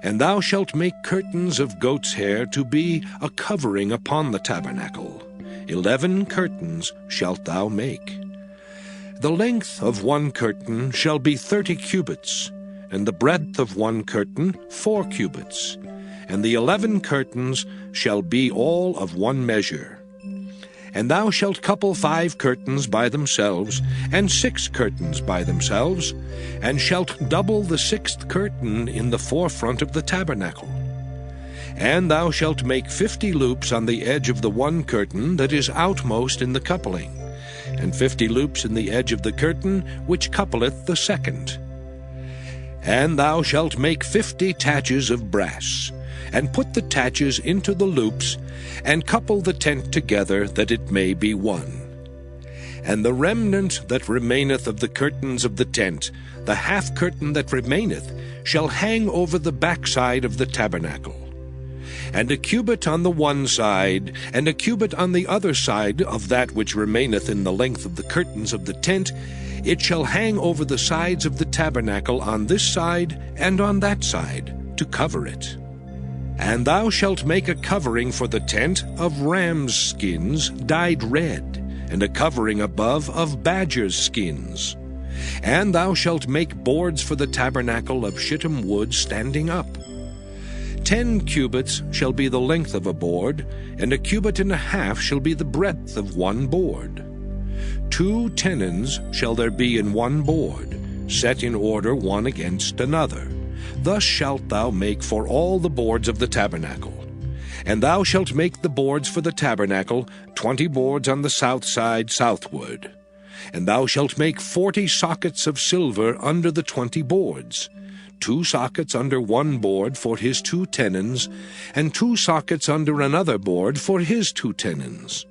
And thou shalt make curtains of goat's hair to be a covering upon the tabernacle. 11 curtains shalt thou make. The length of one curtain shall be 30 cubits, and the breadth of one curtain 4 cubits, and the 11 curtains shall be all of one measure. And thou shalt couple 5 curtains by themselves, and 6 curtains by themselves, and shalt double the 6th curtain in the forefront of the tabernacle. And thou shalt make 50 loops on the edge of the one curtain that is outmost in the coupling, and 50 loops in the edge of the curtain which coupleth the second. And thou shalt make 50 taches of brass, and put the taches into the loops, and couple the tent together, that it may be one. And the remnant that remaineth of the curtains of the tent, the half curtain that remaineth, shall hang over the backside of the tabernacle. And a cubit on the one side, and a cubit on the other side of that which remaineth in the length of the curtains of the tent, it shall hang over the sides of the tabernacle on this side and on that side, to cover it. And thou shalt make a covering for the tent of rams' skins dyed red, and a covering above of badgers' skins. And thou shalt make boards for the tabernacle of shittim wood standing up. 10 cubits shall be the length of a board, and a cubit and a half shall be the breadth of one board. 2 tenons shall there be in one board, set in order one against another. Thus shalt thou make for all the boards of the tabernacle. And thou shalt make the boards for the tabernacle, 20 boards on the south side southward. And thou shalt make 40 sockets of silver under the 20 boards, 2 sockets under one board for his 2 tenons, and 2 sockets under another board for his 2 tenons.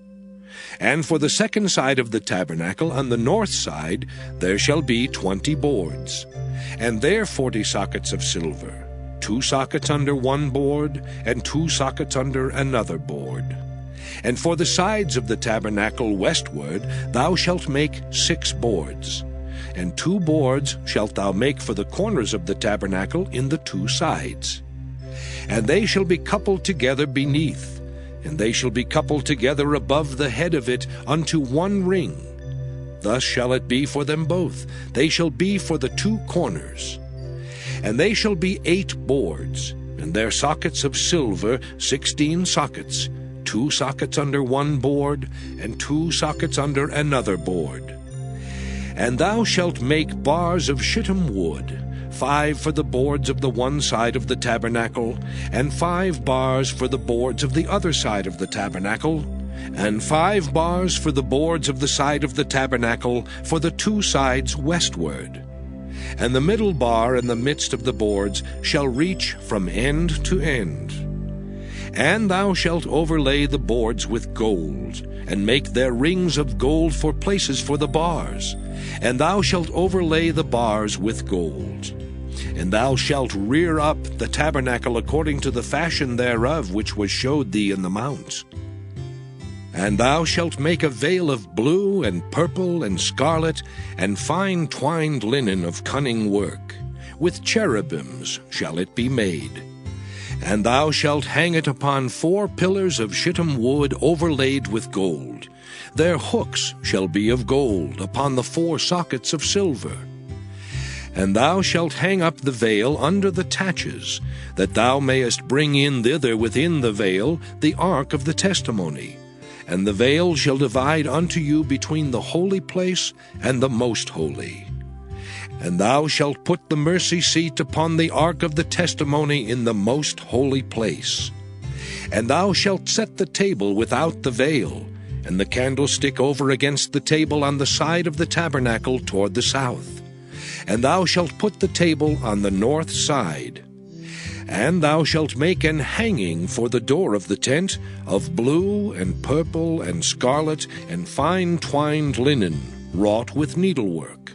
And for the second side of the tabernacle, on the north side, there shall be 20 boards, and there 40 sockets of silver, 2 sockets under one board, and 2 sockets under another board. And for the sides of the tabernacle westward thou shalt make 6 boards, and 2 boards shalt thou make for the corners of the tabernacle in the 2 sides. And they shall be coupled together beneath, and they shall be coupled together above the head of it unto one ring. Thus shall it be for them both. They shall be for the 2 corners. And they shall be 8 boards, and their sockets of silver 16 sockets, 2 sockets under one board, and 2 sockets under another board. And thou shalt make bars of shittim wood, 5 for the boards of the one side of the tabernacle, and 5 bars for the boards of the other side of the tabernacle, and 5 bars for the boards of the side of the tabernacle for the 2 sides westward. And the middle bar in the midst of the boards shall reach from end to end. And thou shalt overlay the boards with gold, and make their rings of gold for places for the bars. And thou shalt overlay the bars with gold. And thou shalt rear up the tabernacle according to the fashion thereof which was showed thee in the mount. And thou shalt make a veil of blue and purple and scarlet and fine twined linen of cunning work. With cherubims shall it be made. And thou shalt hang it upon 4 pillars of shittim wood overlaid with gold. Their hooks shall be of gold upon the 4 sockets of silver. And thou shalt hang up the veil under the taches, that thou mayest bring in thither within the veil the ark of the testimony. And the veil shall divide unto you between the holy place and the most holy. And thou shalt put the mercy seat upon the ark of the testimony in the most holy place. And thou shalt set the table without the veil, and the candlestick over against the table on the side of the tabernacle toward the south. And thou shalt put the table on the north side. And thou shalt make an hanging for the door of the tent of blue and purple and scarlet and fine twined linen, wrought with needlework.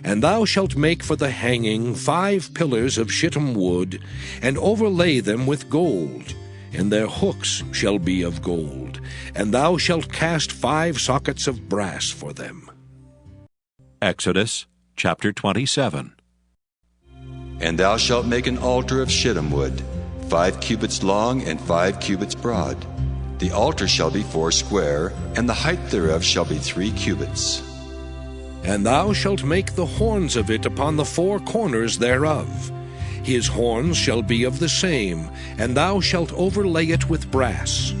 And thou shalt make for the hanging 5 pillars of shittim wood, and overlay them with gold, and their hooks shall be of gold. And thou shalt cast 5 sockets of brass for them. Exodus chapter 27. And thou shalt make an altar of shittim wood, 5 cubits long and 5 cubits broad. The altar shall be 4 square, and the height thereof shall be 3 cubits. And thou shalt make the horns of it upon the 4 corners thereof. His horns shall be of the same, and thou shalt overlay it with brass.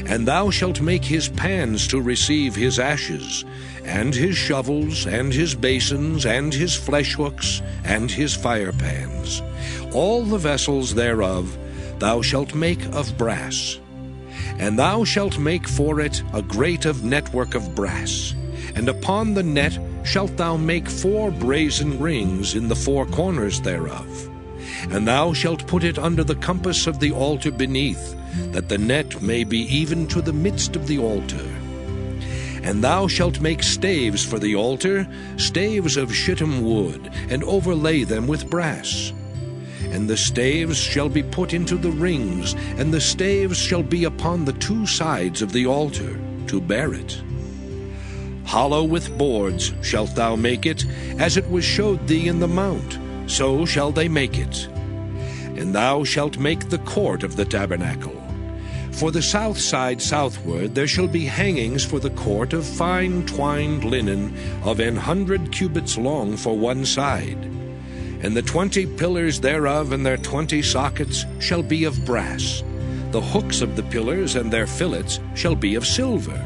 And thou shalt make his pans to receive his ashes, and his shovels, and his basins, and his flesh hooks, and his fire pans. All the vessels thereof thou shalt make of brass. And thou shalt make for it a grate of network of brass. And upon the net shalt thou make 4 brazen rings in the 4 corners thereof. And thou shalt put it under the compass of the altar beneath, that the net may be even to the midst of the altar. And thou shalt make staves for the altar, staves of shittim wood, and overlay them with brass. And the staves shall be put into the rings, and the staves shall be upon the 2 sides of the altar, to bear it. Hollow with boards shalt thou make it, as it was showed thee in the mount, so shall they make it. And thou shalt make the court of the tabernacle. For the south side southward there shall be hangings for the court of fine twined linen of 100 cubits long for one side. And the 20 pillars thereof and their 20 sockets shall be of brass. The hooks of the pillars and their fillets shall be of silver.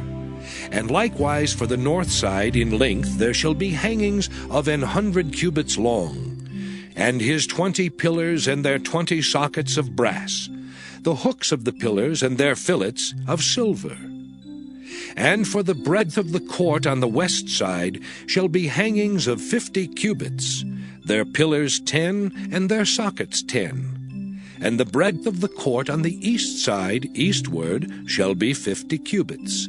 And likewise for the north side in length there shall be hangings of 100 cubits long, and his 20 pillars and their 20 sockets of brass, the hooks of the pillars and their fillets of silver. And for the breadth of the court on the west side shall be hangings of 50 cubits, their pillars 10 and their sockets 10. And the breadth of the court on the east side eastward shall be 50 cubits.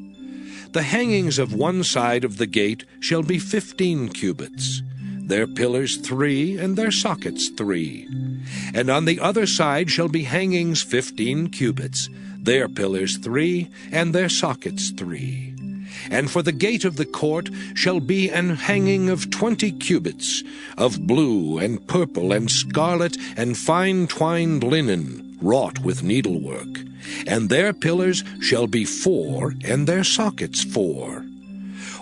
The hangings of one side of the gate shall be 15 cubits, their pillars 3 and their sockets 3. And on the other side shall be hangings 15 cubits, their pillars 3 and their sockets 3. And for the gate of the court shall be an hanging of 20 cubits, of blue and purple and scarlet and fine twined linen, wrought with needlework. And their pillars shall be 4, and their sockets 4.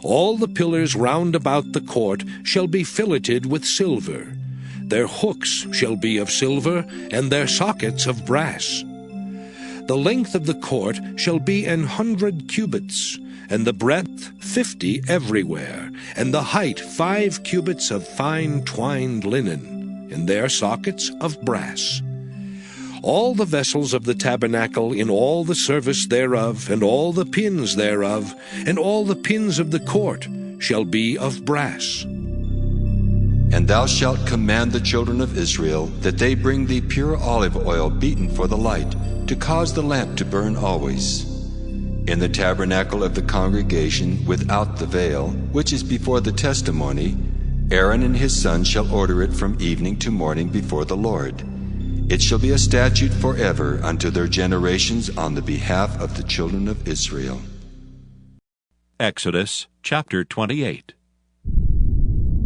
All the pillars round about the court shall be filleted with silver. Their hooks shall be of silver, and their sockets of brass. The length of the court shall be 100 cubits, and the breadth 50 everywhere, and the height 5 cubits of fine twined linen, and their sockets of brass. All the vessels of the tabernacle in all the service thereof, and all the pins thereof, and all the pins of the court shall be of brass. And thou shalt command the children of Israel that they bring thee pure olive oil beaten for the light, to cause the lamp to burn always. In the tabernacle of the congregation without the veil, which is before the testimony, Aaron and his sons shall order it from evening to morning before the Lord. It shall be a statute forever unto their generations on the behalf of the children of Israel. Exodus chapter 28.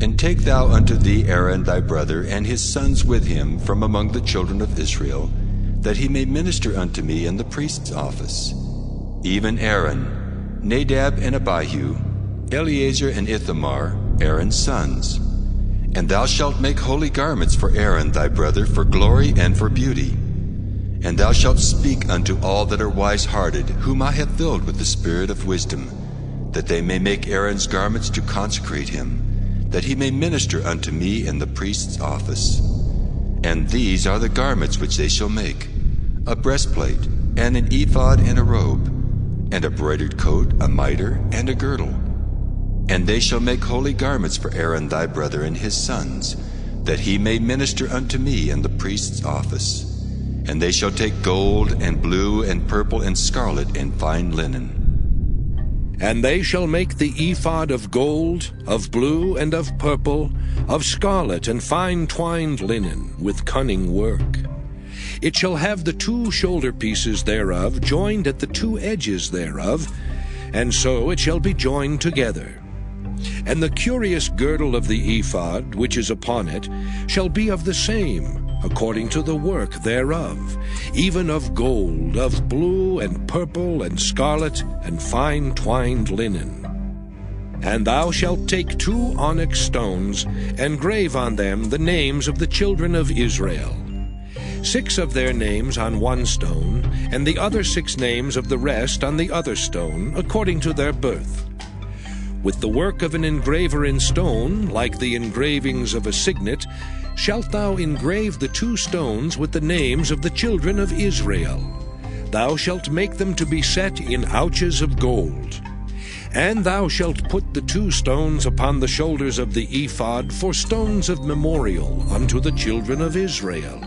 And take thou unto thee Aaron thy brother and his sons with him from among the children of Israel, that he may minister unto me in the priest's office. Even Aaron, Nadab and Abihu, Eleazar and Ithamar, Aaron's sons. And thou shalt make holy garments for Aaron thy brother for glory and for beauty. And thou shalt speak unto all that are wise-hearted, whom I have filled with the spirit of wisdom, that they may make Aaron's garments to consecrate him, that he may minister unto me in the priest's office. And these are the garments which they shall make: a breastplate, and an ephod, and a robe, and a broidered coat, a mitre, and a girdle. And they shall make holy garments for Aaron thy brother and his sons, that he may minister unto me in the priest's office. And they shall take gold, and blue, and purple, and scarlet, and fine linen. And they shall make the ephod of gold, of blue, and of purple, of scarlet, and fine twined linen, with cunning work. It shall have the 2 shoulder pieces thereof joined at the 2 edges thereof, and so it shall be joined together. And the curious girdle of the ephod, which is upon it, shall be of the same, according to the work thereof, even of gold, of blue, and purple, and scarlet, and fine twined linen. And thou shalt take 2 onyx stones, and grave on them the names of the children of Israel, 6 of their names on 1 stone, and the other 6 names of the rest on the other stone, according to their birth. With the work of an engraver in stone, like the engravings of a signet, shalt thou engrave the 2 stones with the names of the children of Israel. Thou shalt make them to be set in ouches of gold. And thou shalt put the 2 stones upon the shoulders of the ephod for stones of memorial unto the children of Israel.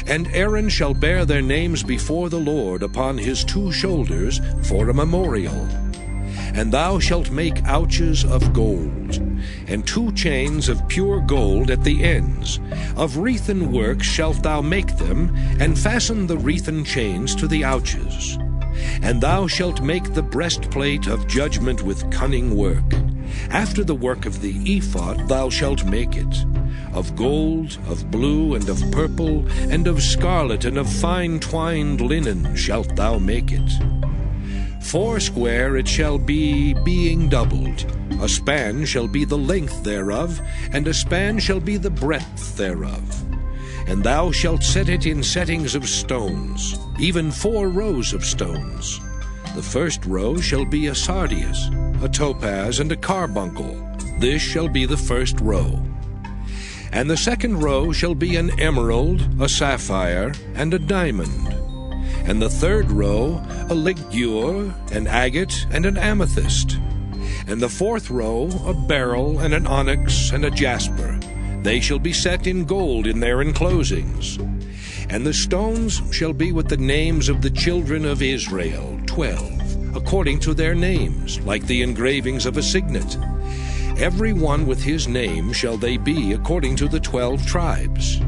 And Aaron shall bear their names before the Lord upon his 2 shoulders for a memorial. And thou shalt make ouches of gold, and 2 chains of pure gold at the ends. Of wreathen work shalt thou make them, and fasten the wreathen chains to the ouches. And thou shalt make the breastplate of judgment with cunning work. After the work of the ephod thou shalt make it. Of gold, of blue, and of purple, and of scarlet, and of fine twined linen shalt thou make it. foursquare it shall be, being doubled. A span shall be the length thereof, and a span shall be the breadth thereof. And thou shalt set it in settings of stones, even 4 rows of stones. The first row shall be a sardius, a topaz, and a carbuncle. This shall be the first row. And the second row shall be an emerald, a sapphire, and a diamond. And the third row a ligure, an agate, and an amethyst. And the fourth row a beryl, and an onyx, and a jasper. They shall be set in gold in their enclosings. And the stones shall be with the names of the children of Israel, 12, according to their names, like the engravings of a signet. Every one with his name shall they be according to the 12 tribes.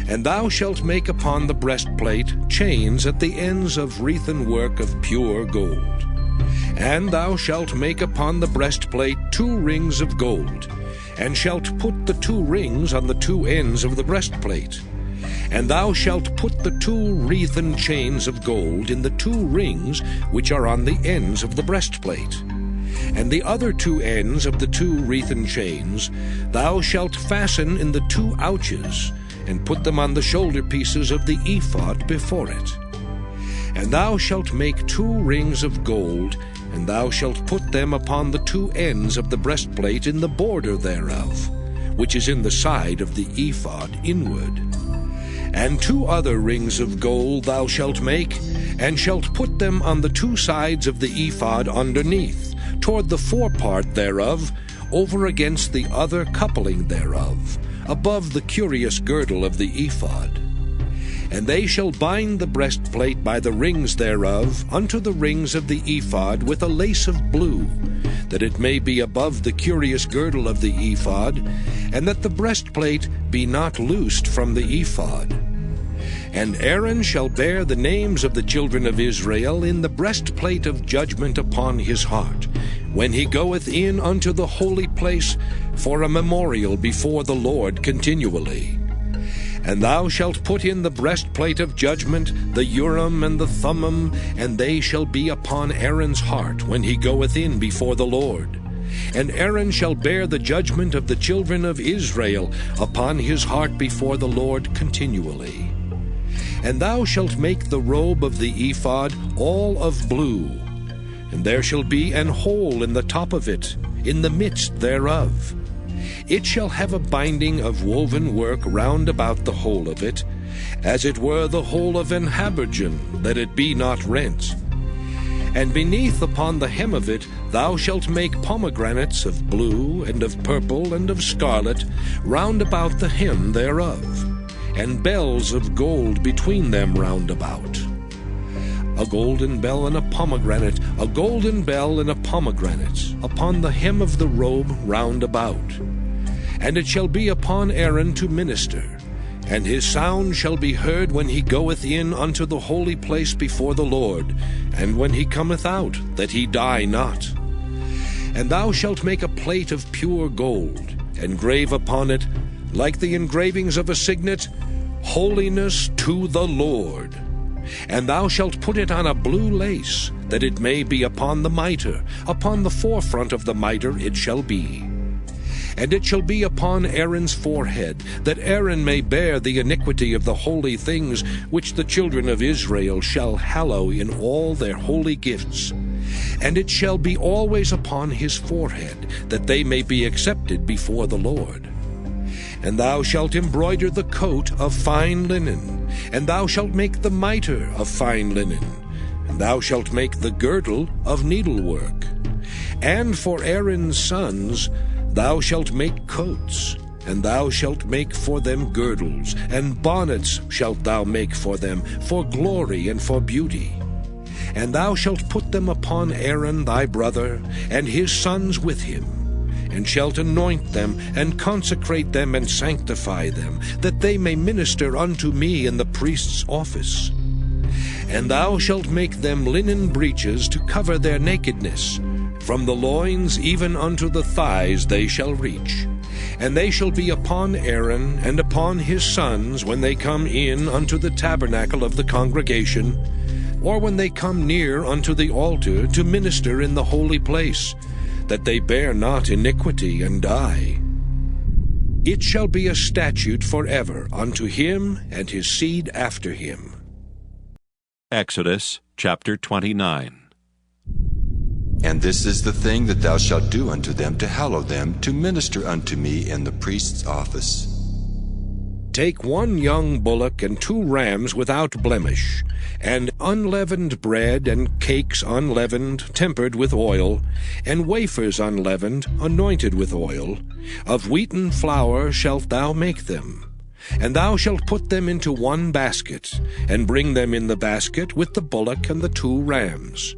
And thou shalt make upon the breastplate chains at the ends of wreathen work of pure gold. And thou shalt make upon the breastplate 2 rings of gold, and shalt put the 2 rings on the 2 ends of the breastplate. And thou shalt put the 2 wreathen chains of gold in the 2 rings which are on the ends of the breastplate. And the other 2 ends of the 2 wreathen chains thou shalt fasten in the 2 ouches, and put them on the shoulder pieces of the ephod before it. And thou shalt make 2 rings of gold, and thou shalt put them upon the 2 ends of the breastplate in the border thereof, which is in the side of the ephod inward. And 2 other rings of gold thou shalt make, and shalt put them on the 2 sides of the ephod underneath, toward the forepart thereof, over against the other coupling thereof, above the curious girdle of the ephod. And they shall bind the breastplate by the rings thereof unto the rings of the ephod with a lace of blue, that it may be above the curious girdle of the ephod, and that the breastplate be not loosed from the ephod. And Aaron shall bear the names of the children of Israel in the breastplate of judgment upon his heart, when he goeth in unto the holy place, for a memorial before the Lord continually. And thou shalt put in the breastplate of judgment, the Urim and the Thummim, and they shall be upon Aaron's heart when he goeth in before the Lord. And Aaron shall bear the judgment of the children of Israel upon his heart before the Lord continually. And thou shalt make the robe of the ephod all of blue, and there shall be an hole in the top of it, in the midst thereof. It shall have a binding of woven work round about the hole of it, as it were the hole of an habergeon, that it be not rent. And beneath upon the hem of it thou shalt make pomegranates of blue, and of purple, and of scarlet, round about the hem thereof, and bells of gold between them round about. A golden bell and a pomegranate, a golden bell and a pomegranate, upon the hem of the robe round about. And it shall be upon Aaron to minister, and his sound shall be heard when he goeth in unto the holy place before the Lord, and when he cometh out, that he die not. And thou shalt make a plate of pure gold, and grave upon it, like the engravings of a signet, Holiness to the Lord. And thou shalt put it on a blue lace, that it may be upon the mitre, upon the forefront of the mitre it shall be. And it shall be upon Aaron's forehead, that Aaron may bear the iniquity of the holy things which the children of Israel shall hallow in all their holy gifts. And it shall be always upon his forehead, that they may be accepted before the Lord. And thou shalt embroider the coat of fine linen, and thou shalt make the mitre of fine linen, and thou shalt make the girdle of needlework. And for Aaron's sons thou shalt make coats, and thou shalt make for them girdles, and bonnets shalt thou make for them, for glory and for beauty. And thou shalt put them upon Aaron thy brother, and his sons with him, and shalt anoint them, and consecrate them, and sanctify them, that they may minister unto me in the priest's office. And thou shalt make them linen breeches to cover their nakedness. From the loins even unto the thighs they shall reach. And they shall be upon Aaron and upon his sons when they come in unto the tabernacle of the congregation, or when they come near unto the altar to minister in the holy place, that they bear not iniquity and die. It shall be a statute forever unto him and his seed after him. Exodus chapter 29. And this is the thing that thou shalt do unto them to hallow them, to minister unto me in the priest's office. Take 1 young bullock and 2 rams without blemish, and unleavened bread and cakes unleavened, tempered with oil, and wafers unleavened, anointed with oil. Of wheaten flour shalt thou make them. And thou shalt put them into 1 basket, and bring them in the basket with the bullock and the 2 rams.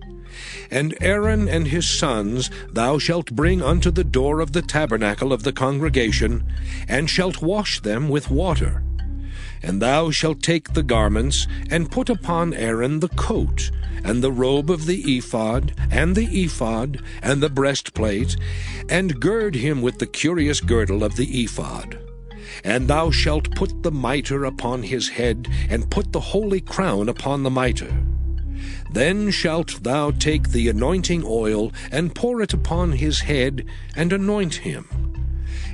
And Aaron and his sons thou shalt bring unto the door of the tabernacle of the congregation, and shalt wash them with water. And thou shalt take the garments, and put upon Aaron the coat, and the robe of the ephod, and the breastplate, and gird him with the curious girdle of the ephod. And thou shalt put the mitre upon his head, and put the holy crown upon the mitre. Then shalt thou take the anointing oil, and pour it upon his head, and anoint him.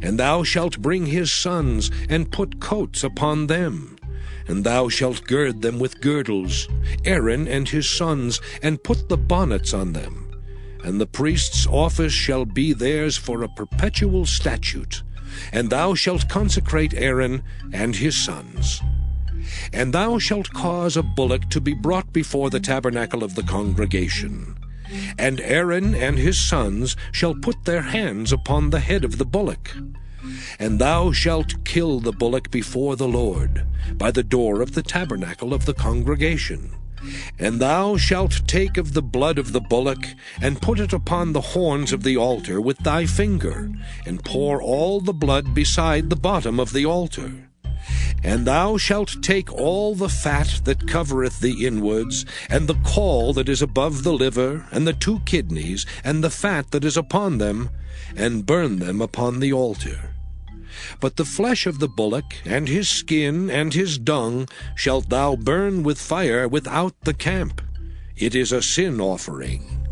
And thou shalt bring his sons, and put coats upon them. And thou shalt gird them with girdles, Aaron and his sons, and put the bonnets on them. And the priest's office shall be theirs for a perpetual statute. And thou shalt consecrate Aaron and his sons. And thou shalt cause a bullock to be brought before the tabernacle of the congregation. And Aaron and his sons shall put their hands upon the head of the bullock. And thou shalt kill the bullock before the Lord, by the door of the tabernacle of the congregation. And thou shalt take of the blood of the bullock, and put it upon the horns of the altar with thy finger, and pour all the blood beside the bottom of the altar. And thou shalt take all the fat that covereth the inwards, and the caul that is above the liver, and the 2 kidneys, and the fat that is upon them, and burn them upon the altar. But the flesh of the bullock, and his skin, and his dung, shalt thou burn with fire without the camp. It is a sin offering.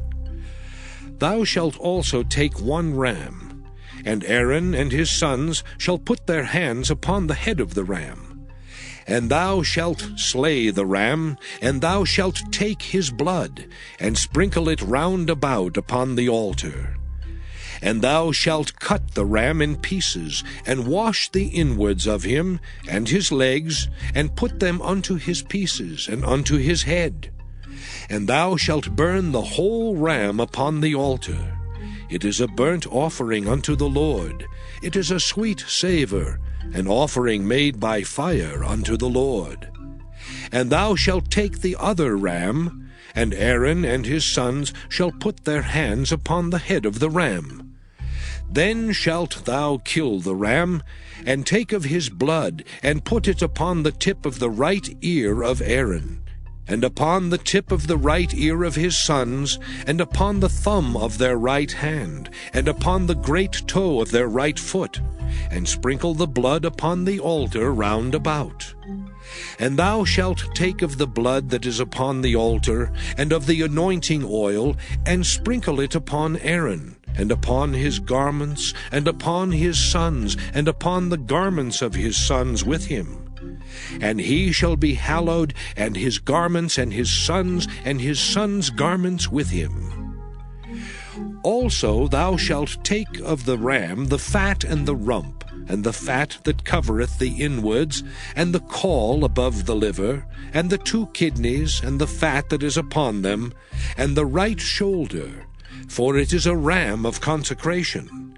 Thou shalt also take 1 ram, and Aaron and his sons shall put their hands upon the head of the ram. And thou shalt slay the ram, and thou shalt take his blood, and sprinkle it round about upon the altar. And thou shalt cut the ram in pieces, and wash the inwards of him, and his legs, and put them unto his pieces, and unto his head. And thou shalt burn the whole ram upon the altar. It is a burnt offering unto the Lord. It is a sweet savour, an offering made by fire unto the Lord. And thou shalt take the other ram, and Aaron and his sons shall put their hands upon the head of the ram. Then shalt thou kill the ram, and take of his blood, and put it upon the tip of the right ear of Aaron, and upon the tip of the right ear of his sons, and upon the thumb of their right hand, and upon the great toe of their right foot, and sprinkle the blood upon the altar round about. And thou shalt take of the blood that is upon the altar, and of the anointing oil, and sprinkle it upon Aaron, and upon his garments, and upon his sons, and upon the garments of his sons with him. And he shall be hallowed, and his garments, and his sons' garments with him. Also thou shalt take of the ram the fat and the rump, and the fat that covereth the inwards, and the caul above the liver, and the 2 kidneys, and the fat that is upon them, and the right shoulder, for it is a ram of consecration.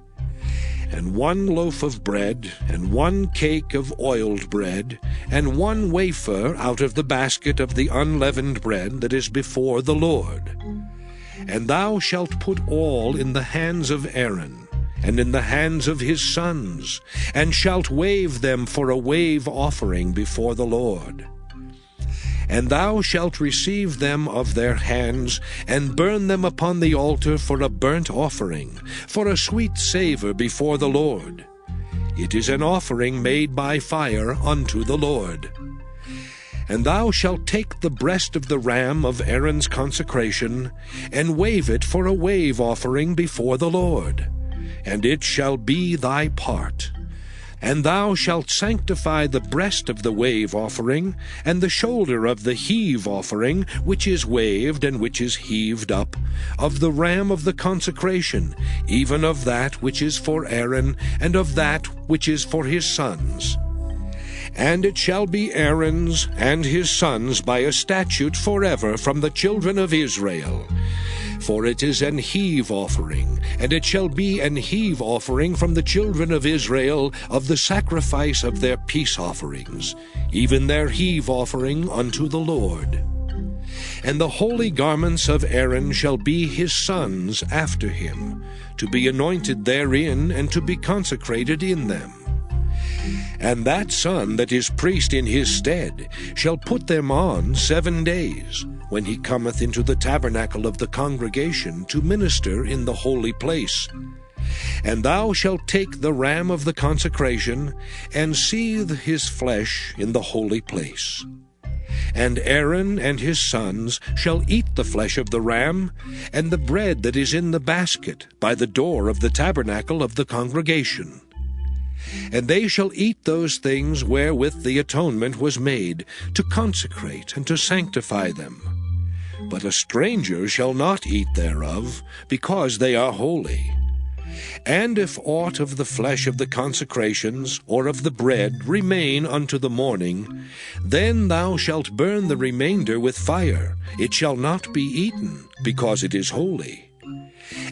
And 1 loaf of bread, and 1 cake of oiled bread, and 1 wafer out of the basket of the unleavened bread that is before the Lord. And thou shalt put all in the hands of Aaron, and in the hands of his sons, and shalt wave them for a wave offering before the Lord. And thou shalt receive them of their hands, and burn them upon the altar for a burnt offering, for a sweet savour before the Lord. It is an offering made by fire unto the Lord. And thou shalt take the breast of the ram of Aaron's consecration, and wave it for a wave offering before the Lord, and it shall be thy part. And thou shalt sanctify the breast of the wave offering, and the shoulder of the heave offering, which is waved and which is heaved up, of the ram of the consecration, even of that which is for Aaron, and of that which is for his sons. And it shall be Aaron's and his sons by a statute forever from the children of Israel. For it is an heave offering, and it shall be an heave offering from the children of Israel of the sacrifice of their peace offerings, even their heave offering unto the Lord. And the holy garments of Aaron shall be his sons after him, to be anointed therein, and to be consecrated in them. And that son that is priest in his stead shall put them on 7 days, when he cometh into the tabernacle of the congregation to minister in the holy place. And thou shalt take the ram of the consecration, and seethe his flesh in the holy place. And Aaron and his sons shall eat the flesh of the ram, and the bread that is in the basket by the door of the tabernacle of the congregation. And they shall eat those things wherewith the atonement was made, to consecrate and to sanctify them. But a stranger shall not eat thereof, because they are holy. And if aught of the flesh of the consecrations or of the bread remain unto the morning, then thou shalt burn the remainder with fire. It shall not be eaten, because it is holy.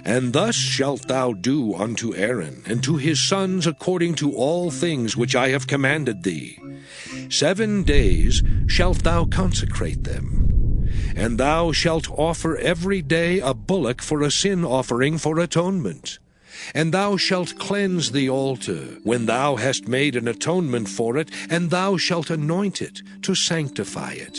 And thus shalt thou do unto Aaron and to his sons according to all things which I have commanded thee. 7 days shalt thou consecrate them. And thou shalt offer every day a bullock for a sin offering for atonement. And thou shalt cleanse the altar when thou hast made an atonement for it, and thou shalt anoint it to sanctify it.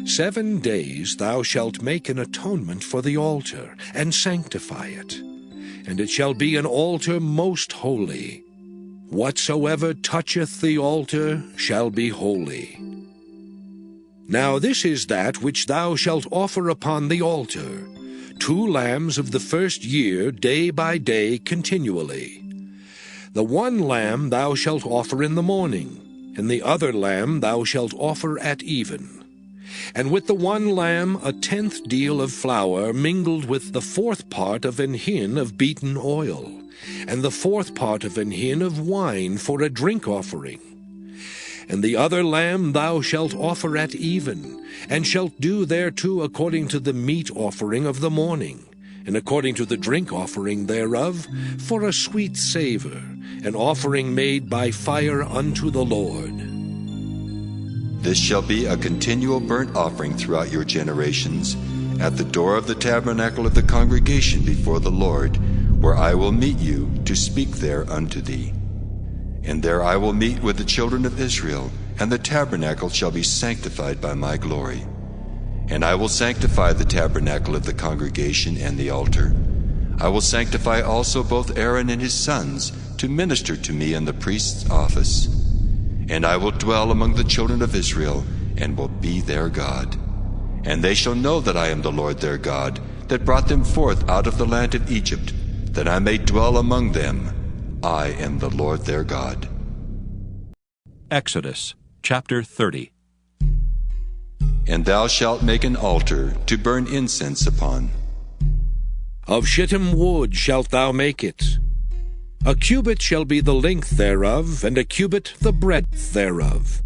7 days thou shalt make an atonement for the altar, and sanctify it. And it shall be an altar most holy. Whatsoever toucheth the altar shall be holy. Now this is that which thou shalt offer upon the altar: 2 lambs of the first year, day by day, continually. The 1 lamb thou shalt offer in the morning, and the other lamb thou shalt offer at even. And with the 1 lamb 1/10 deal of flour mingled with the 4th part of an hin of beaten oil, and the 4th part of an hin of wine for a drink offering. And the other lamb thou shalt offer at even, and shalt do thereto according to the meat offering of the morning, and according to the drink offering thereof, for a sweet savour, an offering made by fire unto the Lord. This shall be a continual burnt offering throughout your generations, at the door of the tabernacle of the congregation before the Lord, where I will meet you to speak there unto thee. And there I will meet with the children of Israel, and the tabernacle shall be sanctified by my glory. And I will sanctify the tabernacle of the congregation and the altar. I will sanctify also both Aaron and his sons to minister to me in the priest's office. And I will dwell among the children of Israel, and will be their God. And they shall know that I am the Lord their God, that brought them forth out of the land of Egypt, that I may dwell among them. I am the Lord their God. Exodus chapter 30. And thou shalt make an altar to burn incense upon. Of shittim wood shalt thou make it. A cubit shall be the length thereof, and a cubit the breadth thereof.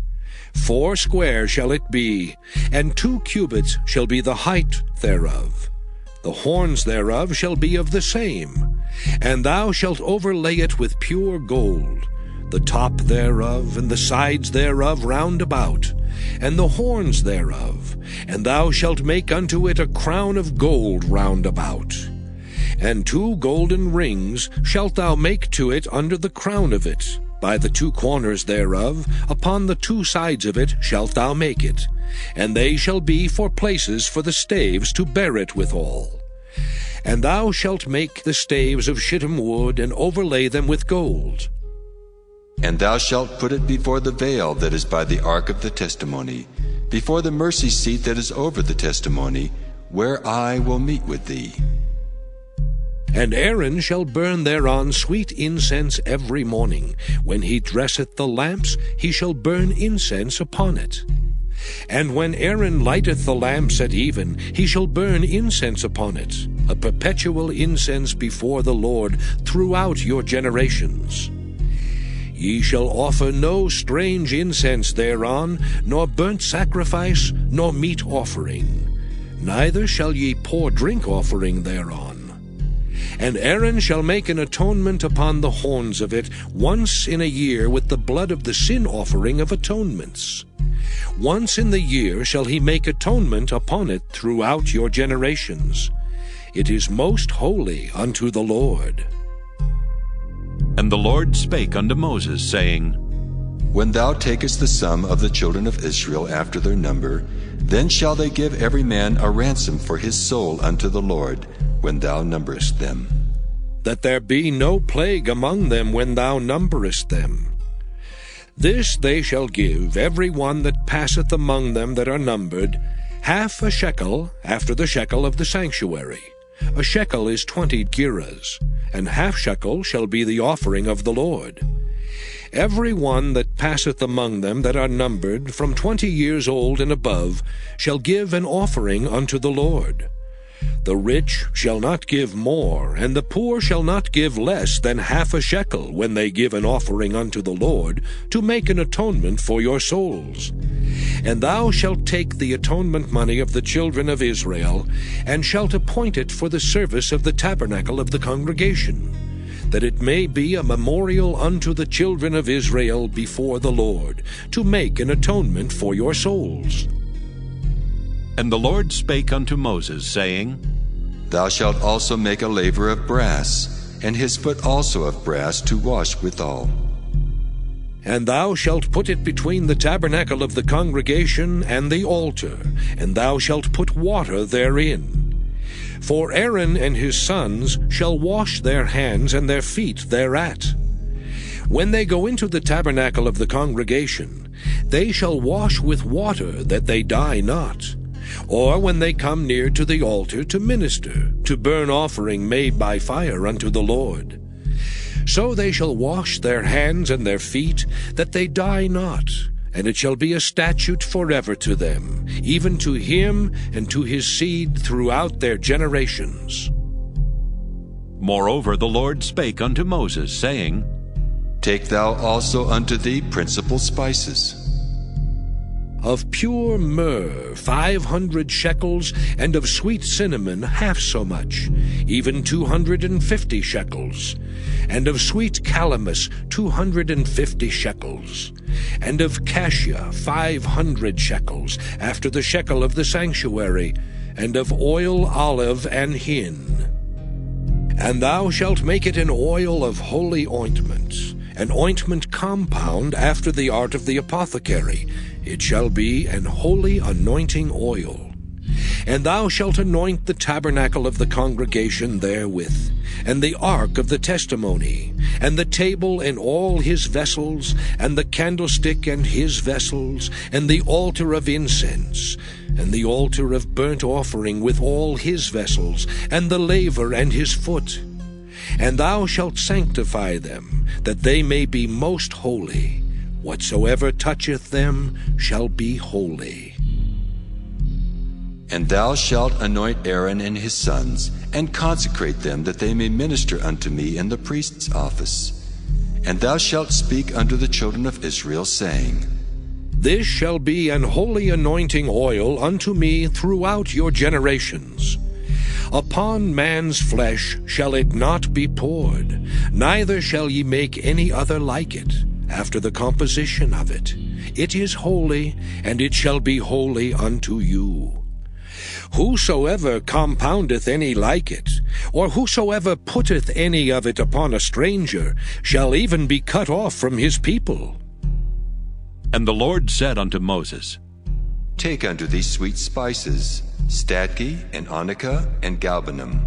4 square shall it be, and 2 cubits shall be the height thereof. The horns thereof shall be of the same. And thou shalt overlay it with pure gold, the top thereof, and the sides thereof round about, and the horns thereof, and thou shalt make unto it a crown of gold round about. And 2 golden rings shalt thou make to it under the crown of it. By the 2 corners thereof, upon the 2 sides of it shalt thou make it, and they shall be for places for the staves to bear it withal. And thou shalt make the staves of shittim wood, and overlay them with gold. And thou shalt put it before the veil that is by the ark of the testimony, before the mercy seat that is over the testimony, where I will meet with thee. And Aaron shall burn thereon sweet incense every morning. When he dresseth the lamps, he shall burn incense upon it. And when Aaron lighteth the lamps at even, he shall burn incense upon it, a perpetual incense before the Lord throughout your generations. Ye shall offer no strange incense thereon, nor burnt sacrifice, nor meat offering. Neither shall ye pour drink offering thereon. And Aaron shall make an atonement upon the horns of it once in a year with the blood of the sin offering of atonements. Once in the year shall he make atonement upon it throughout your generations. It is most holy unto the Lord. And the Lord spake unto Moses, saying, When thou takest the sum of the children of Israel after their number, then shall they give every man a ransom for his soul unto the Lord, when thou numberest them. That there be no plague among them when thou numberest them. This they shall give every one that passeth among them that are numbered, 1/2 shekel after the shekel of the sanctuary. A shekel is 20 gerahs, and 1/2 shekel shall be the offering of the Lord. Every one that passeth among them that are numbered, from 20 years old and above, shall give an offering unto the Lord. The rich shall not give more, and the poor shall not give less than half a shekel when they give an offering unto the Lord, to make an atonement for your souls. And thou shalt take the atonement money of the children of Israel, and shalt appoint it for the service of the tabernacle of the congregation, that it may be a memorial unto the children of Israel before the Lord, to make an atonement for your souls. And the Lord spake unto Moses, saying, Thou shalt also make a laver of brass, and his foot also of brass to wash withal. And thou shalt put it between the tabernacle of the congregation and the altar, and thou shalt put water therein. For Aaron and his sons shall wash their hands and their feet thereat. When they go into the tabernacle of the congregation, they shall wash with water, that they die not. Or when they come near to the altar to minister, to burn offering made by fire unto the Lord. So they shall wash their hands and their feet, that they die not, and it shall be a statute forever to them, even to him and to his seed throughout their generations. Moreover the Lord spake unto Moses, saying, Take thou also unto thee principal spices. Of pure myrrh 500 shekels, and of sweet cinnamon half so much, even 250 shekels, and of sweet calamus 250 shekels, and of cassia 500 shekels, after the shekel of the sanctuary, and of oil, olive, and hin. And thou shalt make it an oil of holy ointment, an ointment compound after the art of the apothecary. It shall be an holy anointing oil. And thou shalt anoint the tabernacle of the congregation therewith, and the ark of the testimony, and the table and all his vessels, and the candlestick and his vessels, and the altar of incense, and the altar of burnt offering with all his vessels, and the laver and his foot. And thou shalt sanctify them, that they may be most holy. Whatsoever toucheth them shall be holy. And thou shalt anoint Aaron and his sons, and consecrate them, that they may minister unto me in the priest's office. And thou shalt speak unto the children of Israel, saying, This shall be an holy anointing oil unto me throughout your generations. Upon man's flesh shall it not be poured, neither shall ye make any other like it, after the composition of it. It is holy, and it shall be holy unto you. Whosoever compoundeth any like it, or whosoever putteth any of it upon a stranger, shall even be cut off from his people. And the Lord said unto Moses, Take unto thee sweet spices, stadke, and onycha, and galbanum.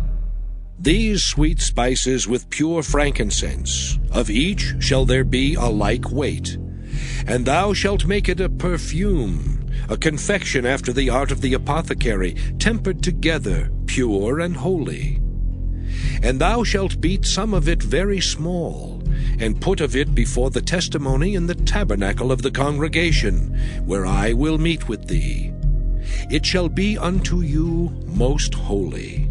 These sweet spices with pure frankincense, of each shall there be a like weight. And thou shalt make it a perfume, a confection after the art of the apothecary, tempered together, pure and holy. And thou shalt beat some of it very small, and put of it before the testimony in the tabernacle of the congregation, where I will meet with thee. It shall be unto you most holy.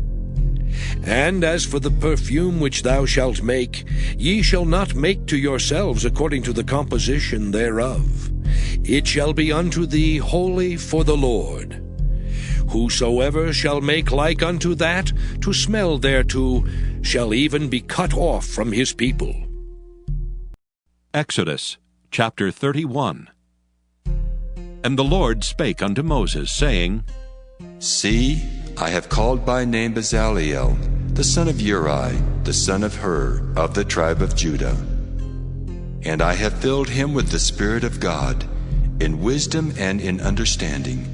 And as for the perfume which thou shalt make, ye shall not make to yourselves according to the composition thereof. It shall be unto thee holy for the Lord. Whosoever shall make like unto that, to smell thereto, shall even be cut off from his people. Exodus chapter 31. And the Lord spake unto Moses, saying, See, I have called by name Bezaleel, the son of Uri, the son of Hur, of the tribe of Judah. And I have filled him with the Spirit of God, in wisdom and in understanding,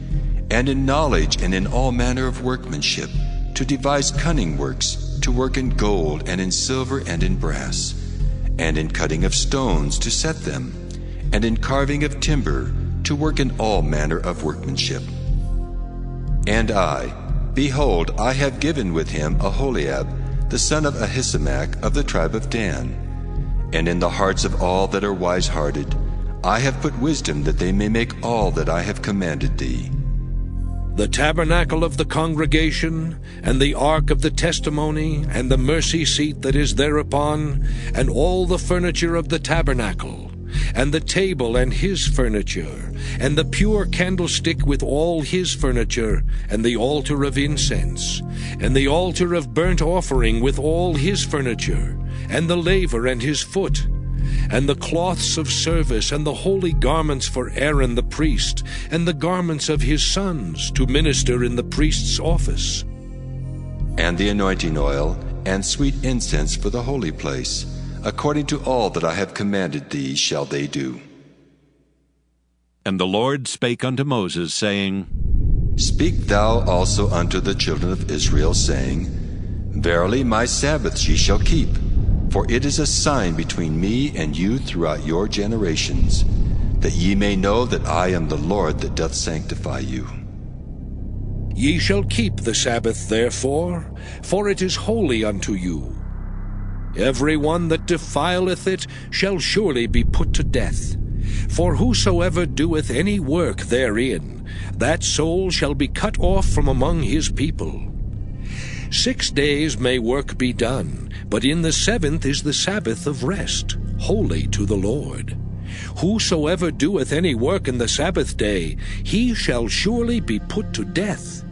and in knowledge and in all manner of workmanship, to devise cunning works, to work in gold and in silver and in brass, and in cutting of stones to set them, and in carving of timber, to work in all manner of workmanship. And I, behold, I have given with him Aholiab, the son of Ahisamach, of the tribe of Dan. And in the hearts of all that are wise-hearted, I have put wisdom, that they may make all that I have commanded thee. the tabernacle of the congregation, and the ark of the testimony, and the mercy seat that is thereupon, and all the furniture of the tabernacle, and the table and his furniture, and the pure candlestick with all his furniture, and the altar of incense, and the altar of burnt offering with all his furniture, and the laver and his foot, and the cloths of service, and the holy garments for Aaron the priest, and the garments of his sons to minister in the priest's office, and the anointing oil, and sweet incense for the holy place. According to all that I have commanded thee shall they do. And the Lord spake unto Moses, saying, Speak thou also unto the children of Israel, saying, Verily my Sabbaths ye shall keep, for it is a sign between me and you throughout your generations, that ye may know that I am the Lord that doth sanctify you. Ye shall keep the Sabbath therefore, for it is holy unto you. Every one that defileth it shall surely be put to death. For whosoever doeth any work therein, that soul shall be cut off from among his people. 6 days may work be done, but in the 7th is the Sabbath of rest, holy to the Lord. Whosoever doeth any work in the Sabbath day, he shall surely be put to death.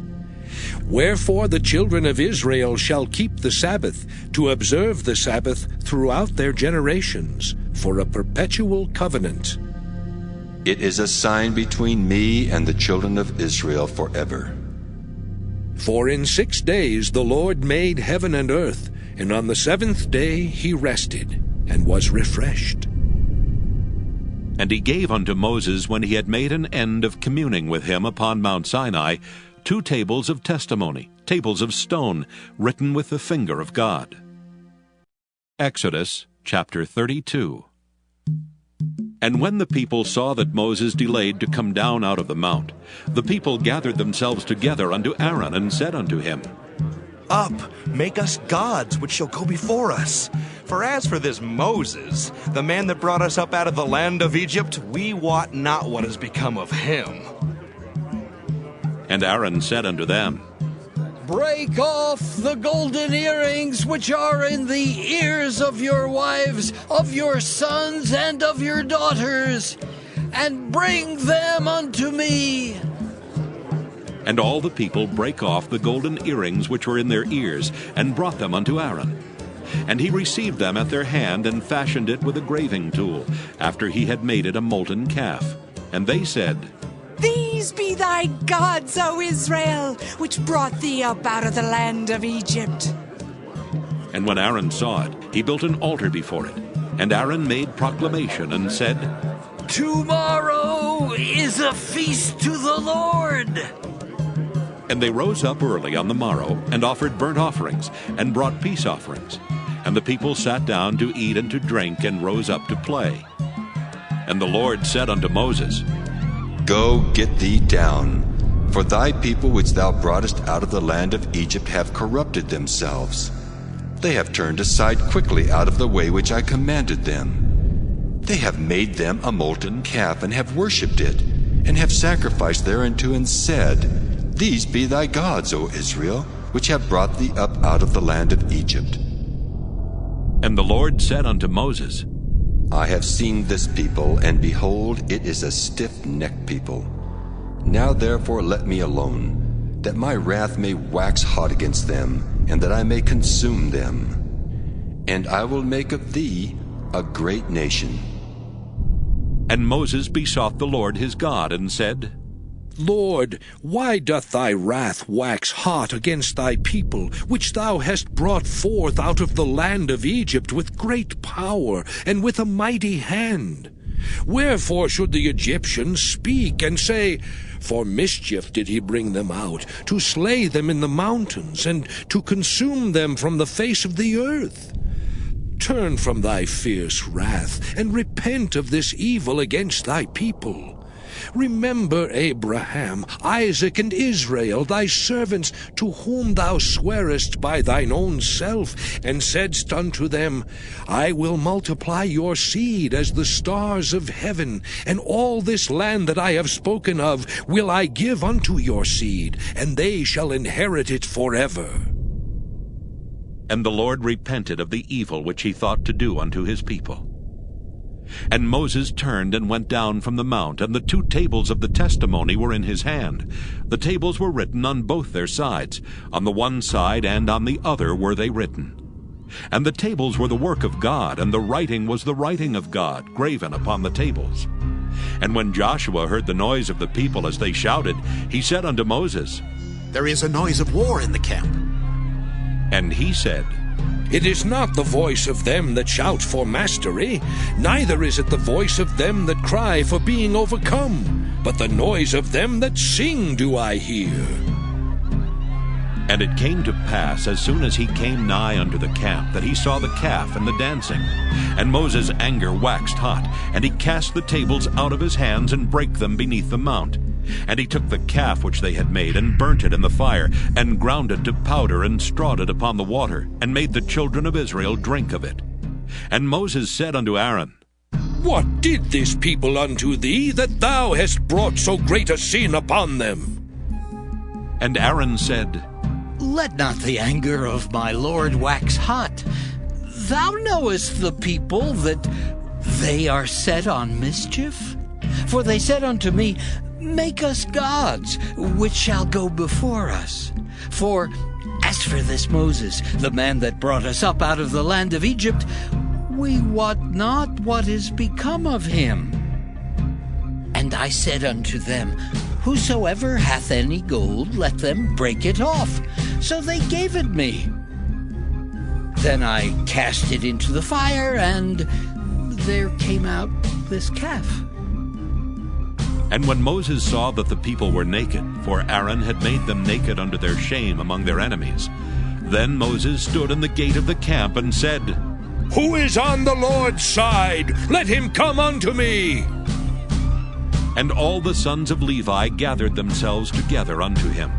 Wherefore the children of Israel shall keep the Sabbath, to observe the Sabbath throughout their generations, for a perpetual covenant. It is a sign between me and the children of Israel forever. For in 6 days the Lord made heaven and earth, and on the 7th day he rested, and was refreshed. And he gave unto Moses, when he had made an end of communing with him upon Mount Sinai, 2 tables of testimony, tables of stone, written with the finger of God. Exodus chapter 32. And when the people saw that Moses delayed to come down out of the mount, the people gathered themselves together unto Aaron, and said unto him, Up, make us gods which shall go before us. For as for this Moses, the man that brought us up out of the land of Egypt, we wot not what has become of him. And Aaron said unto them, Break off the golden earrings which are in the ears of your wives, of your sons, and of your daughters, and bring them unto me. And all the people brake off the golden earrings which were in their ears, and brought them unto Aaron. And he received them at their hand, and fashioned it with a graving tool, after he had made it a molten calf. And they said, These be thy gods, O Israel, which brought thee up out of the land of Egypt. And when Aaron saw it, he built an altar before it. And Aaron made proclamation, and said, Tomorrow is a feast to the Lord. And they rose up early on the morrow, and offered burnt offerings, and brought peace offerings. And the people sat down to eat and to drink, and rose up to play. And the Lord said unto Moses, Go, get thee down, for thy people which thou broughtest out of the land of Egypt have corrupted themselves. They have turned aside quickly out of the way which I commanded them. They have made them a molten calf, and have worshipped it, and have sacrificed thereunto, and said, These be thy gods, O Israel, which have brought thee up out of the land of Egypt. And the Lord said unto Moses, I have seen this people, and behold, it is a stiff-necked people. Now therefore let me alone, that my wrath may wax hot against them, and that I may consume them. And I will make of thee a great nation. And Moses besought the Lord his God, and said, Lord, why doth thy wrath wax hot against thy people, which thou hast brought forth out of the land of Egypt with great power and with a mighty hand? Wherefore should the Egyptians speak and say, For mischief did he bring them out, to slay them in the mountains, and to consume them from the face of the earth? Turn from thy fierce wrath, and repent of this evil against thy people. remember Abraham, Isaac, and Israel, thy servants, to whom thou swarest by thine own self, and saidst unto them, I will multiply your seed as the stars of heaven, and all this land that I have spoken of will I give unto your seed, and they shall inherit it forever. And the Lord repented of the evil which he thought to do unto his people. And Moses turned and went down from the mount, and the 2 tables of the testimony were in his hand. The tables were written on both their sides. On the one side and on the other were they written. And the tables were the work of God, and the writing was the writing of God, graven upon the tables. And when Joshua heard the noise of the people as they shouted, he said unto Moses, There is a noise of war in the camp. And he said, It is not the voice of them that shout for mastery, neither is it the voice of them that cry for being overcome, but the noise of them that sing do I hear. And it came to pass, as soon as he came nigh unto the camp, that he saw the calf and the dancing. And Moses' anger waxed hot, and he cast the tables out of his hands, and brake them beneath the mount. And he took the calf which they had made, and burnt it in the fire, and ground it to powder, and strawed it upon the water, and made the children of Israel drink of it. And Moses said unto Aaron, What did this people unto thee, that thou hast brought so great a sin upon them? And Aaron said, Let not the anger of my Lord wax hot. Thou knowest the people, that they are set on mischief. For they said unto me, Make us gods, which shall go before us. For as for this Moses, the man that brought us up out of the land of Egypt, we wot not what is become of him. And I said unto them, Whosoever hath any gold, let them break it off. So they gave it me. Then I cast it into the fire, and there came out this calf. And when Moses saw that the people were naked, for Aaron had made them naked unto their shame among their enemies, then Moses stood in the gate of the camp and said, Who is on the Lord's side? Let him come unto me. And all the sons of Levi gathered themselves together unto him.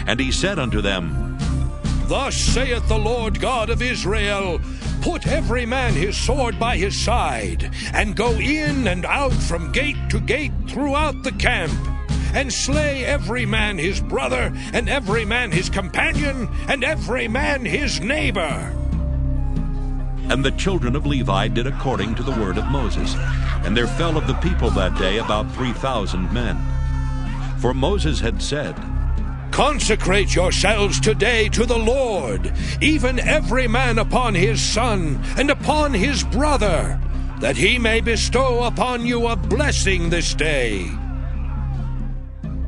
And he said unto them, Thus saith the Lord God of Israel, Put every man his sword by his side, and go in and out from gate to gate throughout the camp, and slay every man his brother, and every man his companion, and every man his neighbor. And the children of Levi did according to the word of Moses. And there fell of the people that day about 3,000 men. For Moses had said, Consecrate yourselves today to the Lord, even every man upon his son, and upon his brother, that he may bestow upon you a blessing this day.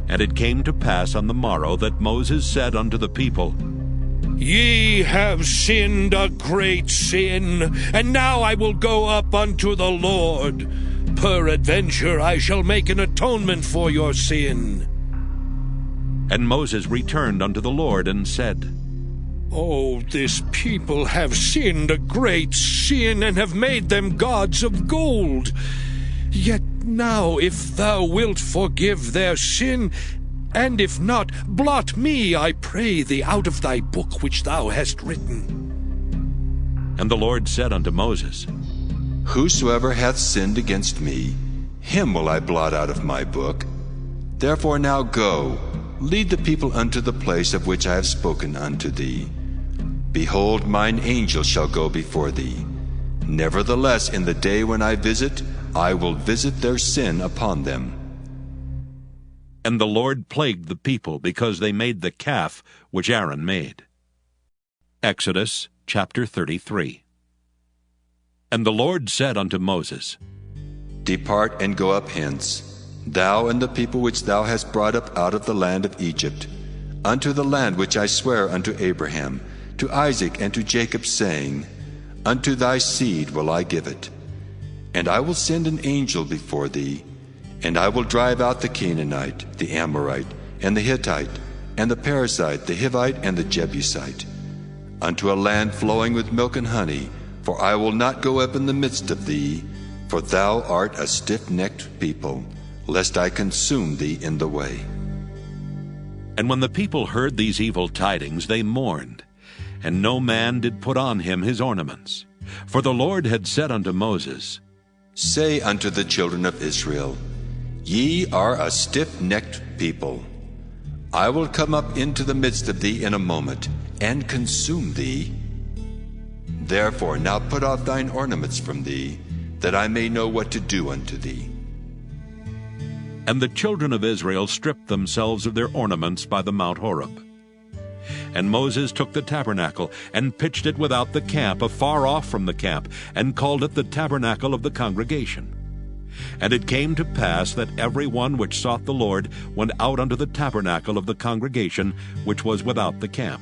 And it came to pass on the morrow that Moses said unto the people, Ye have sinned a great sin, and now I will go up unto the Lord. Peradventure I shall make an atonement for your sin. And Moses returned unto the Lord and said, Oh, this people have sinned a great sin, and have made them gods of gold. Yet now, if thou wilt forgive their sin, and if not, blot me, I pray thee, out of thy book which thou hast written. And the Lord said unto Moses, Whosoever hath sinned against me, him will I blot out of my book. Therefore now go, lead the people unto the place of which I have spoken unto thee. Behold, mine angel shall go before thee. Nevertheless, in the day when I visit, I will visit their sin upon them. And the Lord plagued the people, because they made the calf which Aaron made. Exodus chapter 33. And the Lord said unto Moses, Depart and go up hence, thou and the people which thou hast brought up out of the land of Egypt, unto the land which I swear unto Abraham, to Isaac, and to Jacob, saying, Unto thy seed will I give it. And I will send an angel before thee, and I will drive out the Canaanite, the Amorite, and the Hittite, and the Perizzite, the Hivite, and the Jebusite, unto a land flowing with milk and honey, for I will not go up in the midst of thee, for thou art a stiff-necked people, lest I consume thee in the way. And when the people heard these evil tidings, they mourned, and no man did put on him his ornaments. For the Lord had said unto Moses, Say unto the children of Israel, Ye are a stiff-necked people. I will come up into the midst of thee in a moment, and consume thee. Therefore now put off thine ornaments from thee, that I may know what to do unto thee. And the children of Israel stripped themselves of their ornaments by the Mount Horeb. And Moses took the tabernacle, and pitched it without the camp, afar off from the camp, and called it the tabernacle of the congregation. And it came to pass that every one which sought the Lord went out unto the tabernacle of the congregation, which was without the camp.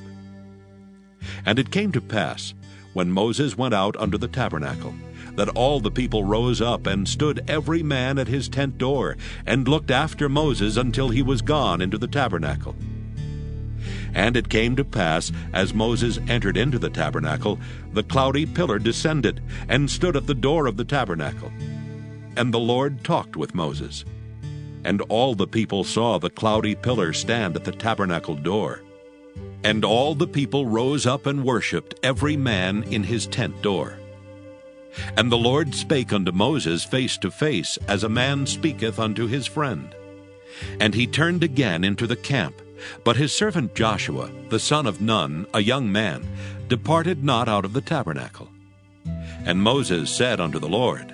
And it came to pass, when Moses went out unto the tabernacle, that all the people rose up and stood every man at his tent door, and looked after Moses until he was gone into the tabernacle. And it came to pass, as Moses entered into the tabernacle, the cloudy pillar descended, and stood at the door of the tabernacle. And the Lord talked with Moses. And all the people saw the cloudy pillar stand at the tabernacle door. And all the people rose up and worshipped, every man in his tent door. And the Lord spake unto Moses face to face, as a man speaketh unto his friend. And he turned again into the camp. But his servant Joshua, the son of Nun, a young man, departed not out of the tabernacle. And Moses said unto the Lord,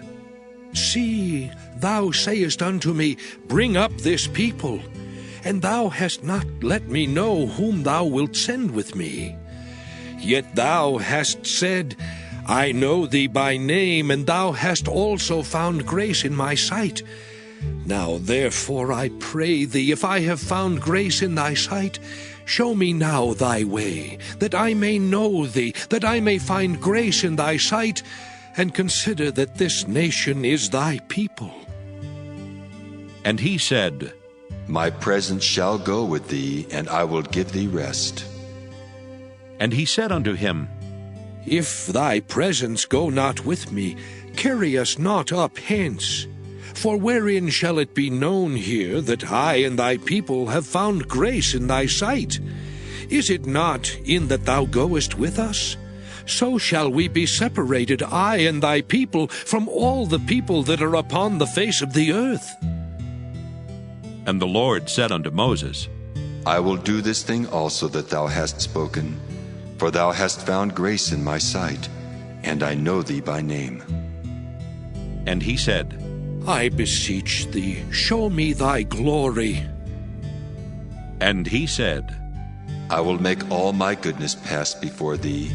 See, thou sayest unto me, Bring up this people, and thou hast not let me know whom thou wilt send with me. Yet thou hast said, I know thee by name, and thou hast also found grace in my sight. Now therefore I pray thee, if I have found grace in thy sight, show me now thy way, that I may know thee, that I may find grace in thy sight, and consider that this nation is thy people. And he said, My presence shall go with thee, and I will give thee rest. And he said unto him, If thy presence go not with me, carry us not up hence. For wherein shall it be known here that I and thy people have found grace in thy sight? Is it not in that thou goest with us? So shall we be separated, I and thy people, from all the people that are upon the face of the earth. And the Lord said unto Moses, I will do this thing also that thou hast spoken, for thou hast found grace in my sight, and I know thee by name. And he said, I beseech thee, show me thy glory. And he said, I will make all my goodness pass before thee,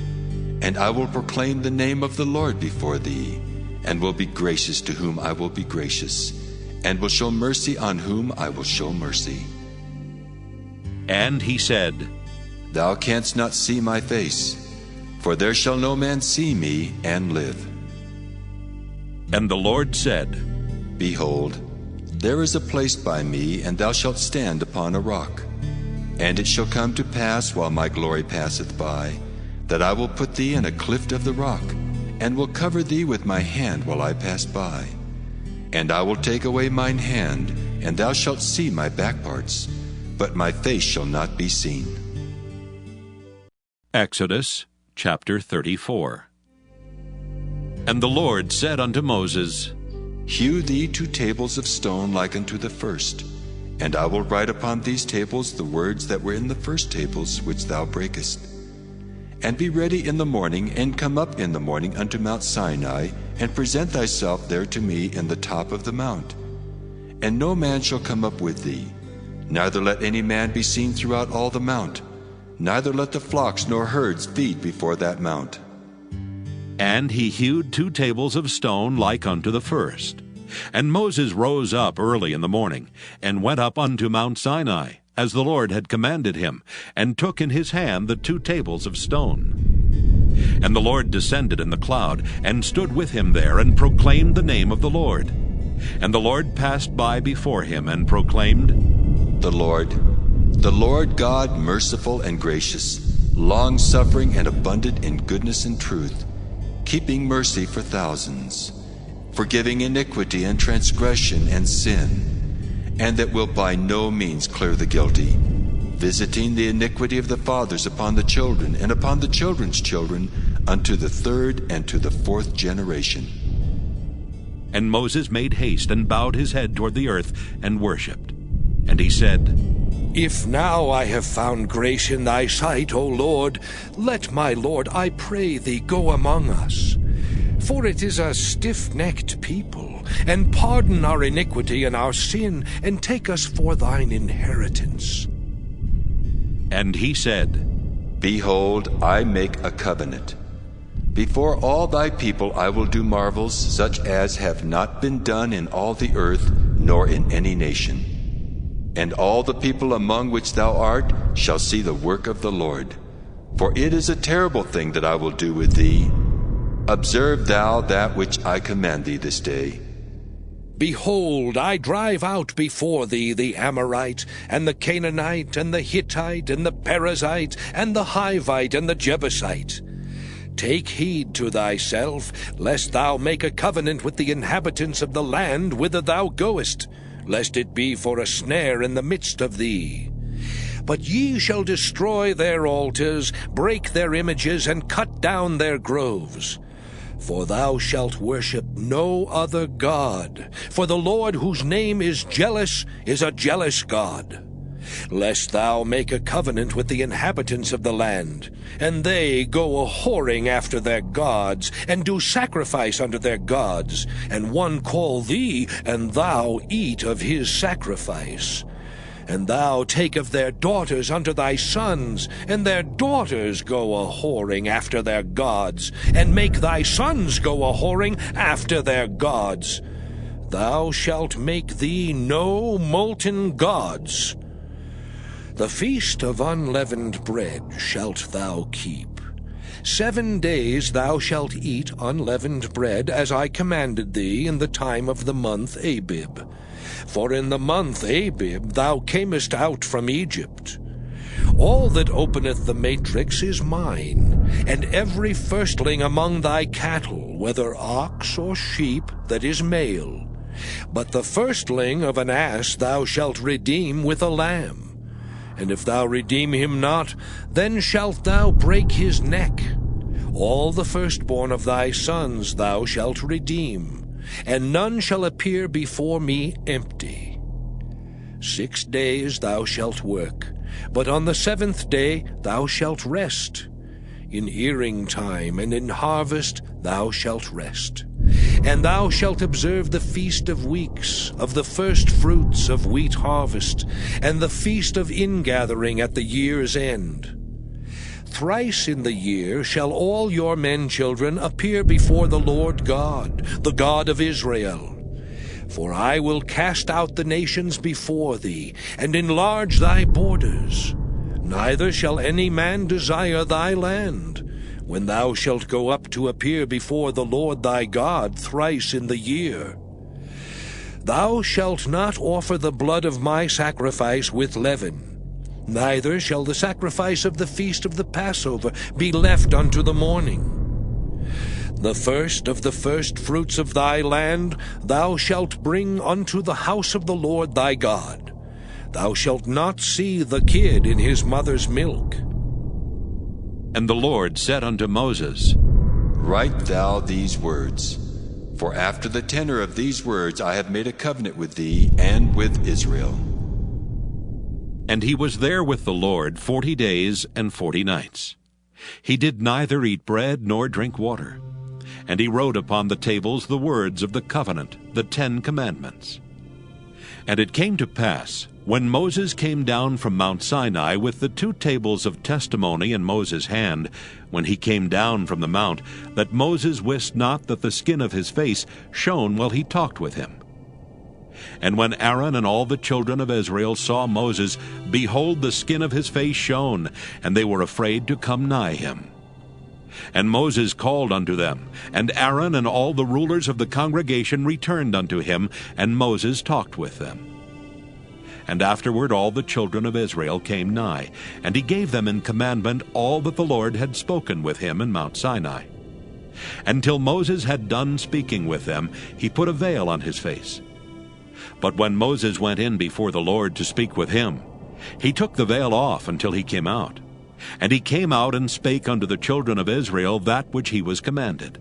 and I will proclaim the name of the Lord before thee, and will be gracious to whom I will be gracious, and will show mercy on whom I will show mercy. And he said, Thou canst not see my face, for there shall no man see me and live. And the Lord said, Behold, there is a place by me, and thou shalt stand upon a rock. And it shall come to pass, while my glory passeth by, that I will put thee in a cleft of the rock, and will cover thee with my hand while I pass by. And I will take away mine hand, and thou shalt see my back parts, but my face shall not be seen. Exodus chapter 34. And the Lord said unto Moses, Hew thee 2 tables of stone like unto the first, and I will write upon these tables the words that were in the first tables which thou breakest. And be ready in the morning, and come up in the morning unto Mount Sinai, and present thyself there to me in the top of the mount. And no man shall come up with thee, neither let any man be seen throughout all the mount, neither let the flocks nor herds feed before that mount. And he hewed 2 tables of stone like unto the first. And Moses rose up early in the morning, and went up unto Mount Sinai, as the Lord had commanded him, and took in his hand the 2 tables of stone. And the Lord descended in the cloud, and stood with him there, and proclaimed the name of the Lord. And the Lord passed by before him, and proclaimed, The Lord God, merciful and gracious, long-suffering and abundant in goodness and truth, keeping mercy for thousands, forgiving iniquity and transgression and sin, and that will by no means clear the guilty, visiting the iniquity of the fathers upon the children, and upon the children's children, unto the third and to the fourth generation. And Moses made haste, and bowed his head toward the earth, and worshipped. And he said, If now I have found grace in thy sight, O Lord, let my Lord, I pray thee, go among us. For it is a stiff-necked people, and pardon our iniquity and our sin, and take us for thine inheritance. And he said, Behold, I make a covenant. Before all thy people I will do marvels, such as have not been done in all the earth, nor in any nation. And all the people among which thou art shall see the work of the Lord. For it is a terrible thing that I will do with thee. Observe thou that which I command thee this day. Behold, I drive out before thee the Amorite, and the Canaanite, and the Hittite, and the Perizzite, and the Hivite, and the Jebusite. Take heed to thyself, lest thou make a covenant with the inhabitants of the land whither thou goest, lest it be for a snare in the midst of thee. But ye shall destroy their altars, break their images, and cut down their groves. For thou shalt worship no other God, for the Lord whose name is jealous is a jealous God. Lest thou make a covenant with the inhabitants of the land, and they go a-whoring after their gods, and do sacrifice unto their gods, and one call thee, and thou eat of his sacrifice. And thou take of their daughters unto thy sons, and their daughters go a-whoring after their gods, and make thy sons go a-whoring after their gods. Thou shalt make thee no molten gods. The feast of unleavened bread shalt thou keep. 7 days thou shalt eat unleavened bread, as I commanded thee in the time of the month Abib. For in the month Abib thou camest out from Egypt. All that openeth the matrix is mine, and every firstling among thy cattle, whether ox or sheep, that is male. But the firstling of an ass thou shalt redeem with a lamb. And if thou redeem him not, then shalt thou break his neck. All the firstborn of thy sons thou shalt redeem, and none shall appear before me empty. 6 days thou shalt work, but on the 7th day thou shalt rest. In earing time and in harvest thou shalt rest. And thou shalt observe the feast of weeks, of the first fruits of wheat harvest, and the feast of ingathering at the year's end. Thrice in the year shall all your men children appear before the Lord God, the God of Israel. For I will cast out the nations before thee, and enlarge thy borders. Neither shall any man desire thy land, when thou shalt go up to appear before the Lord thy God thrice in the year. Thou shalt not offer the blood of my sacrifice with leaven, neither shall the sacrifice of the feast of the Passover be left unto the morning. The first of the first fruits of thy land thou shalt bring unto the house of the Lord thy God. Thou shalt not see the kid in his mother's milk. And the Lord said unto Moses, Write thou these words, for after the tenor of these words I have made a covenant with thee and with Israel. And he was there with the Lord 40 days and 40 nights. He did neither eat bread nor drink water. And he wrote upon the tables the words of the covenant, the 10 commandments. And it came to pass, when Moses came down from Mount Sinai with the 2 tables of testimony in Moses' hand, when he came down from the mount, that Moses wist not that the skin of his face shone while he talked with him. And when Aaron and all the children of Israel saw Moses, behold, the skin of his face shone, and they were afraid to come nigh him. And Moses called unto them, and Aaron and all the rulers of the congregation returned unto him, and Moses talked with them. And afterward all the children of Israel came nigh, and he gave them in commandment all that the Lord had spoken with him in Mount Sinai. Until Moses had done speaking with them, he put a veil on his face. But when Moses went in before the Lord to speak with him, he took the veil off until he came out. And he came out and spake unto the children of Israel that which he was commanded.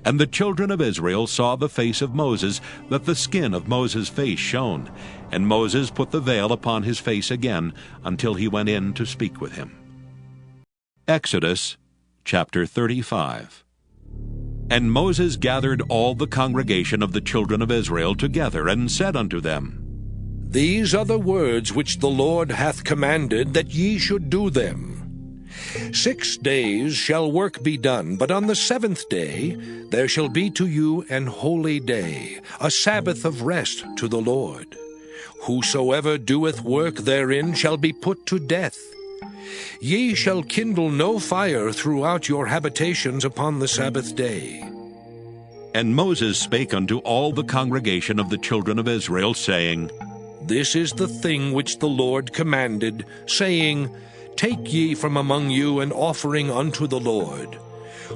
And the children of Israel saw the face of Moses, that the skin of Moses' face shone. And Moses put the veil upon his face again, until he went in to speak with him. Exodus chapter 35. And Moses gathered all the congregation of the children of Israel together, and said unto them, These are the words which the Lord hath commanded, that ye should do them. 6 days shall work be done, but on the 7th day there shall be to you an holy day, a Sabbath of rest to the Lord. Whosoever doeth work therein shall be put to death. Ye shall kindle no fire throughout your habitations upon the Sabbath day. And Moses spake unto all the congregation of the children of Israel, saying, This is the thing which the Lord commanded, saying, Take ye from among you an offering unto the Lord.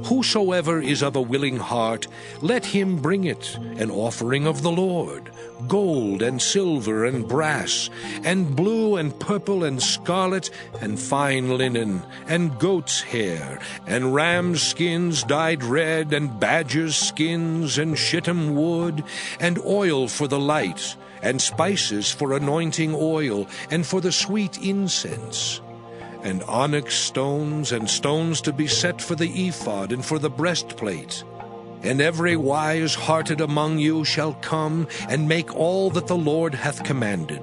Whosoever is of a willing heart, let him bring it, an offering of the Lord, gold and silver and brass, and blue and purple and scarlet, and fine linen, and goat's hair, and ram's skins dyed red, and badger's skins, and shittim wood, and oil for the light, and spices for anointing oil, and for the sweet incense, and onyx stones, and stones to be set for the ephod, and for the breastplate. And every wise-hearted among you shall come, and make all that the Lord hath commanded.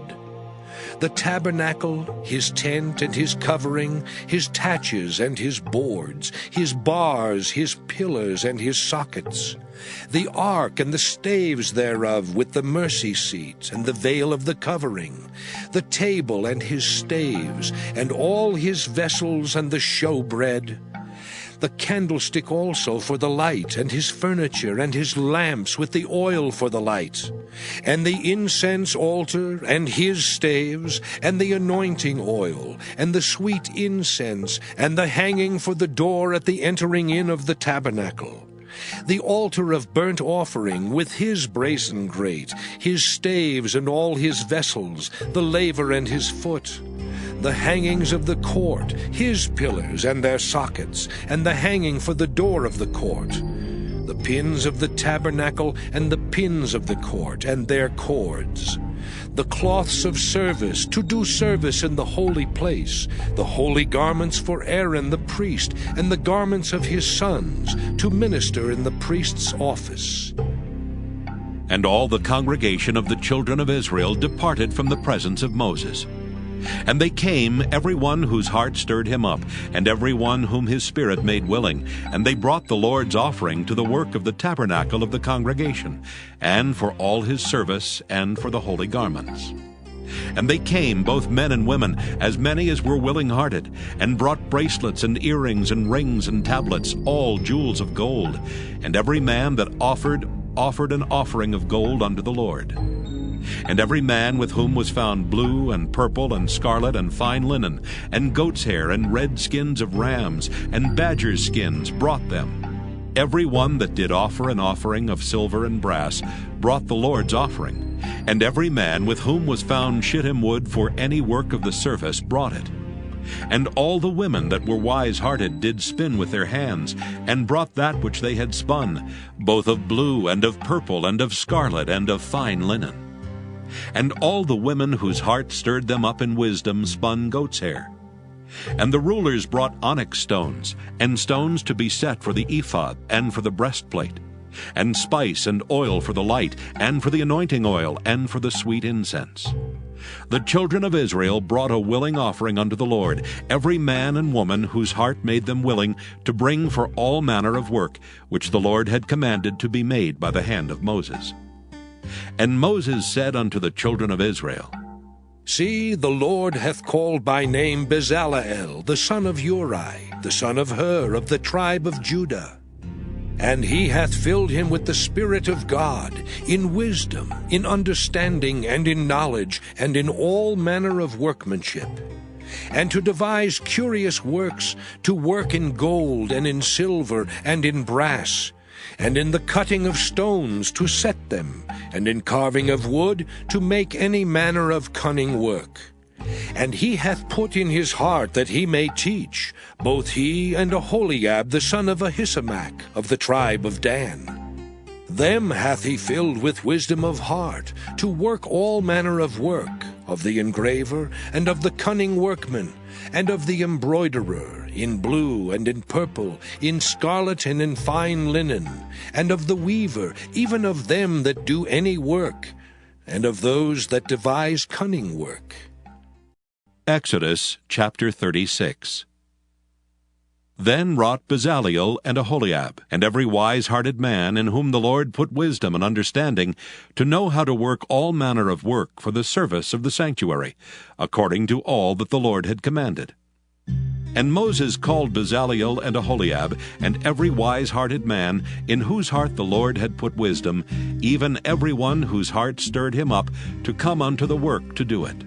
The tabernacle, his tent and his covering, his taches and his boards, his bars, his pillars and his sockets, the ark and the staves thereof with the mercy seat and the veil of the covering, the table and his staves, and all his vessels and the showbread, the candlestick also for the light, and his furniture, and his lamps with the oil for the light, and the incense altar, and his staves, and the anointing oil, and the sweet incense, and the hanging for the door at the entering in of the tabernacle, the altar of burnt offering with his brazen grate, his staves and all his vessels, the laver and his foot, the hangings of the court, his pillars and their sockets, and the hanging for the door of the court, the pins of the tabernacle, and the pins of the court, and their cords, the cloths of service, to do service in the holy place, the holy garments for Aaron the priest, and the garments of his sons, to minister in the priest's office. And all the congregation of the children of Israel departed from the presence of Moses. And they came, every one whose heart stirred him up, and every one whom his spirit made willing, and they brought the Lord's offering to the work of the tabernacle of the congregation, and for all his service, and for the holy garments. And they came, both men and women, as many as were willing-hearted, and brought bracelets and earrings and rings and tablets, all jewels of gold. And every man that offered an offering of gold unto the Lord. And every man with whom was found blue and purple and scarlet and fine linen, and goat's hair and red skins of rams and badgers' skins brought them. Every one that did offer an offering of silver and brass brought the Lord's offering. And every man with whom was found shittim wood for any work of the service brought it. And all the women that were wise-hearted did spin with their hands, and brought that which they had spun, both of blue and of purple and of scarlet and of fine linen. And all the women whose heart stirred them up in wisdom spun goat's hair. And the rulers brought onyx stones, and stones to be set for the ephod, and for the breastplate, and spice and oil for the light, and for the anointing oil, and for the sweet incense. The children of Israel brought a willing offering unto the Lord, every man and woman whose heart made them willing to bring for all manner of work, which the Lord had commanded to be made by the hand of Moses. And Moses said unto the children of Israel, See, the Lord hath called by name Bezaleel, the son of Uri, the son of Hur, of the tribe of Judah. And he hath filled him with the Spirit of God, in wisdom, in understanding, and in knowledge, and in all manner of workmanship, and to devise curious works, to work in gold, and in silver, and in brass, and in the cutting of stones to set them, and in carving of wood to make any manner of cunning work. And he hath put in his heart that he may teach, both he and Aholiab the son of Ahisamach of the tribe of Dan. Them hath he filled with wisdom of heart, to work all manner of work, of the engraver, and of the cunning workman, and of the embroiderer, in blue and in purple, in scarlet and in fine linen, and of the weaver, even of them that do any work, and of those that devise cunning work. Exodus chapter 36. Then wrought Bezaleel and Aholiab, and every wise-hearted man in whom the Lord put wisdom and understanding, to know how to work all manner of work for the service of the sanctuary, according to all that the Lord had commanded. And Moses called Bezaleel and Aholiab, and every wise-hearted man, in whose heart the Lord had put wisdom, even every one whose heart stirred him up, to come unto the work to do it.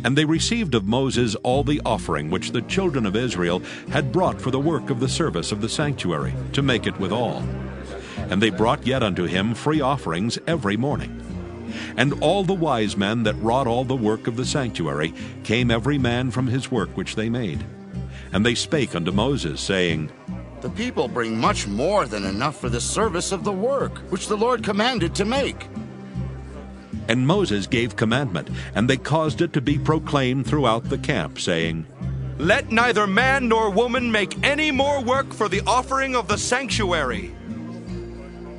And they received of Moses all the offering which the children of Israel had brought for the work of the service of the sanctuary, to make it withal. And they brought yet unto him free offerings every morning. And all the wise men that wrought all the work of the sanctuary came every man from his work which they made. And they spake unto Moses, saying, The people bring much more than enough for the service of the work which the Lord commanded to make. And Moses gave commandment, and they caused it to be proclaimed throughout the camp, saying, Let neither man nor woman make any more work for the offering of the sanctuary.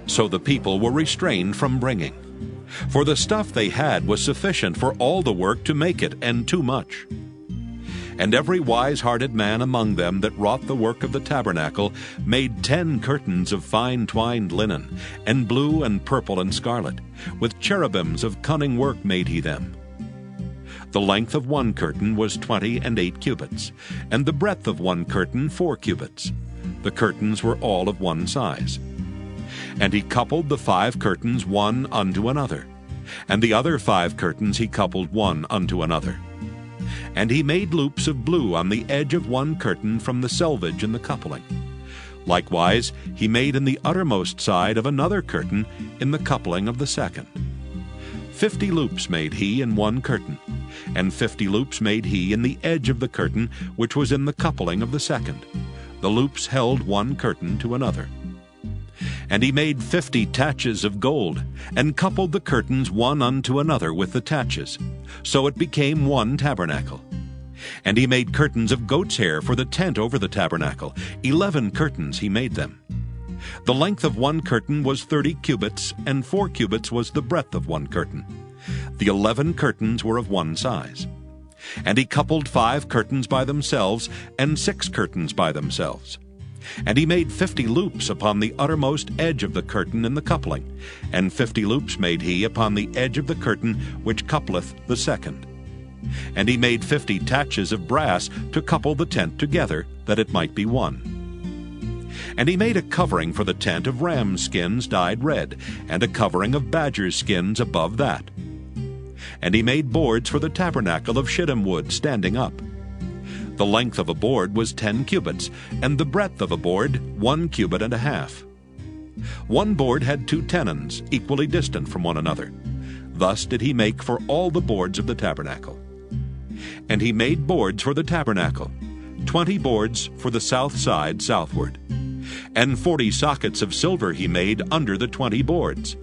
So the people were restrained from bringing. For the stuff they had was sufficient for all the work to make it, and too much. And every wise-hearted man among them that wrought the work of the tabernacle made 10 curtains of fine twined linen, and blue and purple and scarlet. With cherubims of cunning work made he them. The length of one curtain was 28 cubits, and the breadth of one curtain 4 cubits. The curtains were all of one size. And he coupled the 5 curtains one unto another, and the other 5 curtains he coupled one unto another. And he made loops of blue on the edge of one curtain from the selvage in the coupling. Likewise he made in the uttermost side of another curtain in the coupling of the second. 50 loops made he in one curtain, and 50 loops made he in the edge of the curtain which was in the coupling of the second. The loops held one curtain to another. And he made 50 taches of gold, and coupled the curtains one unto another with the taches. So it became one tabernacle. And he made curtains of goat's hair for the tent over the tabernacle. 11 curtains he made them. The length of one curtain was 30 cubits, and 4 cubits was the breadth of one curtain. The 11 curtains were of one size. And he coupled 5 curtains by themselves, and 6 curtains by themselves. And he made 50 loops upon the uttermost edge of the curtain in the coupling, and 50 loops made he upon the edge of the curtain which coupleth the second. And he made 50 taches of brass to couple the tent together, that it might be one. And he made a covering for the tent of ram skins dyed red, and a covering of badger skins above that. And he made boards for the tabernacle of shittim wood standing up. The length of a board was 10 cubits, and the breadth of a board 1 cubit and a half. One board had 2 tenons, equally distant from one another. Thus did he make for all the boards of the tabernacle. And he made boards for the tabernacle, 20 boards for the south side southward. And 40 sockets of silver he made under the 20 boards,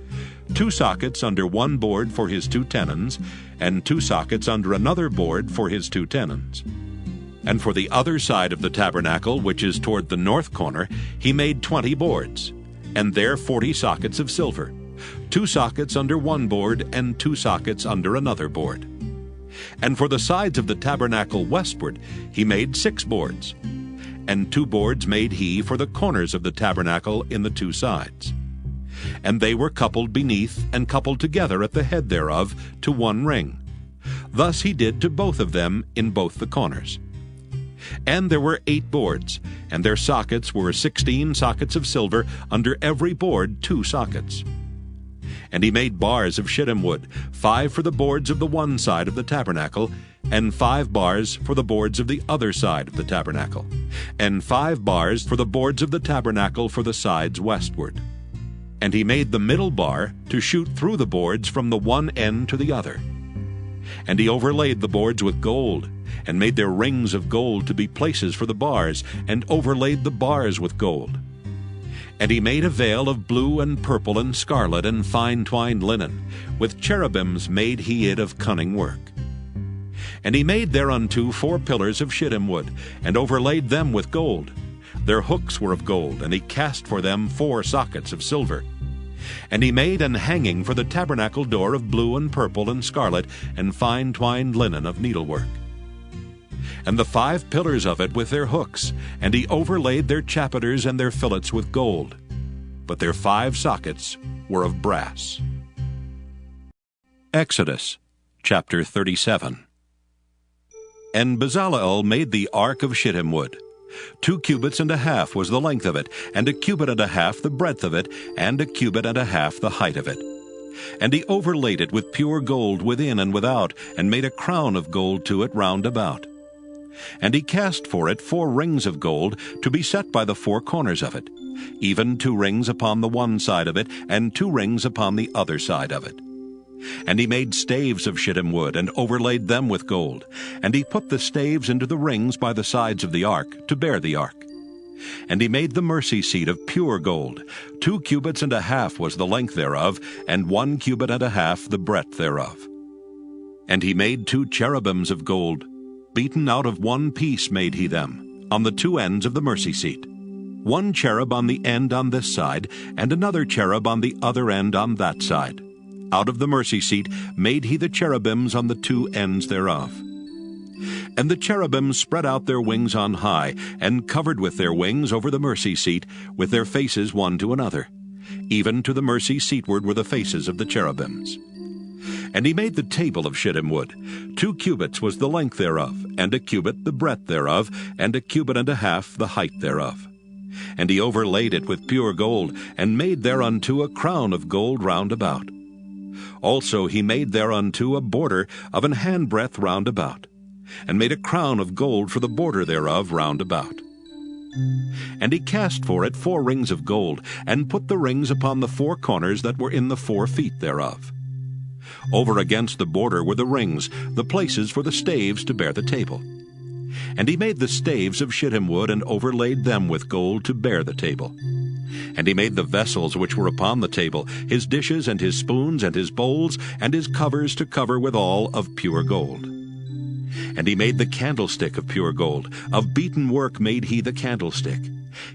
2 sockets under one board for his 2 tenons, and 2 sockets under another board for his 2 tenons. And for the other side of the tabernacle, which is toward the north corner, he made 20 boards, and there 40 sockets of silver, 2 sockets under one board, and 2 sockets under another board. And for the sides of the tabernacle westward he made 6 boards, and 2 boards made he for the corners of the tabernacle in the 2 sides. And they were coupled beneath and coupled together at the head thereof to one ring. Thus he did to both of them in both the corners. And there were 8 boards, and their sockets were 16 sockets of silver, under every board 2 sockets. And he made bars of shittim wood, 5 for the boards of the one side of the tabernacle, and 5 bars for the boards of the other side of the tabernacle. and 5 bars for the boards of the tabernacle for the sides westward. And he made the middle bar to shoot through the boards from the one end to the other. And he overlaid the boards with gold, and made their rings of gold to be places for the bars, and overlaid the bars with gold. And he made a veil of blue and purple and scarlet and fine twined linen, with cherubims made he it of cunning work. And he made thereunto 4 pillars of shittim wood, and overlaid them with gold. Their hooks were of gold, and he cast for them 4 sockets of silver. And he made an hanging for the tabernacle door of blue and purple and scarlet and fine twined linen of needlework. And the 5 pillars of it with their hooks, and he overlaid their chapiters and their fillets with gold. But their 5 sockets were of brass. Exodus chapter 37. And Bezaleel made the ark of shittim wood. 2 cubits and a half was the length of it, and 1 cubit and a half the breadth of it, and 1 cubit and a half the height of it. And he overlaid it with pure gold within and without, and made a crown of gold to it round about. And he cast for it 4 rings of gold to be set by the 4 corners of it, even 2 rings upon the one side of it, and 2 rings upon the other side of it. And he made staves of shittim wood, and overlaid them with gold. And he put the staves into the rings by the sides of the ark, to bear the ark. And he made the mercy seat of pure gold. 2 cubits and a half was the length thereof, and 1 cubit and a half the breadth thereof. And he made 2 cherubims of gold. Beaten out of 1 piece made he them, on the 2 ends of the mercy seat. 1 cherub on the end on this side, and another cherub on the other end on that side. Out of the mercy seat made he the cherubims on the 2 ends thereof. And the cherubims spread out their wings on high, and covered with their wings over the mercy seat, with their faces one to another. Even to the mercy seatward were the faces of the cherubims. And he made the table of shittim wood. 2 cubits was the length thereof, and 1 cubit the breadth thereof, and 1 cubit and a half the height thereof. And he overlaid it with pure gold, and made thereunto a crown of gold round about. Also he made thereunto a border of an handbreadth round about, and made a crown of gold for the border thereof round about. And he cast for it 4 rings of gold, and put the rings upon the 4 corners that were in the 4 feet thereof. Over against the border were the rings, the places for the staves to bear the table. And he made the staves of shittim wood, and overlaid them with gold to bear the table. And he made the vessels which were upon the table, his dishes and his spoons and his bowls, and his covers to cover withal of pure gold. And he made the candlestick of pure gold. Of beaten work made he the candlestick.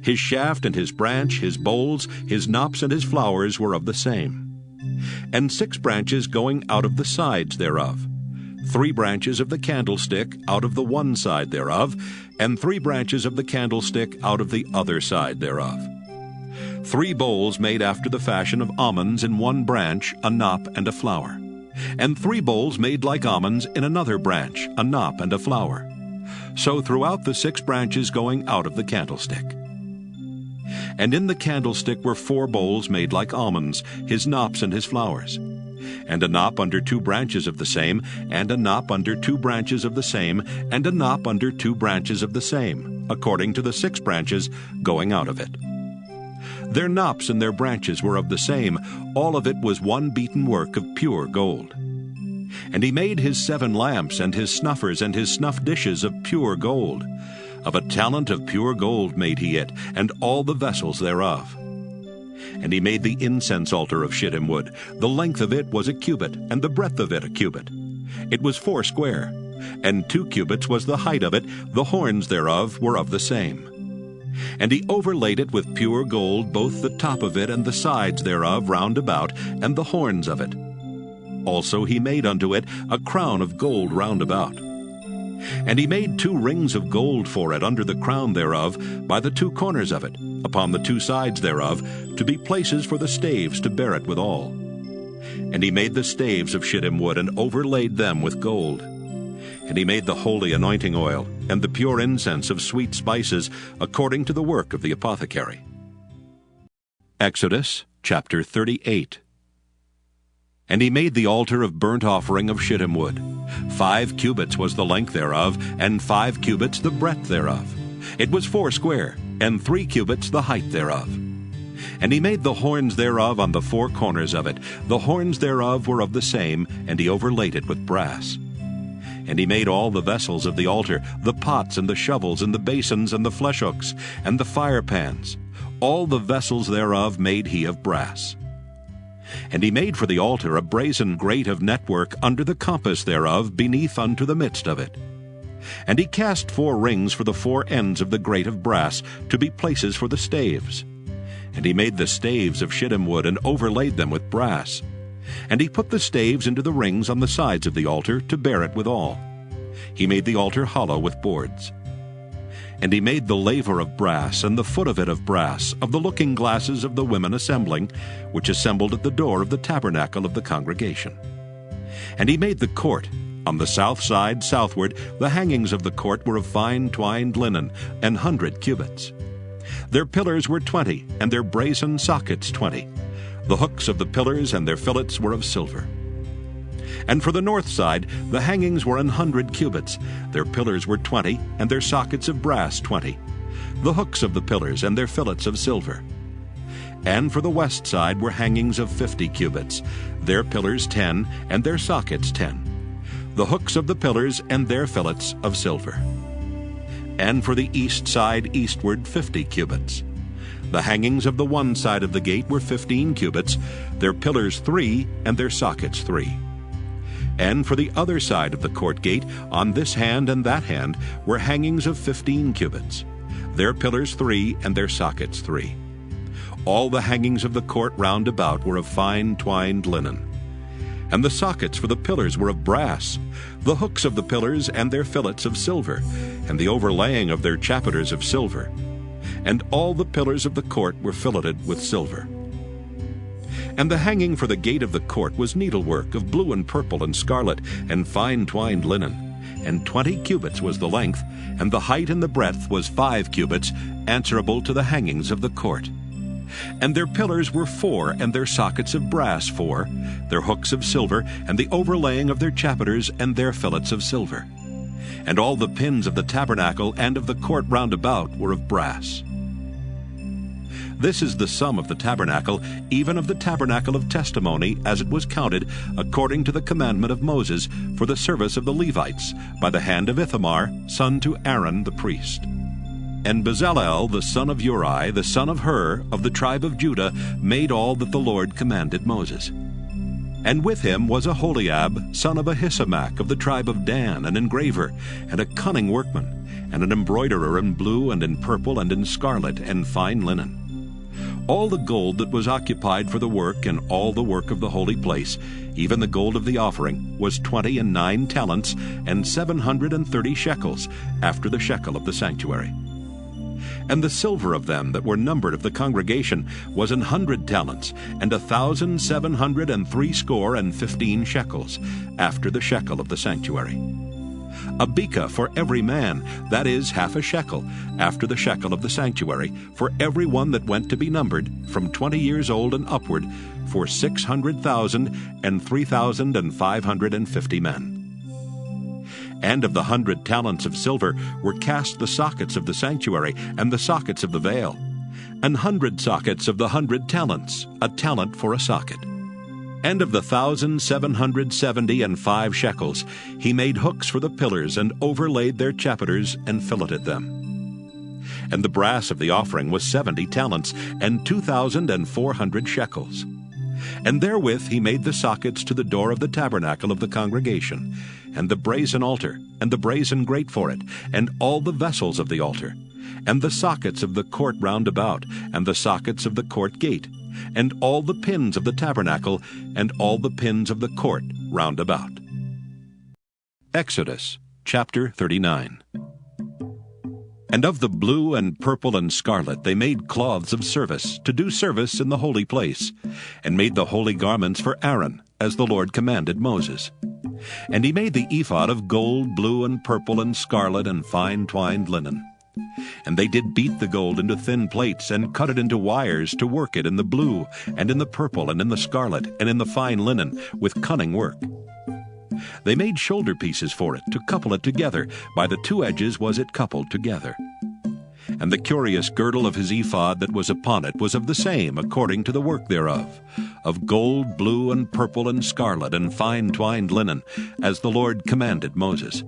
His shaft and his branch, his bowls, his knops and his flowers were of the same. And 6 branches going out of the sides thereof. 3 branches of the candlestick out of the one side thereof, and 3 branches of the candlestick out of the other side thereof. 3 bowls made after the fashion of almonds in one branch, a knop and a flower. And 3 bowls made like almonds in another branch, a knop and a flower. So throughout the 6 branches going out of the candlestick. And in the candlestick were 4 bowls made like almonds, his knops and his flowers. And a knop under 2 branches of the same, and a knop under 2 branches of the same, and a knop under 2 branches of the same, according to the 6 branches going out of it. Their knops and their branches were of the same, all of it was one beaten work of pure gold. And he made his 7 lamps, and his snuffers, and his snuff dishes of pure gold. Of a talent of pure gold made he it, and all the vessels thereof. And he made the incense altar of shittim wood. The length of it was 1 cubit, and the breadth of it 1 cubit. It was 4 square, and 2 cubits was the height of it. The horns thereof were of the same. And he overlaid it with pure gold, both the top of it and the sides thereof round about, and the horns of it. Also he made unto it a crown of gold round about. And he made 2 rings of gold for it under the crown thereof, by the 2 corners of it, upon the 2 sides thereof, to be places for the staves to bear it withal. And he made the staves of shittim wood, and overlaid them with gold. And he made the holy anointing oil, and the pure incense of sweet spices, according to the work of the apothecary. Exodus chapter 38. And he made the altar of burnt offering of shittim wood. 5 cubits was the length thereof, and 5 cubits the breadth thereof. It was foursquare, and 3 cubits the height thereof. And he made the horns thereof on the 4 corners of it. The horns thereof were of the same, and he overlaid it with brass. And he made all the vessels of the altar, the pots and the shovels and the basins and the flesh hooks and the fire pans. All the vessels thereof made he of brass. And he made for the altar a brazen grate of network under the compass thereof beneath unto the midst of it. And he cast 4 rings for the 4 ends of the grate of brass to be places for the staves. And he made the staves of shittim wood and overlaid them with brass. And he put the staves into the rings on the sides of the altar to bear it withal. He made the altar hollow with boards. And he made the laver of brass, and the foot of it of brass, of the looking glasses of the women assembling, which assembled at the door of the tabernacle of the congregation. And he made the court. On the south side southward, the hangings of the court were of fine twined linen, 100 cubits. Their pillars were 20, and their brazen sockets 20. The hooks of the pillars and their fillets were of silver. And for the north side, the hangings were 100 cubits. Their pillars were 20, and their sockets of brass 20. The hooks of the pillars and their fillets of silver. And for the west side were hangings of 50 cubits. Their pillars 10, and their sockets 10. The hooks of the pillars and their fillets of silver. And for the east side eastward 50 cubits. The hangings of the one side of the gate were 15 cubits, their pillars 3, and their sockets 3. And for the other side of the court gate, on this hand and that hand, were hangings of 15 cubits, their pillars 3, and their sockets 3. All the hangings of the court round about were of fine twined linen. And the sockets for the pillars were of brass, the hooks of the pillars and their fillets of silver, and the overlaying of their chapiters of silver. And all the pillars of the court were filleted with silver. And the hanging for the gate of the court was needlework of blue and purple and scarlet, and fine twined linen. And 20 cubits was the length, and the height and the breadth was 5 cubits, answerable to the hangings of the court. And their pillars were 4, and their sockets of brass 4, their hooks of silver, and the overlaying of their chapiters and their fillets of silver. And all the pins of the tabernacle and of the court round about were of brass. This is the sum of the tabernacle, even of the tabernacle of testimony, as it was counted, according to the commandment of Moses, for the service of the Levites, by the hand of Ithamar, son to Aaron the priest. And Bezalel, the son of Uri, the son of Hur, of the tribe of Judah, made all that the Lord commanded Moses. And with him was Aholiab, son of Ahisamach, of the tribe of Dan, an engraver, and a cunning workman, and an embroiderer in blue and in purple and in scarlet and fine linen. All the gold that was occupied for the work and all the work of the holy place, even the gold of the offering, was 29 talents and 730 shekels, after the shekel of the sanctuary. And the silver of them that were numbered of the congregation was 100 talents, and 1,760 shekels, after the shekel of the sanctuary. A beka for every man, that is, half a shekel, after the shekel of the sanctuary, for every one that went to be numbered, from 20 years old and upward, for 600,000 and 3,550 men. And of the 100 talents of silver were cast the sockets of the sanctuary and the sockets of the veil, 100 sockets of the 100 talents, a talent for a socket. And of the 1,775 shekels, he made hooks for the pillars, and overlaid their chapiters, and filleted them. And the brass of the offering was 70 talents, and 2,400 shekels. And therewith he made the sockets to the door of the tabernacle of the congregation, and the brazen altar, and the brazen grate for it, and all the vessels of the altar, and the sockets of the court round about, and the sockets of the court gate, and all the pins of the tabernacle, and all the pins of the court round about. Exodus chapter 39. And of the blue and purple and scarlet they made cloths of service, to do service in the holy place, and made the holy garments for Aaron, as the Lord commanded Moses. And he made the ephod of gold, blue, and purple, and scarlet, and fine twined linen. And they did beat the gold into thin plates, and cut it into wires, to work it in the blue, and in the purple, and in the scarlet, and in the fine linen, with cunning work. They made shoulder pieces for it, to couple it together. By the 2 edges was it coupled together. And the curious girdle of his ephod that was upon it was of the same according to the work thereof, of gold, blue, and purple, and scarlet, and fine twined linen, as the Lord commanded Moses.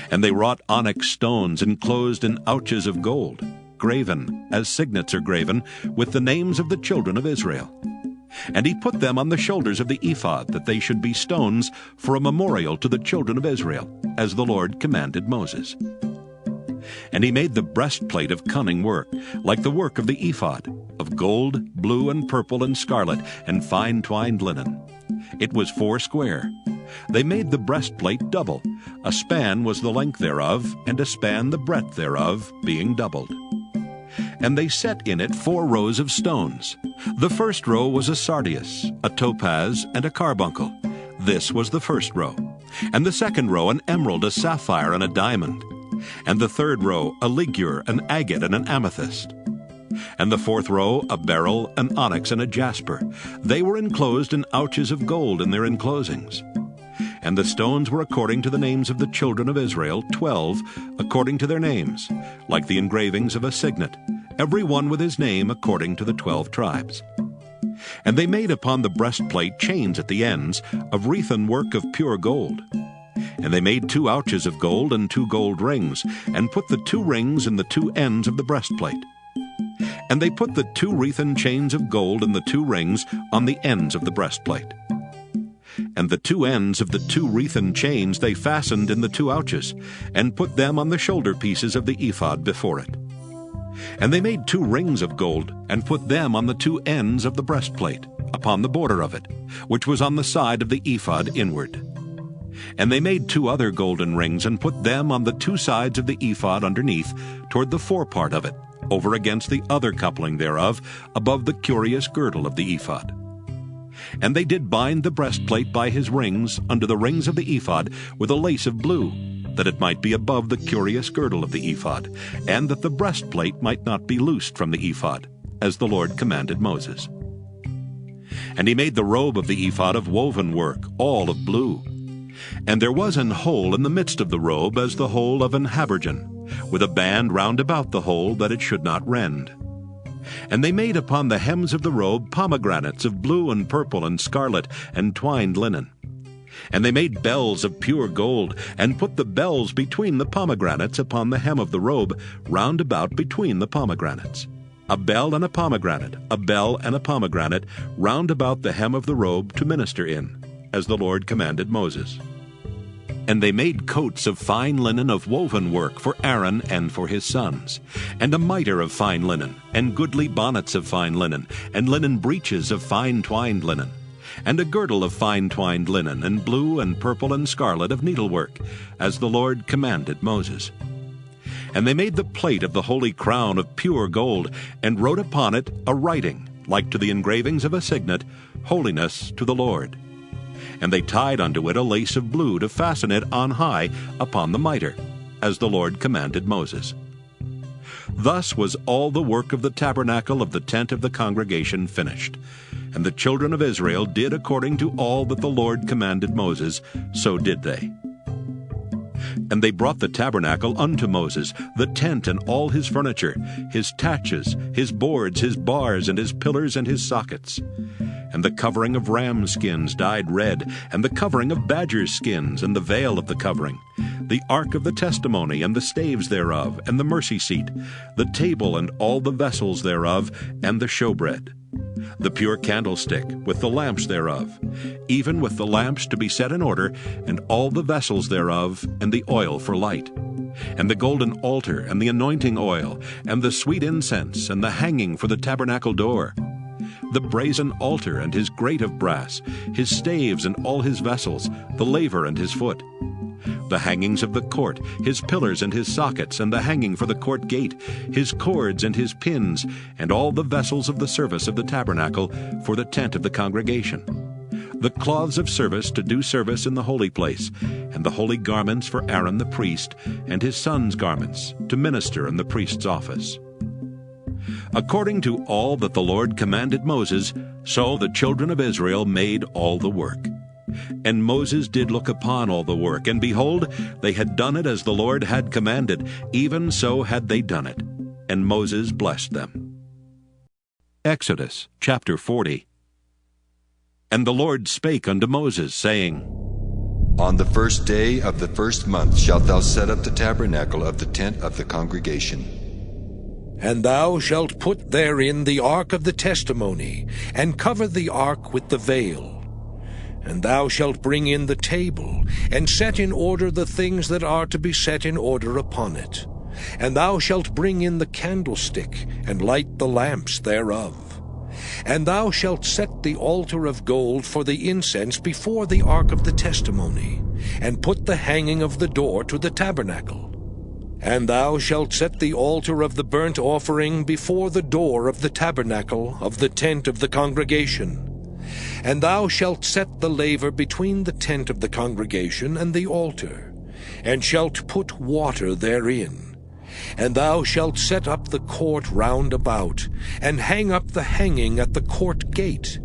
And they wrought onyx stones enclosed in ouches of gold, graven, as signets are graven, with the names of the children of Israel. And he put them on the shoulders of the ephod, that they should be stones for a memorial to the children of Israel, as the Lord commanded Moses. And he made the breastplate of cunning work, like the work of the ephod, of gold, blue, and purple, and scarlet, and fine twined linen. It was 4 square. They made the breastplate double. A span was the length thereof, and a span the breadth thereof, being doubled. And they set in it 4 rows of stones. The first row was a sardius, a topaz, and a carbuncle. This was the first row. And the second row an emerald, a sapphire, and a diamond. And the third row a ligure, an agate, and an amethyst. And the fourth row a beryl, an onyx, and a jasper. They were enclosed in ouches of gold in their enclosings. And the stones were according to the names of the children of Israel, 12, according to their names, like the engravings of a signet, every one with his name according to the 12 tribes. And they made upon the breastplate chains at the ends of wreathen work of pure gold. And they made 2 ouches of gold and 2 gold rings, and put the 2 rings in the 2 ends of the breastplate. And they put the 2 wreathen chains of gold and the 2 rings on the ends of the breastplate. And the 2 ends of the 2 wreathen chains they fastened in the 2 ouches, and put them on the shoulder pieces of the ephod before it. And they made 2 rings of gold, and put them on the 2 ends of the breastplate, upon the border of it, which was on the side of the ephod inward. And they made 2 other golden rings, and put them on the 2 sides of the ephod underneath, toward the forepart of it, over against the other coupling thereof, above the curious girdle of the ephod. And they did bind the breastplate by his rings under the rings of the ephod with a lace of blue, that it might be above the curious girdle of the ephod, and that the breastplate might not be loosed from the ephod, as the Lord commanded Moses. And he made the robe of the ephod of woven work, all of blue. And there was an hole in the midst of the robe as the hole of an habergeon, with a band round about the hole, that it should not rend. And they made upon the hems of the robe pomegranates of blue and purple and scarlet and twined linen. And they made bells of pure gold, and put the bells between the pomegranates upon the hem of the robe, round about between the pomegranates. A bell and a pomegranate, a bell and a pomegranate, round about the hem of the robe to minister in, as the Lord commanded Moses. And they made coats of fine linen of woven work for Aaron and for his sons, and a mitre of fine linen, and goodly bonnets of fine linen, and linen breeches of fine twined linen, and a girdle of fine twined linen, and blue and purple and scarlet of needlework, as the Lord commanded Moses. And they made the plate of the holy crown of pure gold, and wrote upon it a writing, like to the engravings of a signet, Holiness to the Lord. And they tied unto it a lace of blue to fasten it on high upon the mitre, as the Lord commanded Moses. Thus was all the work of the tabernacle of the tent of the congregation finished. And the children of Israel did according to all that the Lord commanded Moses, so did they. And they brought the tabernacle unto Moses, the tent and all his furniture, his taches, his boards, his bars, and his pillars, and his sockets. And the covering of ram skins dyed red, and the covering of badger skins, and the veil of the covering, the ark of the testimony, and the staves thereof, and the mercy seat, the table and all the vessels thereof, and the showbread, the pure candlestick, with the lamps thereof, even with the lamps to be set in order, and all the vessels thereof, and the oil for light, and the golden altar, and the anointing oil, and the sweet incense, and the hanging for the tabernacle door, the brazen altar and his grate of brass, his staves and all his vessels, the laver and his foot, the hangings of the court, his pillars and his sockets, and the hanging for the court gate, his cords and his pins, and all the vessels of the service of the tabernacle for the tent of the congregation, the cloths of service to do service in the holy place, and the holy garments for Aaron the priest, and his sons' garments, to minister in the priest's office. According to all that the Lord commanded Moses, so the children of Israel made all the work. And Moses did look upon all the work, and behold, they had done it as the Lord had commanded, even so had they done it. and Moses blessed them. Exodus chapter 40. And the Lord spake unto Moses, saying, On the first day of the first month shalt thou set up the tabernacle of the tent of the congregation. And thou shalt put therein the ark of the testimony, and cover the ark with the veil. And thou shalt bring in the table, and set in order the things that are to be set in order upon it. And thou shalt bring in the candlestick, and light the lamps thereof. And thou shalt set the altar of gold for the incense before the ark of the testimony, and put the hanging of the door to the tabernacle. And thou shalt set the altar of the burnt offering before the door of the tabernacle of the tent of the congregation. And thou shalt set the laver between the tent of the congregation and the altar, and shalt put water therein. And thou shalt set up the court round about, and hang up the hanging at the court gate.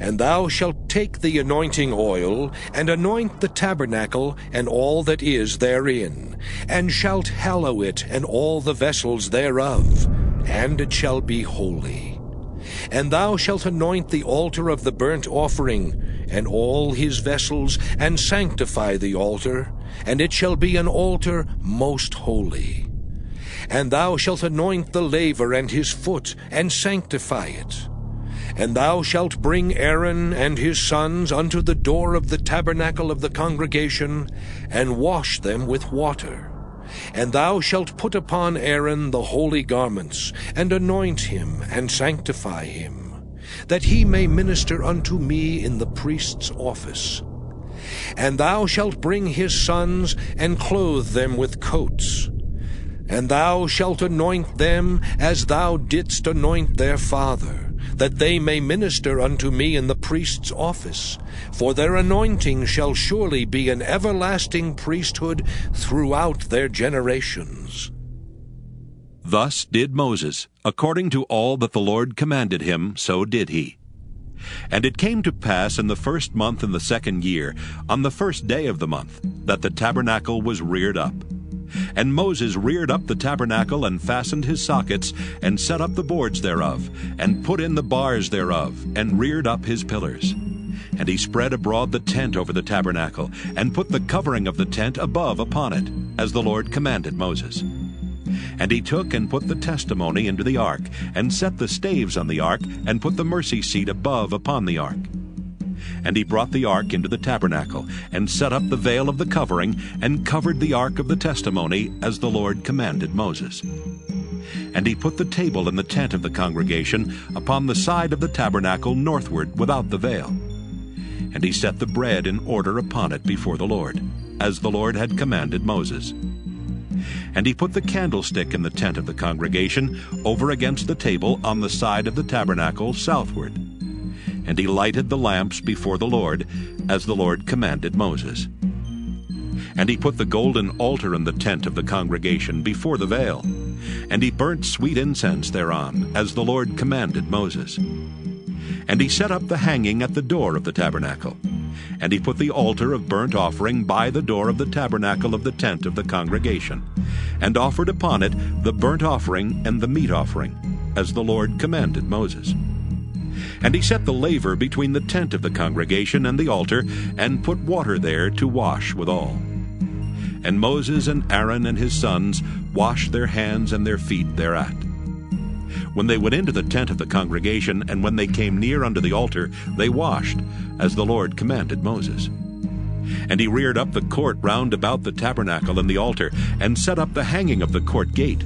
And thou shalt take the anointing oil, and anoint the tabernacle and all that is therein, and shalt hallow it and all the vessels thereof, and it shall be holy. And thou shalt anoint the altar of the burnt offering, and all his vessels, and sanctify the altar, and it shall be an altar most holy. And thou shalt anoint the laver and his foot, and sanctify it. And thou shalt bring Aaron and his sons unto the door of the tabernacle of the congregation, and wash them with water. And thou shalt put upon Aaron the holy garments, and anoint him, and sanctify him, that he may minister unto me in the priest's office. And thou shalt bring his sons, and clothe them with coats. And thou shalt anoint them as thou didst anoint their father, that they may minister unto me in the priest's office. For their anointing shall surely be an everlasting priesthood throughout their generations. Thus did Moses, according to all that the Lord commanded him, so did he. And it came to pass in the first month in the 2nd year, on the first day of the month, that the tabernacle was reared up. And Moses reared up the tabernacle, and fastened his sockets, and set up the boards thereof, and put in the bars thereof, and reared up his pillars. And he spread abroad the tent over the tabernacle, and put the covering of the tent above upon it, as the Lord commanded Moses. And he took and put the testimony into the ark, and set the staves on the ark, and put the mercy seat above upon the ark. And he brought the ark into the tabernacle, and set up the veil of the covering, and covered the ark of the testimony, as the Lord commanded Moses. And he put the table in the tent of the congregation upon the side of the tabernacle northward without the veil. And he set the bread in order upon it before the Lord, as the Lord had commanded Moses. And he put the candlestick in the tent of the congregation over against the table on the side of the tabernacle southward. And he lighted the lamps before the Lord, as the Lord commanded Moses. And he put the golden altar in the tent of the congregation before the veil. And he burnt sweet incense thereon, as the Lord commanded Moses. And he set up the hanging at the door of the tabernacle. And he put the altar of burnt offering by the door of the tabernacle of the tent of the congregation, and offered upon it the burnt offering and the meat offering, as the Lord commanded Moses. And he set the laver between the tent of the congregation and the altar, and put water there to wash withal. And Moses and Aaron and his sons washed their hands and their feet thereat. When they went into the tent of the congregation, and when they came near unto the altar, they washed, as the Lord commanded Moses. And he reared up the court round about the tabernacle and the altar, and set up the hanging of the court gate.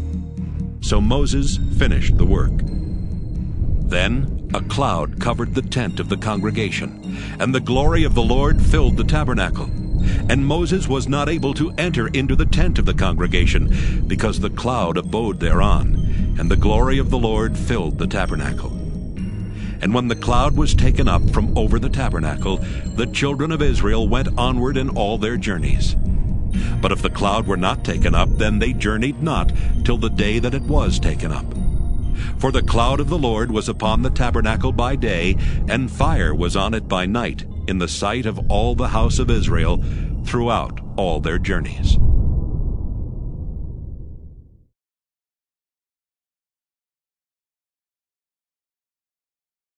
So Moses finished the work. Then a cloud covered the tent of the congregation, and the glory of the Lord filled the tabernacle. And Moses was not able to enter into the tent of the congregation, because the cloud abode thereon, and the glory of the Lord filled the tabernacle. And when the cloud was taken up from over the tabernacle, the children of Israel went onward in all their journeys. But if the cloud were not taken up, then they journeyed not till the day that it was taken up. For the cloud of the Lord was upon the tabernacle by day, and fire was on it by night, in the sight of all the house of Israel, throughout all their journeys.